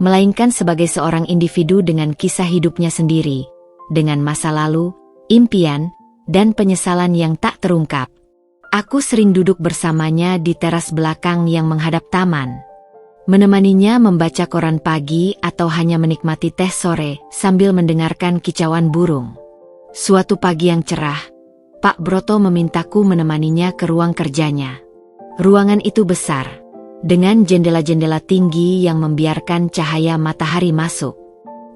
melainkan sebagai seorang individu dengan kisah hidupnya sendiri, dengan masa lalu, impian, dan penyesalan yang tak terungkap. Aku sering duduk bersamanya di teras belakang yang menghadap taman, menemaninya membaca koran pagi atau hanya menikmati teh sore sambil mendengarkan kicauan burung. Suatu pagi yang cerah, Pak Broto memintaku menemaninya ke ruang kerjanya. Ruangan itu besar, dengan jendela-jendela tinggi yang membiarkan cahaya matahari masuk.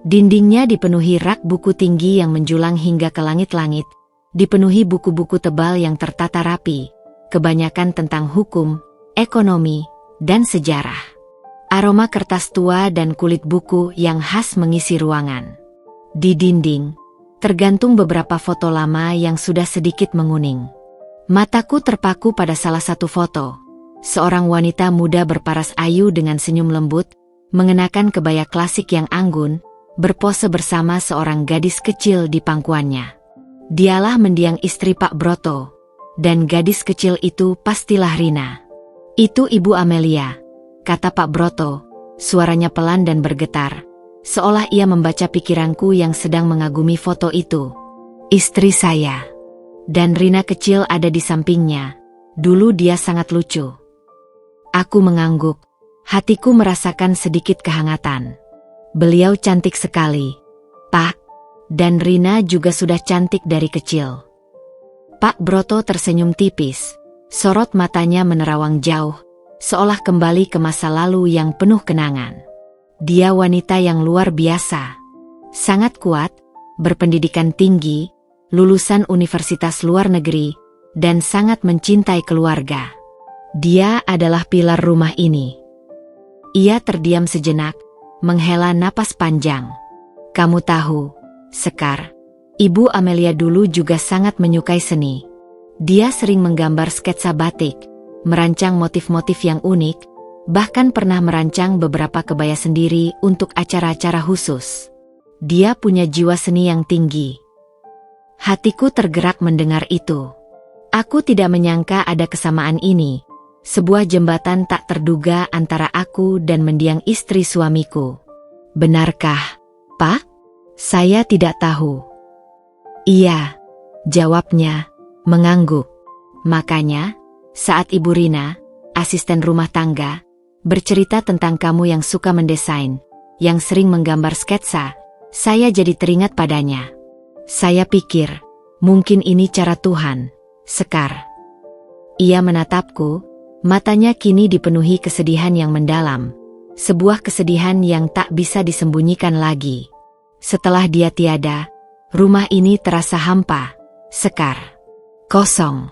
Dindingnya dipenuhi rak buku tinggi yang menjulang hingga ke langit-langit, dipenuhi buku-buku tebal yang tertata rapi, kebanyakan tentang hukum, ekonomi, dan sejarah. Aroma kertas tua dan kulit buku yang khas mengisi ruangan. Di dinding, tergantung beberapa foto lama yang sudah sedikit menguning. Mataku terpaku pada salah satu foto. Seorang wanita muda berparas ayu dengan senyum lembut, mengenakan kebaya klasik yang anggun, berpose bersama seorang gadis kecil di pangkuannya. Dialah mendiang istri Pak Broto, dan gadis kecil itu pastilah Rina. Itu Ibu Amelia, kata Pak Broto, suaranya pelan dan bergetar, seolah ia membaca pikiranku yang sedang mengagumi foto itu. Istri saya. Dan Rina kecil ada di sampingnya. Dulu dia sangat lucu. Aku mengangguk, hatiku merasakan sedikit kehangatan. Beliau cantik sekali, Pak, dan Rina juga sudah cantik dari kecil. Pak Broto tersenyum tipis, sorot matanya menerawang jauh, seolah kembali ke masa lalu yang penuh kenangan. Dia wanita yang luar biasa, sangat kuat, berpendidikan tinggi, lulusan universitas luar negeri, dan sangat mencintai keluarga. Dia adalah pilar rumah ini. Ia terdiam sejenak, menghela napas panjang. Kamu tahu, Sekar, Ibu Amelia dulu juga sangat menyukai seni. Dia sering menggambar sketsa batik, merancang motif-motif yang unik, bahkan pernah merancang beberapa kebaya sendiri untuk acara-acara khusus. Dia punya jiwa seni yang tinggi. Hatiku tergerak mendengar itu. Aku tidak menyangka ada kesamaan ini, sebuah jembatan tak terduga antara aku dan mendiang istri suamiku. Benarkah, Pak? Saya tidak tahu. Iya, jawabnya, mengangguk. Makanya, saat Ibu Rina, asisten rumah tangga, bercerita tentang kamu yang suka mendesain, yang sering menggambar sketsa, saya jadi teringat padanya. Saya pikir, mungkin ini cara Tuhan, Sekar. Ia menatapku, matanya kini dipenuhi kesedihan yang mendalam, sebuah kesedihan yang tak bisa disembunyikan lagi. Setelah dia tiada, rumah ini terasa hampa, Sekar. Kosong.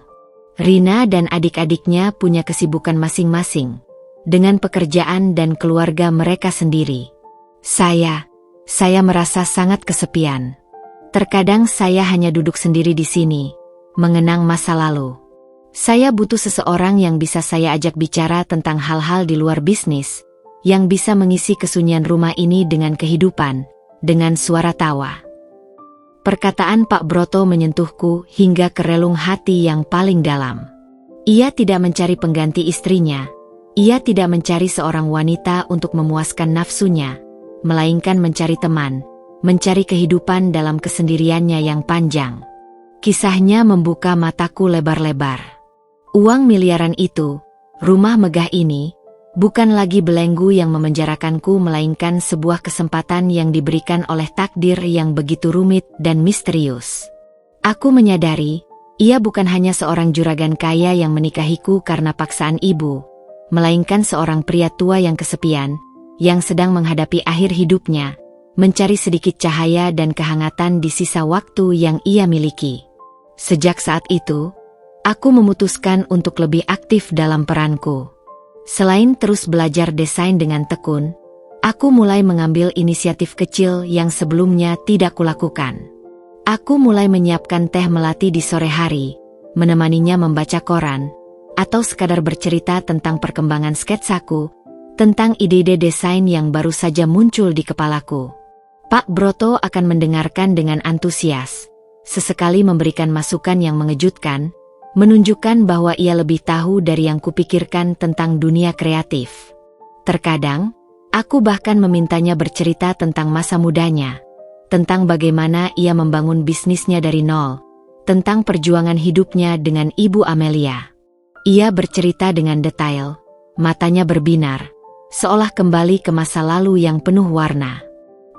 Rina dan adik-adiknya punya kesibukan masing-masing, dengan pekerjaan dan keluarga mereka sendiri. Saya merasa sangat kesepian. Terkadang saya hanya duduk sendiri di sini, mengenang masa lalu. Saya butuh seseorang yang bisa saya ajak bicara tentang hal-hal di luar bisnis, yang bisa mengisi kesunyian rumah ini dengan kehidupan, dengan suara tawa. Perkataan Pak Broto menyentuhku hingga ke relung hati yang paling dalam. Ia tidak mencari pengganti istrinya, ia tidak mencari seorang wanita untuk memuaskan nafsunya, melainkan mencari teman, mencari kehidupan dalam kesendiriannya yang panjang. Kisahnya membuka mataku lebar-lebar. Uang miliaran itu, rumah megah ini, bukan lagi belenggu yang memenjarakanku melainkan sebuah kesempatan yang diberikan oleh takdir yang begitu rumit dan misterius. Aku menyadari, ia bukan hanya seorang juragan kaya yang menikahiku karena paksaan ibu, melainkan seorang pria tua yang kesepian, yang sedang menghadapi akhir hidupnya, mencari sedikit cahaya dan kehangatan di sisa waktu yang ia miliki. Sejak saat itu, aku memutuskan untuk lebih aktif dalam peranku. Selain terus belajar desain dengan tekun, aku mulai mengambil inisiatif kecil yang sebelumnya tidak kulakukan. Aku mulai menyiapkan teh melati di sore hari, menemaninya membaca koran, atau sekadar bercerita tentang perkembangan sketsaku, tentang ide-ide desain yang baru saja muncul di kepalaku. Pak Broto akan mendengarkan dengan antusias, sesekali memberikan masukan yang mengejutkan, menunjukkan bahwa ia lebih tahu dari yang kupikirkan tentang dunia kreatif. Terkadang, aku bahkan memintanya bercerita tentang masa mudanya, tentang bagaimana ia membangun bisnisnya dari nol, tentang perjuangan hidupnya dengan Ibu Amelia. Ia bercerita dengan detail, matanya berbinar, seolah kembali ke masa lalu yang penuh warna.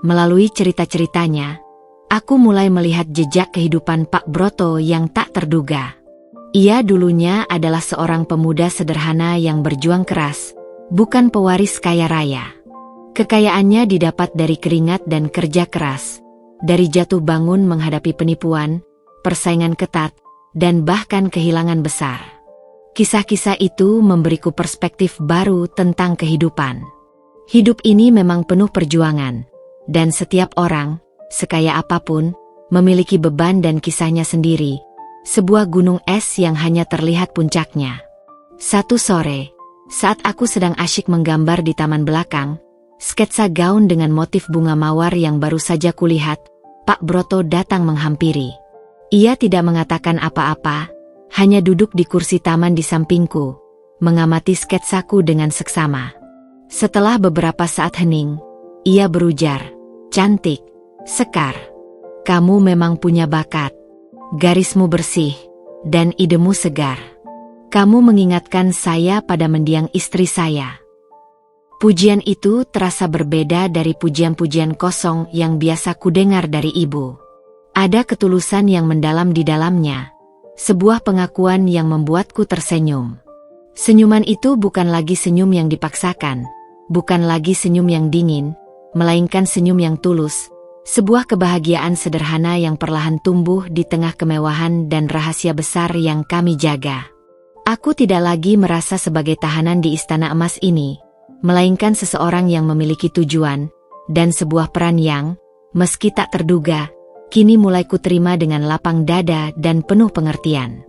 Melalui cerita-ceritanya, aku mulai melihat jejak kehidupan Pak Broto yang tak terduga. Ia dulunya adalah seorang pemuda sederhana yang berjuang keras, bukan pewaris kaya raya. Kekayaannya didapat dari keringat dan kerja keras, dari jatuh bangun menghadapi penipuan, persaingan ketat, dan bahkan kehilangan besar. Kisah-kisah itu memberiku perspektif baru tentang kehidupan. Hidup ini memang penuh perjuangan, dan setiap orang, sekaya apapun, memiliki beban dan kisahnya sendiri, sebuah gunung es yang hanya terlihat puncaknya. Satu sore, saat aku sedang asyik menggambar di taman belakang, sketsa gaun dengan motif bunga mawar yang baru saja kulihat, Pak Broto datang menghampiri. Ia tidak mengatakan apa-apa, hanya duduk di kursi taman di sampingku, mengamati sketsaku dengan seksama. Setelah beberapa saat hening, ia berujar, "Cantik, Sekar. Kamu memang punya bakat. Garismu bersih, dan idemu segar. Kamu mengingatkan saya pada mendiang istri saya." Pujian itu terasa berbeda dari pujian-pujian kosong yang biasa kudengar dari ibu. Ada ketulusan yang mendalam di dalamnya, sebuah pengakuan yang membuatku tersenyum. Senyuman itu bukan lagi senyum yang dipaksakan, bukan lagi senyum yang dingin, melainkan senyum yang tulus, sebuah kebahagiaan sederhana yang perlahan tumbuh di tengah kemewahan dan rahasia besar yang kami jaga. Aku tidak lagi merasa sebagai tahanan di istana emas ini, melainkan seseorang yang memiliki tujuan, dan sebuah peran yang, meski tak terduga, kini mulai kuterima dengan lapang dada dan penuh pengertian.